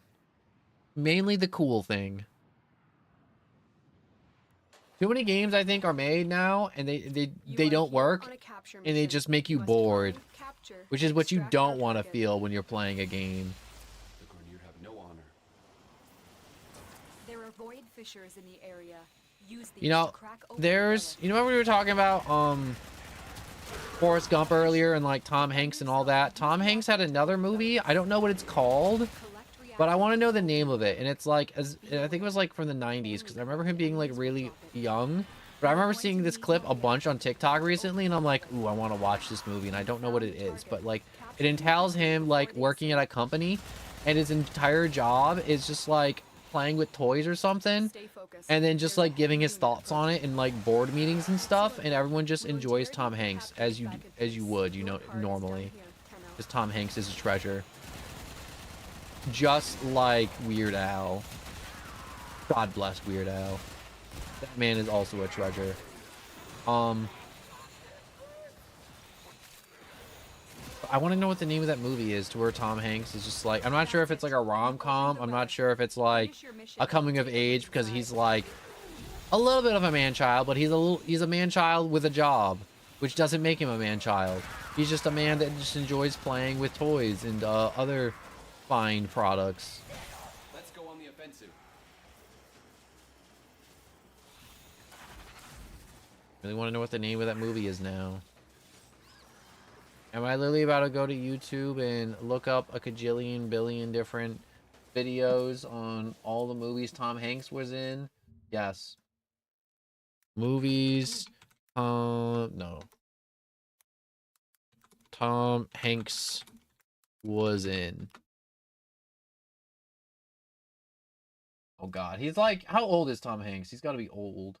Speaker 1: Mainly the cool thing. Too many games I think are made now, and they don't work, and they just make you bored, which is what you don't want to feel when you're playing a game.
Speaker 6: The Grineer have no honor.
Speaker 3: There are void fissures in the area. Use these
Speaker 1: You know,
Speaker 3: to crack open
Speaker 1: there's,
Speaker 3: the
Speaker 1: you know what we were talking about, Forrest Gump earlier, and like Tom Hanks and all that. Tom Hanks had another movie. I don't know what it's called, but I want to know the name of it. And it's like, I think it was like from the 90s, because I remember him being like really young. But I remember seeing this clip a bunch on TikTok recently, and I'm like, ooh, I want to watch this movie, and I don't know what it is. But like, it entails him like working at a company, and his entire job is just like playing with toys or something, and then just like giving his thoughts on it in like board meetings and stuff, and everyone just enjoys Tom Hanks as you would, you know, normally, because Tom Hanks is a treasure, just like Weird Al. God bless Weird Al. That man is also a treasure. I want to know what the name of that movie is, to where Tom Hanks is just like, I'm not sure if it's like a rom-com, I'm not sure if it's like a coming of age, because he's like a little bit of a man-child, but he's a man-child with a job, which doesn't make him a man-child. He's just a man that just enjoys playing with toys and other fine products.
Speaker 6: Let's go on the offensive.
Speaker 1: Really want to know what the name of that movie is now. Am I literally about to go to YouTube and look up a kajillion billion different videos on all the movies Tom Hanks was in? Yes. Movies, no. Tom Hanks was in. Oh God, he's like, how old is Tom Hanks? He's got to be old.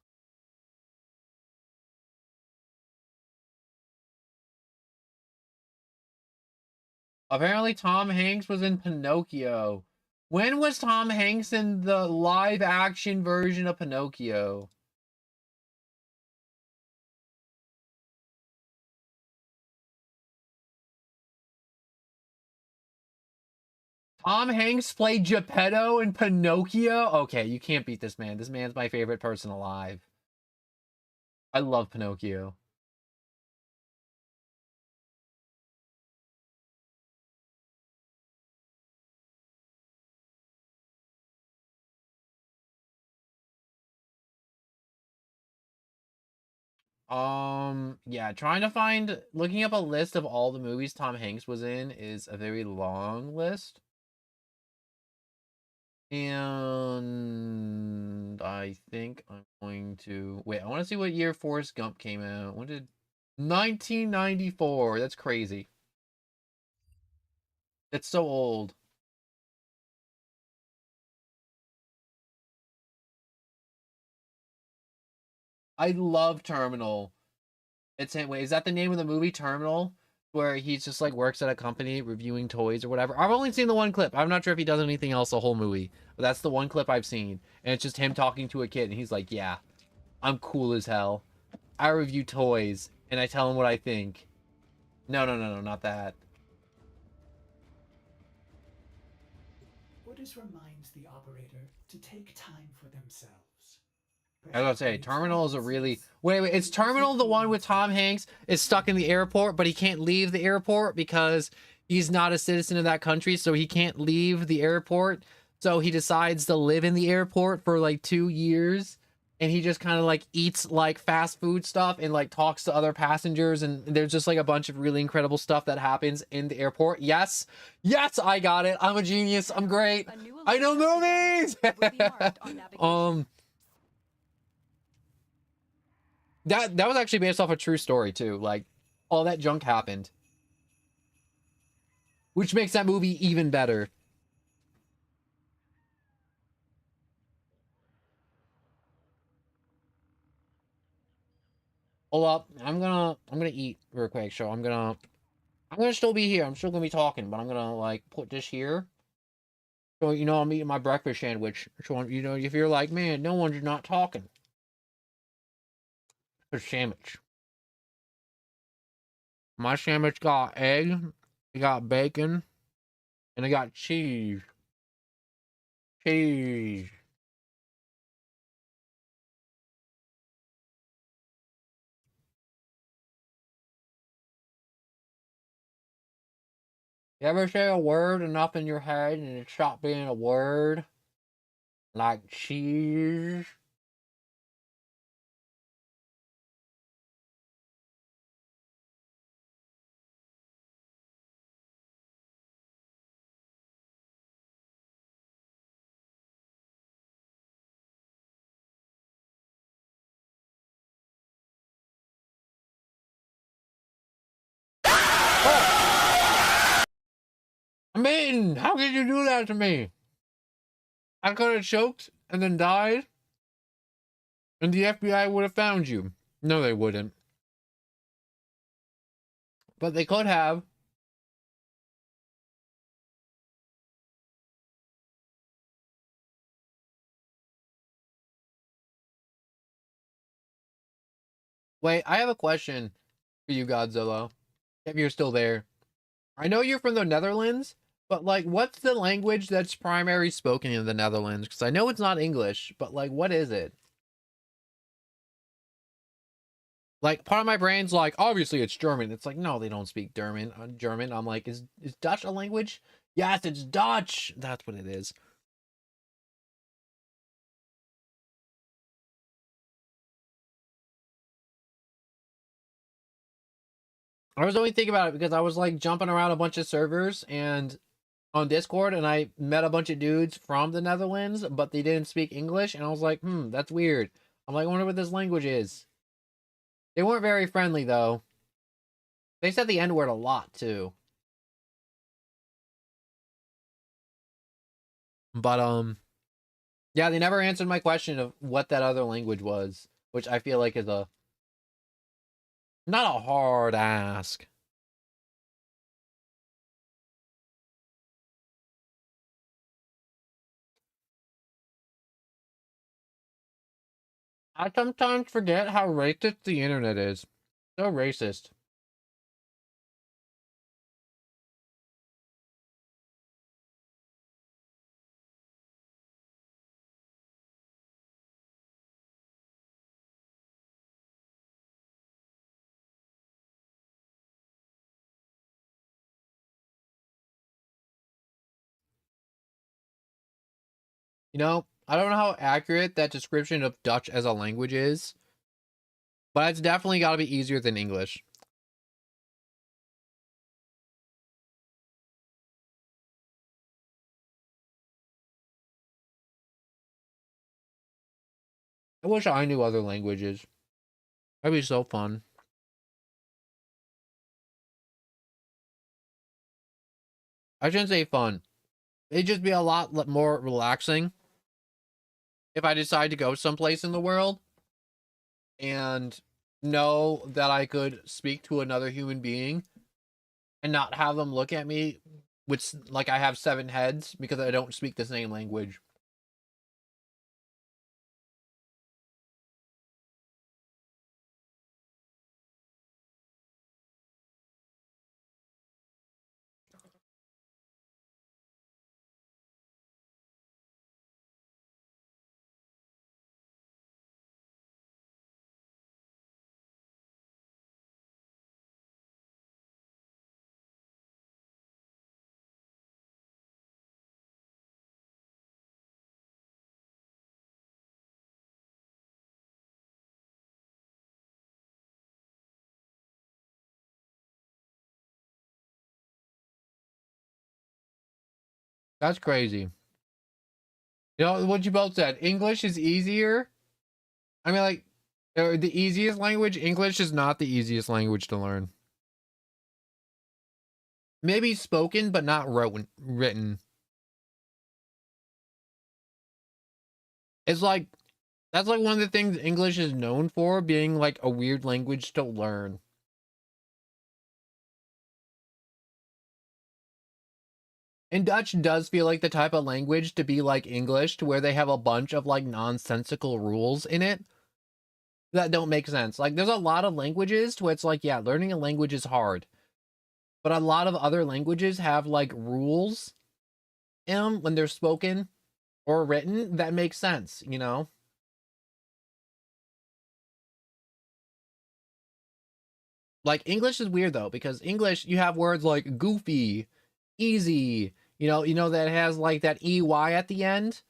Speaker 1: Apparently Tom Hanks was in Pinocchio. When was Tom Hanks in the live action version of Pinocchio? Tom Hanks played Geppetto in Pinocchio? Okay, you can't beat this man. This man's my favorite person alive. I love Pinocchio. Yeah, looking up a list of all the movies Tom Hanks was in is a very long list. And I think I'm going to wait. I want to see what year Forrest Gump came out. When did 1994? That's crazy. It's so old. I love Terminal. Wait, is that the name of the movie, Terminal? Where he's just like works at a company reviewing toys or whatever. I've only seen the one clip. I'm not sure if he does anything else the whole movie. But that's the one clip I've seen. And it's just him talking to a kid, and he's like, yeah, I'm cool as hell. I review toys, and I tell him what I think. No, not that.
Speaker 2: Orders reminds the operator to take time for themselves.
Speaker 1: I was gonna say, Terminal is a really... Wait, is Terminal the one with Tom Hanks is stuck in the airport, but he can't leave the airport because he's not a citizen of that country, so he can't leave the airport, so he decides to live in the airport for like 2 years, and he just kind of like eats like fast food stuff and like talks to other passengers, and there's just like a bunch of really incredible stuff that happens in the airport. Yes, I got it. I'm a genius. I'm great. I know movies. That was actually based off a true story too. Like, all that junk happened, which makes that movie even better. Hold up, I'm gonna eat real quick. So I'm gonna still be here. I'm still gonna be talking, but I'm gonna like put this here. So you know I'm eating my breakfast sandwich. So you know if you're like, man, no one's not talking. A sandwich. My sandwich got egg, it got bacon, and it got cheese. Cheese. You ever say a word enough in your head and it stopped being a word? Like cheese? I mean, how could you do that to me? I could have choked and then died, and the FBI would have found you. No, they wouldn't. But they could have. Wait, I have a question for you, Godzilla. If you're still there. I know you're from the Netherlands, but like, what's the language that's primary spoken in the Netherlands? Because I know it's not English, but like, what is it? Like, part of my brain's like, obviously it's German. It's like, no, they don't speak German. German. I'm like, is Dutch a language? Yes, it's Dutch. That's what it is. I was only thinking about it because I was like jumping around a bunch of servers and on Discord, and I met a bunch of dudes from the Netherlands, but they didn't speak English, and I was like, that's weird. I'm like, I wonder what this language is. They weren't very friendly though. They said the N-word a lot too. But yeah, they never answered my question of what that other language was, which I feel like is a not a hard ask. I sometimes forget how racist the internet is. So racist. You know, I don't know how accurate that description of Dutch as a language is, but it's definitely got to be easier than English. I wish I knew other languages. That'd be so fun. I shouldn't say fun. It'd just be a lot more relaxing if I decide to go someplace in the world and know that I could speak to another human being and not have them look at me with like I have 7 heads because I don't speak the same language. That's crazy. You know what you both said? English is easier. I mean, like, the easiest language. English is not the easiest language to learn. Maybe spoken, but not written. It's like that's like one of the things English is known for, being like a weird language to learn. And Dutch does feel like the type of language to be like English, to where they have a bunch of like nonsensical rules in it that don't make sense. Like there's a lot of languages to where it's like, yeah, learning a language is hard. But a lot of other languages have like rules in them when they're spoken or written that make sense, you know? Like English is weird though, because English, you have words like goofy Easy. You know that has like that EY at the end?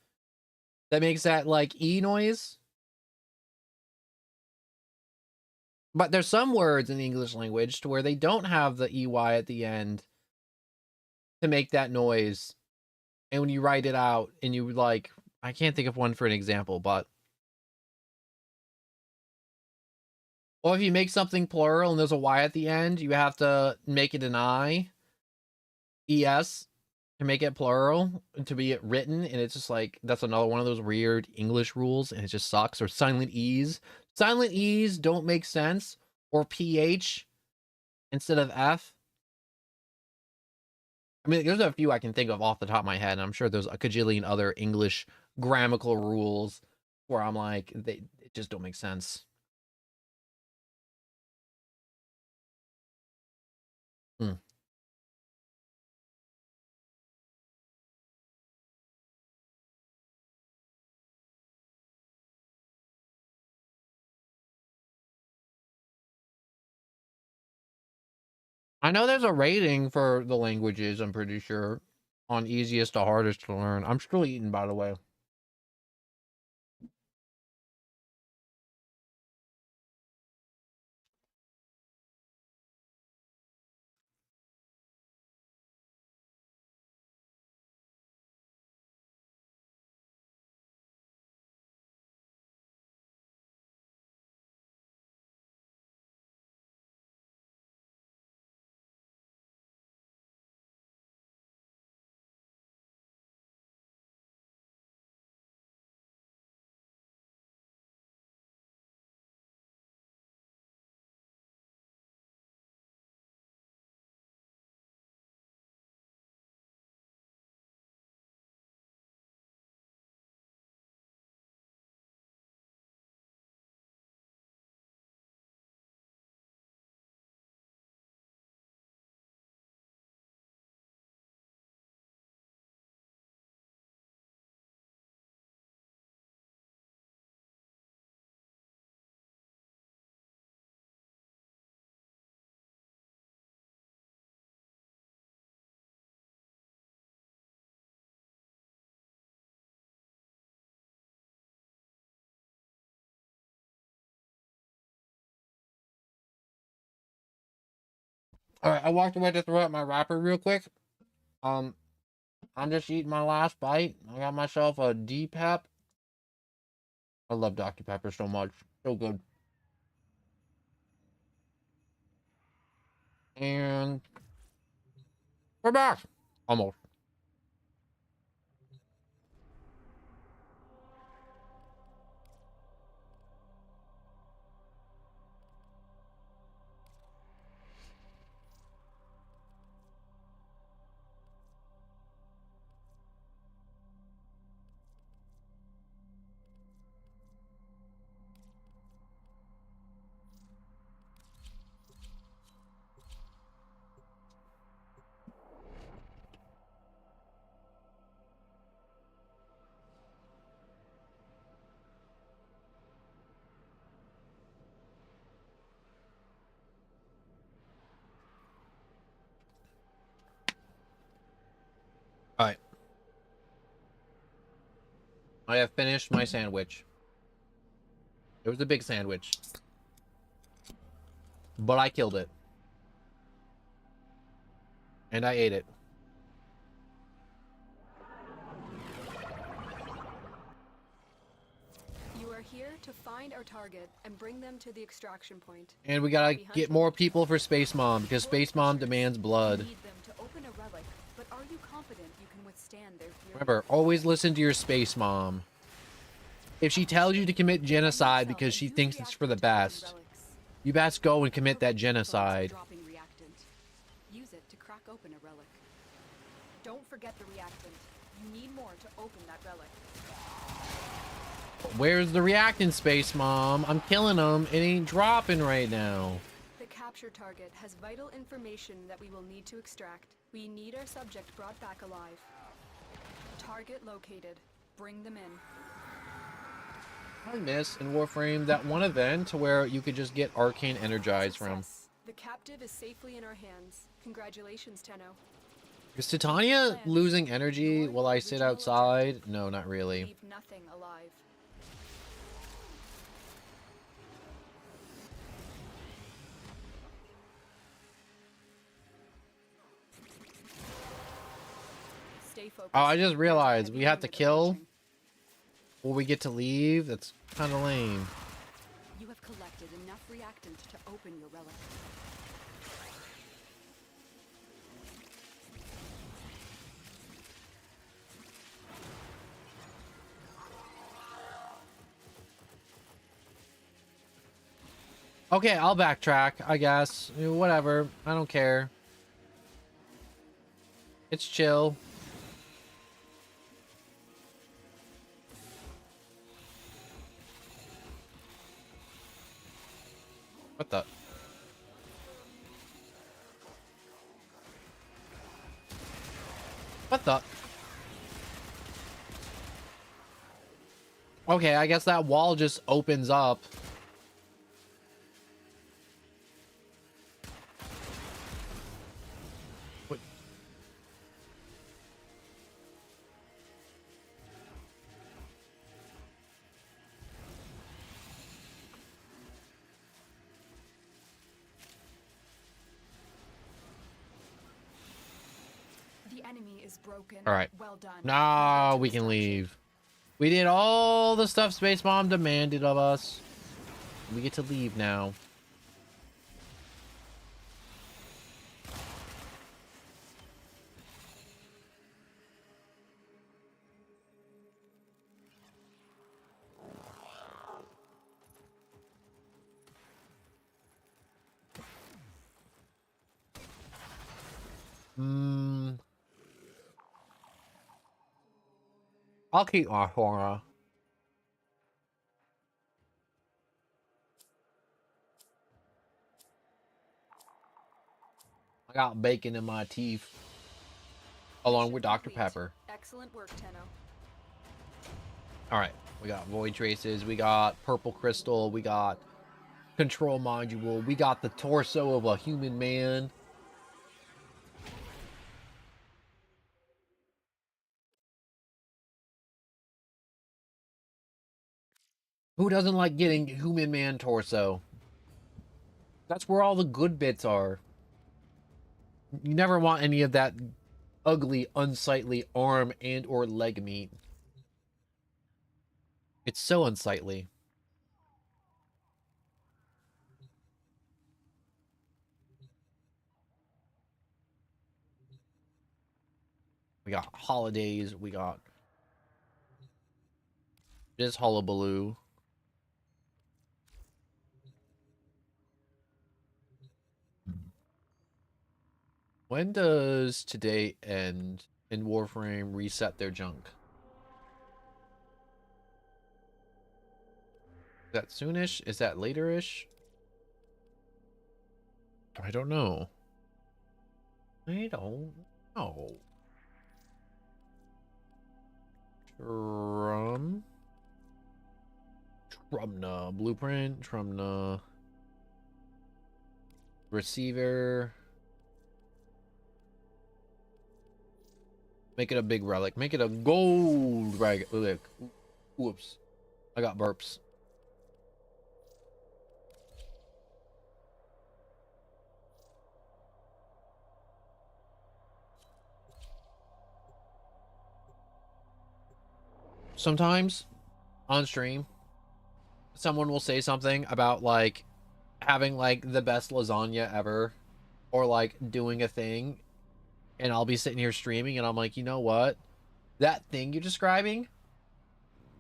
Speaker 1: That makes that like E noise? But there's some words in the English language to where they don't have the EY at the end to make that noise. And when you write it out and you like, I can't think of one for an example, but. Or if you make something plural and there's a Y at the end, you have to make it an I, ES, to make it plural, to be written. And it's just like, that's another one of those weird English rules and it just sucks. Or silent E's. Silent E's don't make sense. Or PH instead of F. I mean, there's a few I can think of off the top of my head. And I'm sure there's a cajillion other English grammatical rules where I'm like, it just don't make sense. I know there's a rating for the languages, I'm pretty sure, on easiest to hardest to learn. I'm still eating, by the way. Alright, I walked away to throw out my wrapper real quick. I'm just eating my last bite. I got myself a D-Pep. I love Dr. Pepper so much. So good. And we're back. Almost. Alright. I have finished my sandwich. It was a big sandwich. But I killed it. And I ate it.
Speaker 3: You are here to find our target and bring them to the extraction point.
Speaker 1: And we gotta get more people for Space Mom, because Space Mom demands blood.
Speaker 3: You need them to open a relic, but are you confident you can withstand their fury?
Speaker 1: Remember, always listen to your Space Mom. If she tells you to commit genocide because she thinks it's for the best, you best go and commit that genocide.
Speaker 3: Use it to crack open a relic. Don't forget the reactant. You need more to open that relic.
Speaker 1: Where's the reactant, Space Mom? I'm killing them. It ain't dropping right now.
Speaker 3: The capture target has vital information that we will need to extract. We need our subject brought back alive. Target located. Bring them in.
Speaker 1: I miss in Warframe that one event to where you could just get arcane energized from.
Speaker 3: The captive is safely in our hands. Congratulations, Tenno.
Speaker 1: Is Titania losing energy while I sit outside? No, not really.
Speaker 3: Leave nothing alive. Stay focused.
Speaker 1: Oh, I just
Speaker 3: There's a
Speaker 1: realized
Speaker 3: heavy
Speaker 1: we have to
Speaker 3: unit
Speaker 1: kill
Speaker 3: approaching.
Speaker 1: before we get to leave. That's kind of lame.
Speaker 3: You have collected enough reactant to open your relic.
Speaker 1: Okay, I'll backtrack, I guess. Whatever. I don't care. It's chill. What the? What the? Okay, I guess that wall just opens up. What?
Speaker 3: The enemy is broken.
Speaker 1: All right.
Speaker 3: Well done.
Speaker 1: Nah,
Speaker 3: Move to
Speaker 1: we can
Speaker 3: extraction.
Speaker 1: leave. We did all the stuff Space Mom demanded of us. We get to leave now. I'll keep my horror. I got bacon in my teeth, along
Speaker 3: Mission
Speaker 1: with Dr.
Speaker 3: complete.
Speaker 1: Pepper.
Speaker 3: Excellent work, Tenno.
Speaker 1: All right, we got void traces, we got purple crystal, we got control module, we got the torso of a human man. Who doesn't like getting human man torso? That's where all the good bits are. You never want any of that ugly, unsightly arm and or leg meat. It's so unsightly. We got holidays, we got this hullabaloo. When does today end and Warframe reset their junk? Is that soonish? Is that laterish? I don't know. I don't know. Trumna blueprint, Trumna receiver. Make it a big relic. Make it a gold relic. Whoops. I got burps. Sometimes on stream, someone will say something about like having like the best lasagna ever, or like doing a thing, and I'll be sitting here streaming and I'm like, you know what? That thing you're describing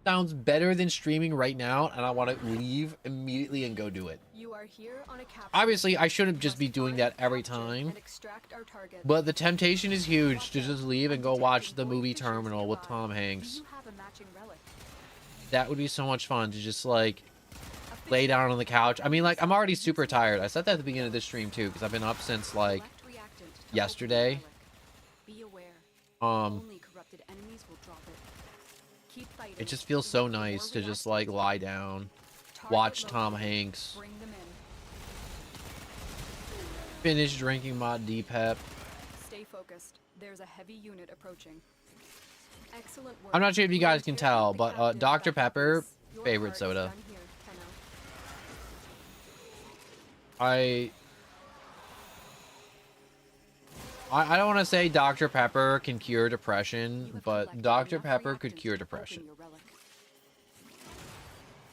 Speaker 1: sounds better than streaming right now, and I want to leave immediately and go do it.
Speaker 3: You are here on a capture.
Speaker 1: Obviously, I shouldn't just be
Speaker 3: Must
Speaker 1: doing
Speaker 3: find,
Speaker 1: that every
Speaker 3: capture,
Speaker 1: time,
Speaker 3: and extract our target.
Speaker 1: but the temptation is huge to just leave and go watch the
Speaker 3: Undetected void
Speaker 1: movie
Speaker 3: fissures
Speaker 1: Terminal with
Speaker 3: nearby.
Speaker 1: Tom
Speaker 3: Do
Speaker 1: Hanks.
Speaker 3: you have a matching relic?
Speaker 1: That would be so much fun to just like
Speaker 3: A
Speaker 1: lay
Speaker 3: fissure
Speaker 1: down on the couch. I mean, like, I'm already
Speaker 3: Use
Speaker 1: super
Speaker 3: the
Speaker 1: tired. I said that at the beginning of this stream too, because I've been up since like
Speaker 3: Collect reactant to open
Speaker 1: yesterday.
Speaker 3: the relic. Be aware.
Speaker 1: Um,
Speaker 3: Only corrupted enemies will drop it. Keep fighting.
Speaker 1: it just feels
Speaker 3: We
Speaker 1: so
Speaker 3: need more
Speaker 1: nice to just
Speaker 3: reactant.
Speaker 1: like lie down,
Speaker 3: Target
Speaker 1: watch Tom
Speaker 3: located.
Speaker 1: Hanks,
Speaker 3: Bring them in.
Speaker 1: finish drinking my D-Pep,
Speaker 3: Stay focused. There's a heavy unit approaching. Excellent work.
Speaker 1: I'm not sure if you guys can
Speaker 3: Volunteer
Speaker 1: tell,
Speaker 3: the
Speaker 1: but
Speaker 3: captive
Speaker 1: Dr.
Speaker 3: back
Speaker 1: Pepper,
Speaker 3: office. Your
Speaker 1: favorite
Speaker 3: part is
Speaker 1: soda.
Speaker 3: done here, Tenno.
Speaker 1: I don't want to say Dr. Pepper can cure
Speaker 3: You
Speaker 1: depression,
Speaker 3: have
Speaker 1: but
Speaker 3: collected
Speaker 1: Dr.
Speaker 3: enough
Speaker 1: Pepper could
Speaker 3: reactants
Speaker 1: cure
Speaker 3: to open
Speaker 1: depression.
Speaker 3: your relic.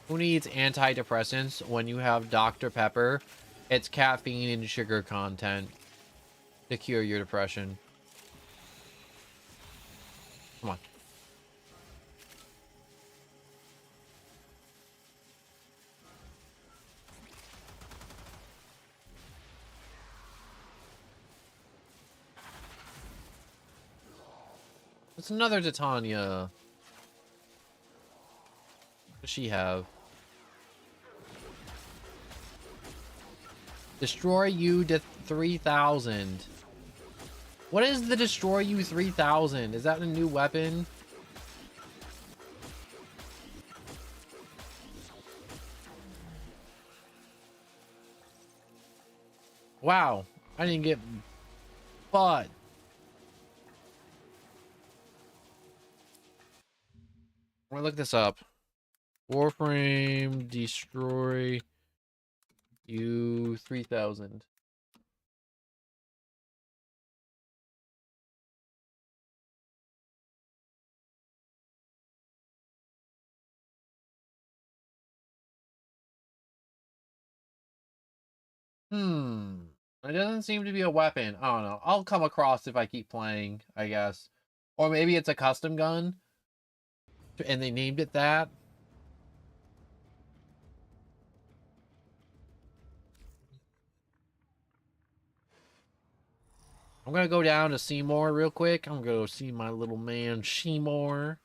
Speaker 1: Who needs antidepressants when you have Dr. Pepper? It's caffeine and sugar content to cure your depression. Come on. It's another Titania. What does she have? Destroy you to 3000. What is the Destroy You 3000? Is that a new weapon? Wow, I didn't get but I'm gonna look this up. Warframe Destroy You 3000. It doesn't seem to be a weapon. I don't know. I'll come across if I keep playing, I guess. Or maybe it's a custom gun and they named it that. I'm gonna go down to Seymour real quick. I'm gonna go see my little man Seymour.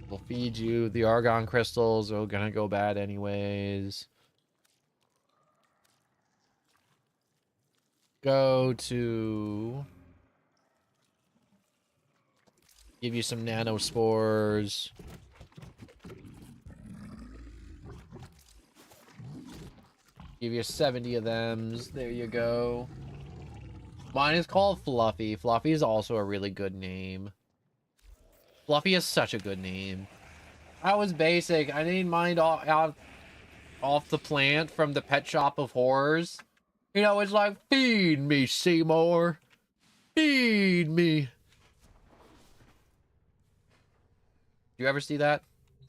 Speaker 1: We'll feed you. The argon crystals are gonna go bad anyways. Go to... Give you some nanospores. Give you 70 of them. There you go. Mine is called Fluffy. Fluffy is also a really good name. Fluffy is such a good name. I was basic. I didn't mind off the plant from the Pet Shop of Horrors. You know, it's like, feed me, Seymour. Feed me. You ever see that?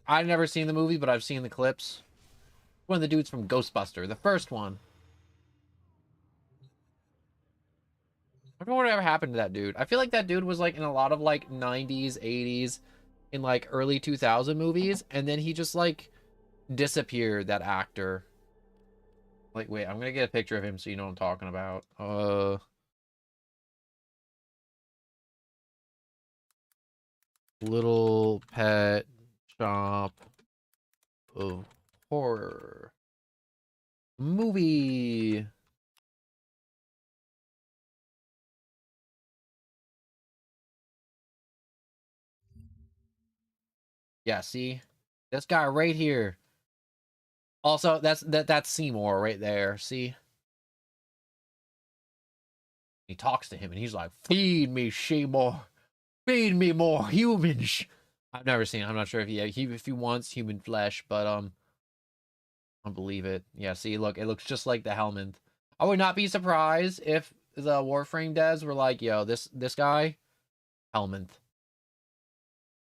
Speaker 1: I've never seen the movie, but I've seen the clips. One of the dudes from Ghostbuster, the first one. I don't know whatever happened to that dude. I feel like that dude was like in a lot of like 90s, 80s, in like early 2000 movies, and then he just like disappeared, that actor. Like, wait, I'm gonna get a picture of him so you know what I'm talking about. Little Pet Shop of Horror movie. Yeah, see? This guy right here. Also, that's Seymour right there, see? He talks to him and he's like, feed me, Seymour. Feed me more humans. I've never seen it. I'm not sure if he wants human flesh, but I believe it. Yeah, see, look, it looks just like the Helminth. I would not be surprised if the Warframe devs were like, yo, this guy, Helminth.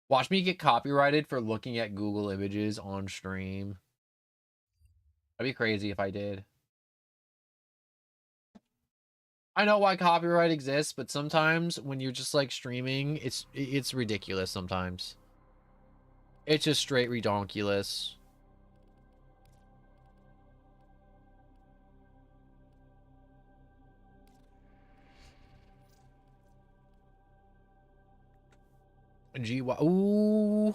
Speaker 1: Watch me get copyrighted for looking at Google images on stream. That'd be crazy if I did. I know why copyright exists, but sometimes when you're just like streaming, it's ridiculous sometimes. It's just straight redonkulous. GY. Ooh.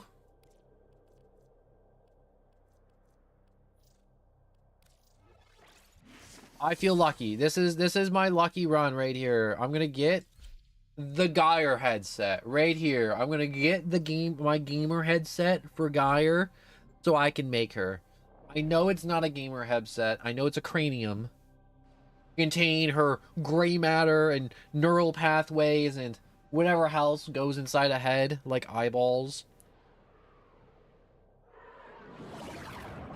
Speaker 1: I feel lucky. This is my lucky run right here. I'm gonna get the Geyer headset right here. I'm gonna get my gamer headset for Geyer so I can make her. I know it's not a gamer headset. I know it's a cranium. Contain her gray matter and neural pathways and whatever else goes inside a head, like eyeballs.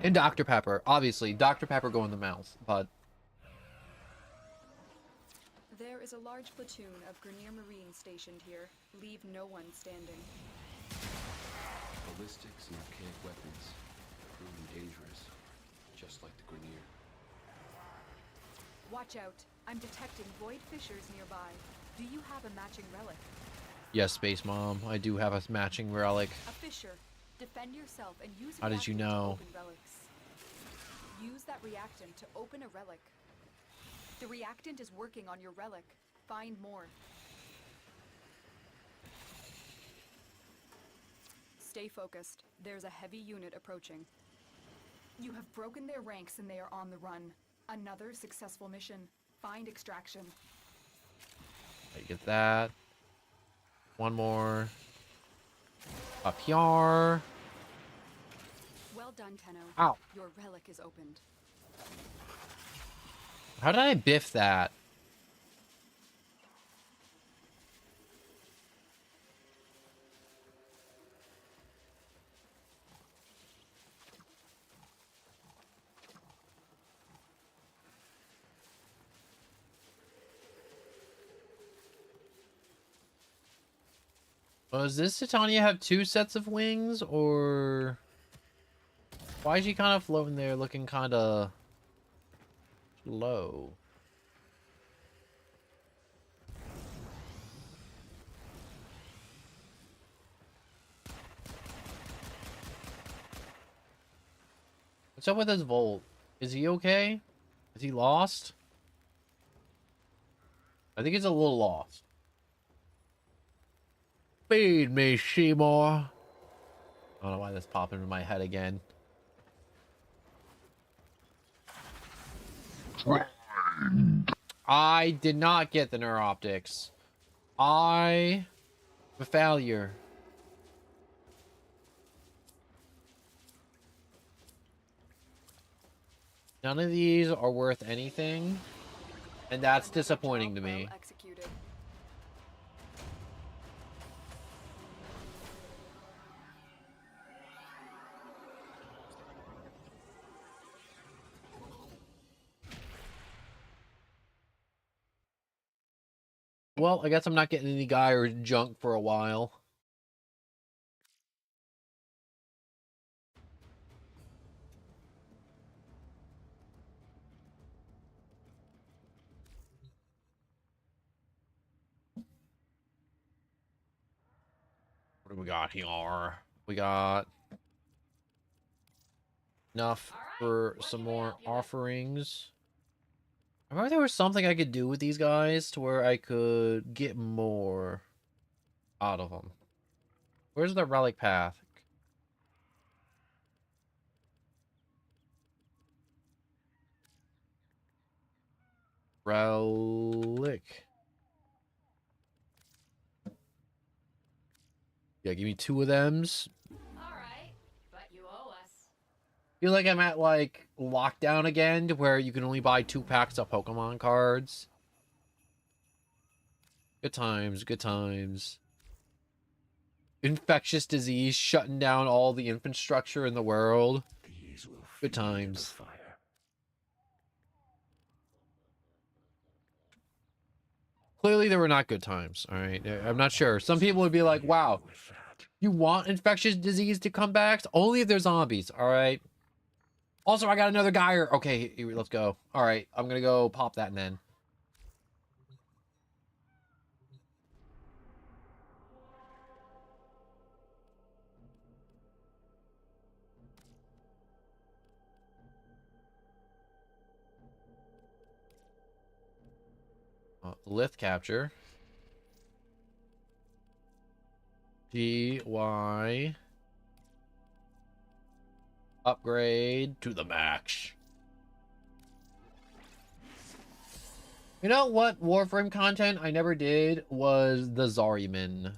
Speaker 1: And Dr. Pepper. Obviously, Dr. Pepper go in the mouth, but...
Speaker 3: There is a large platoon of Grenier Marines stationed here. Leave no one standing.
Speaker 6: Ballistics and archaic weapons, proving dangerous, just like the Grenier.
Speaker 3: Watch out. I'm detecting void fissures nearby. Do you have a matching relic?
Speaker 1: Yes, Space Mom. I do have a matching relic.
Speaker 3: A fissure. Defend yourself and use
Speaker 1: How did you
Speaker 3: reactant to
Speaker 1: know?
Speaker 3: open relics. Use that reactant to open a relic. The reactant is working on your relic. Find more. Stay focused. There's a heavy unit approaching. You have broken their ranks and they are on the run. Another successful mission. Find extraction.
Speaker 1: I get that. One more. Up here.
Speaker 3: Well done, Tenno.
Speaker 1: Ow.
Speaker 3: Your relic is opened.
Speaker 1: How did I biff that? Does this Titania have two sets of wings, or why is she kind of floating there looking kind of low? What's up with his Volt? Is he okay? Is he lost? I think he's a little lost. Feed me, Seymour. I don't know why that's popping in my head again. I did not get the neuroptics. I'm a failure. None of these are worth anything, and that's disappointing to me.
Speaker 3: Well executed.
Speaker 1: Well, I guess I'm not getting any guy or junk for a while. What do we got here? We got enough for some more offerings. I remember there was something I could do with these guys to where I could get more out of them. Where's the relic path? Relic. Yeah, give me 2 of thems.
Speaker 4: Alright, but you owe us.
Speaker 1: Feel like I'm at like lockdown again, to where you can only buy 2 packs of Pokemon cards. Good times, good times. Infectious disease shutting down all the infrastructure in the world. Good times. Clearly, there were not good times. All right, I'm not sure. Some people would be like, "Wow, you want infectious disease to come back? Only if they're zombies." All right. Also, I got another guy. Okay, here, let's go. All right, I'm gonna go pop that then. Lith capture. GY. Upgrade to the max. You know what Warframe content I never did was the Zaryaman.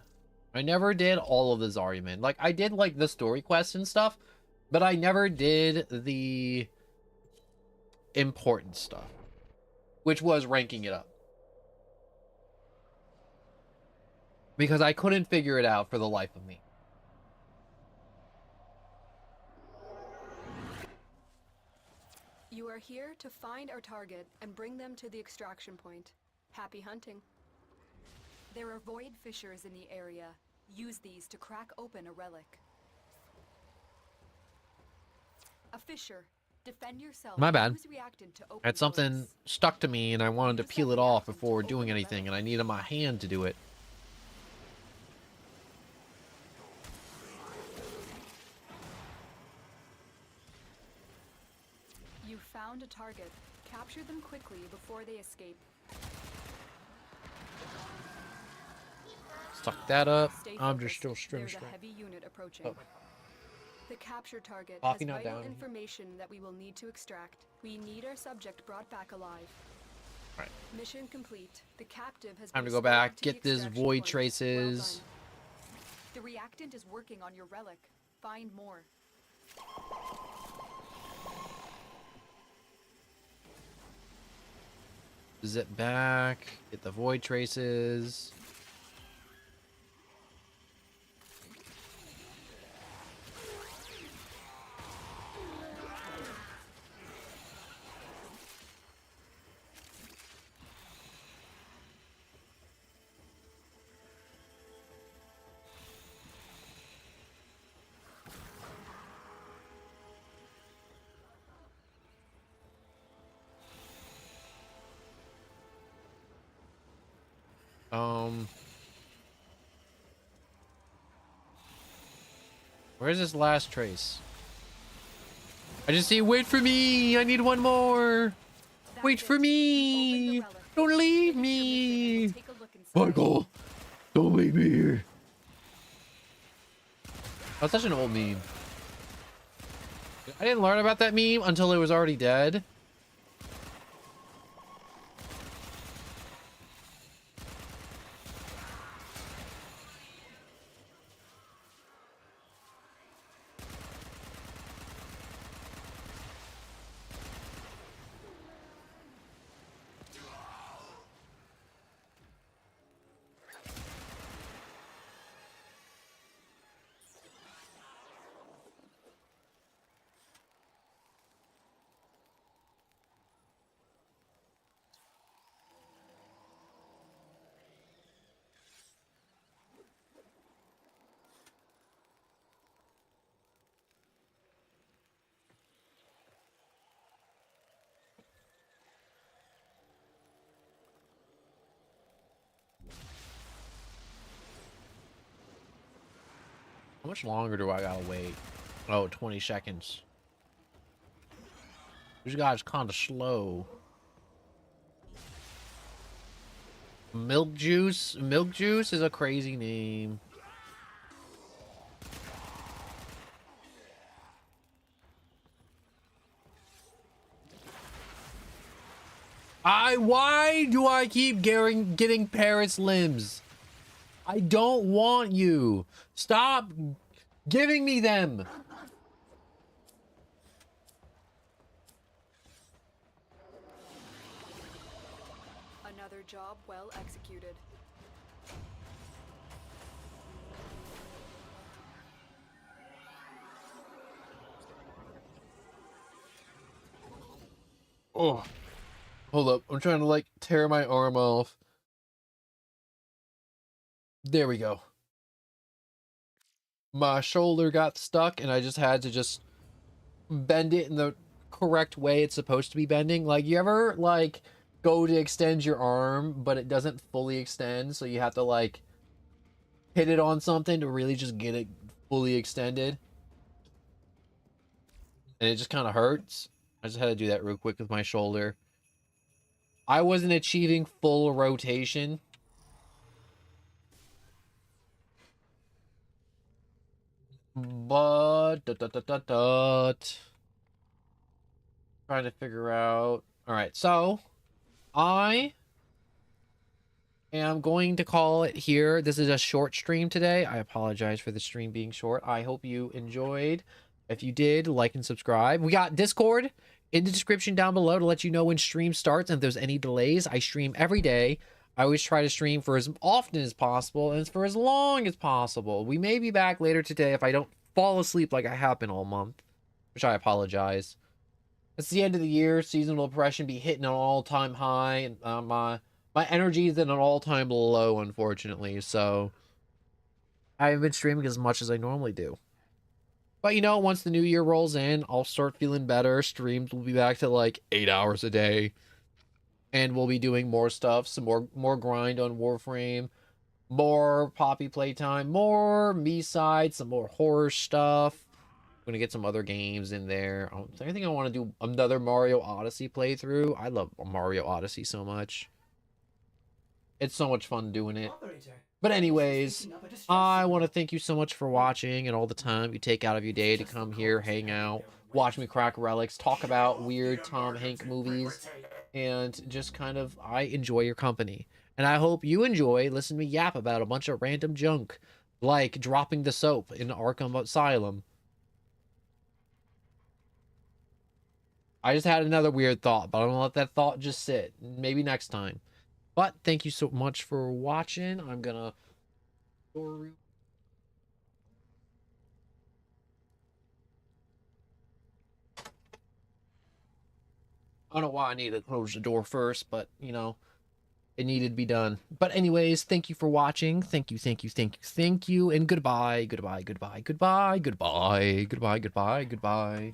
Speaker 1: I never did all of the Zaryaman. Like, I did, like, the story quests and stuff, but I never did the important stuff, which was ranking it up. Because I couldn't figure it out for the life of me.
Speaker 3: You are here to find our target and bring them to the extraction point. Happy hunting. There are void fissures in the area. Use these to crack open a relic. A fissure. Defend yourself.
Speaker 1: My bad.
Speaker 3: Use reactant to open
Speaker 1: I had something
Speaker 3: voids.
Speaker 1: stuck to me and I wanted to
Speaker 3: Use
Speaker 1: peel
Speaker 3: that
Speaker 1: it off
Speaker 3: reactant to
Speaker 1: before
Speaker 3: open
Speaker 1: doing
Speaker 3: a
Speaker 1: anything, and
Speaker 3: relic.
Speaker 1: I needed my hand to do it.
Speaker 3: You found a target. Capture them quickly before they escape.
Speaker 1: Suck that up.
Speaker 3: Stay
Speaker 1: I'm
Speaker 3: focused.
Speaker 1: just still string
Speaker 3: There's a
Speaker 1: straight.
Speaker 3: heavy unit approaching.
Speaker 1: Oh.
Speaker 3: The capture target
Speaker 1: Coffee
Speaker 3: has
Speaker 1: not
Speaker 3: vital
Speaker 1: down.
Speaker 3: information that we will need to extract. We need our subject brought back alive.
Speaker 1: Alright.
Speaker 3: Mission complete. The captive has
Speaker 1: Time
Speaker 3: been
Speaker 1: to go
Speaker 3: escorted
Speaker 1: back,
Speaker 3: to the
Speaker 1: get this
Speaker 3: extraction
Speaker 1: void
Speaker 3: point.
Speaker 1: traces.
Speaker 3: Well done. The reactant is working on your relic. Find more.
Speaker 1: Zip back, get the void traces. Where's this last trace? I just see, wait for me! I need one more!
Speaker 3: That's
Speaker 1: Wait for
Speaker 3: it. You
Speaker 1: me!
Speaker 3: opened the relic.
Speaker 1: Don't leave
Speaker 3: Finish your mission and
Speaker 1: me!
Speaker 3: we'll take a look inside.
Speaker 1: Michael! Don't leave me here! That's such an old meme. I didn't learn about that meme until it was already dead. How much longer do I gotta wait? Oh, 20 seconds. This guy's kind of slow. Milk juice? Milk juice is a crazy name. Why do I keep getting parrot's limbs? I don't want you. Stop giving me them.
Speaker 3: Another job well executed.
Speaker 1: Oh, hold up. I'm trying to like tear my arm off. There we go. My shoulder got stuck and I just had to just bend it in the correct way it's supposed to be bending. Like, you ever like go to extend your arm but it doesn't fully extend, so you have to like hit it on something to really just get it fully extended, and it just kind of hurts. I just had to do that real quick with my shoulder. I wasn't achieving full rotation. But trying to figure out. All right, so I And I'm going to call it here. This is a short stream today. I apologize for the stream being short. I hope you enjoyed. If you did, like and subscribe. We got Discord in the description down below to let you know when stream starts and if there's any delays. I stream every day. I always try to stream for as often as possible and for as long as possible. We may be back later today if I don't fall asleep like I have been all month, which I apologize. It's the end of the year. Seasonal depression be hitting an all-time high. And my energy is at an all-time low, unfortunately. So I haven't been streaming as much as I normally do. But you know, once the new year rolls in, I'll start feeling better. Streams will be back to like 8 hours a day. And we'll be doing more stuff, some more grind on Warframe, more Poppy playtime, more me-side, some more horror stuff. I'm gonna get some other games in there. I think I want to do another Mario Odyssey playthrough. I love Mario Odyssey so much. It's so much fun doing it. But anyways, I want to thank you so much for watching and all the time you take out of your day to come here, hang out, watch me crack relics, talk about weird Tom Hanks movies, and just kind of, I enjoy your company. And I hope you enjoy listening to me yap about a bunch of random junk, like dropping the soap in Arkham Asylum. I just had another weird thought, but I'm gonna let that thought just sit. Maybe next time. But thank you so much for watching. I'm gonna... I don't know why I needed to close the door first, but, you know, it needed to be done. But anyways, thank you for watching. Thank you, thank you, thank you, thank you, and goodbye, goodbye, goodbye, goodbye, goodbye, goodbye, goodbye, goodbye.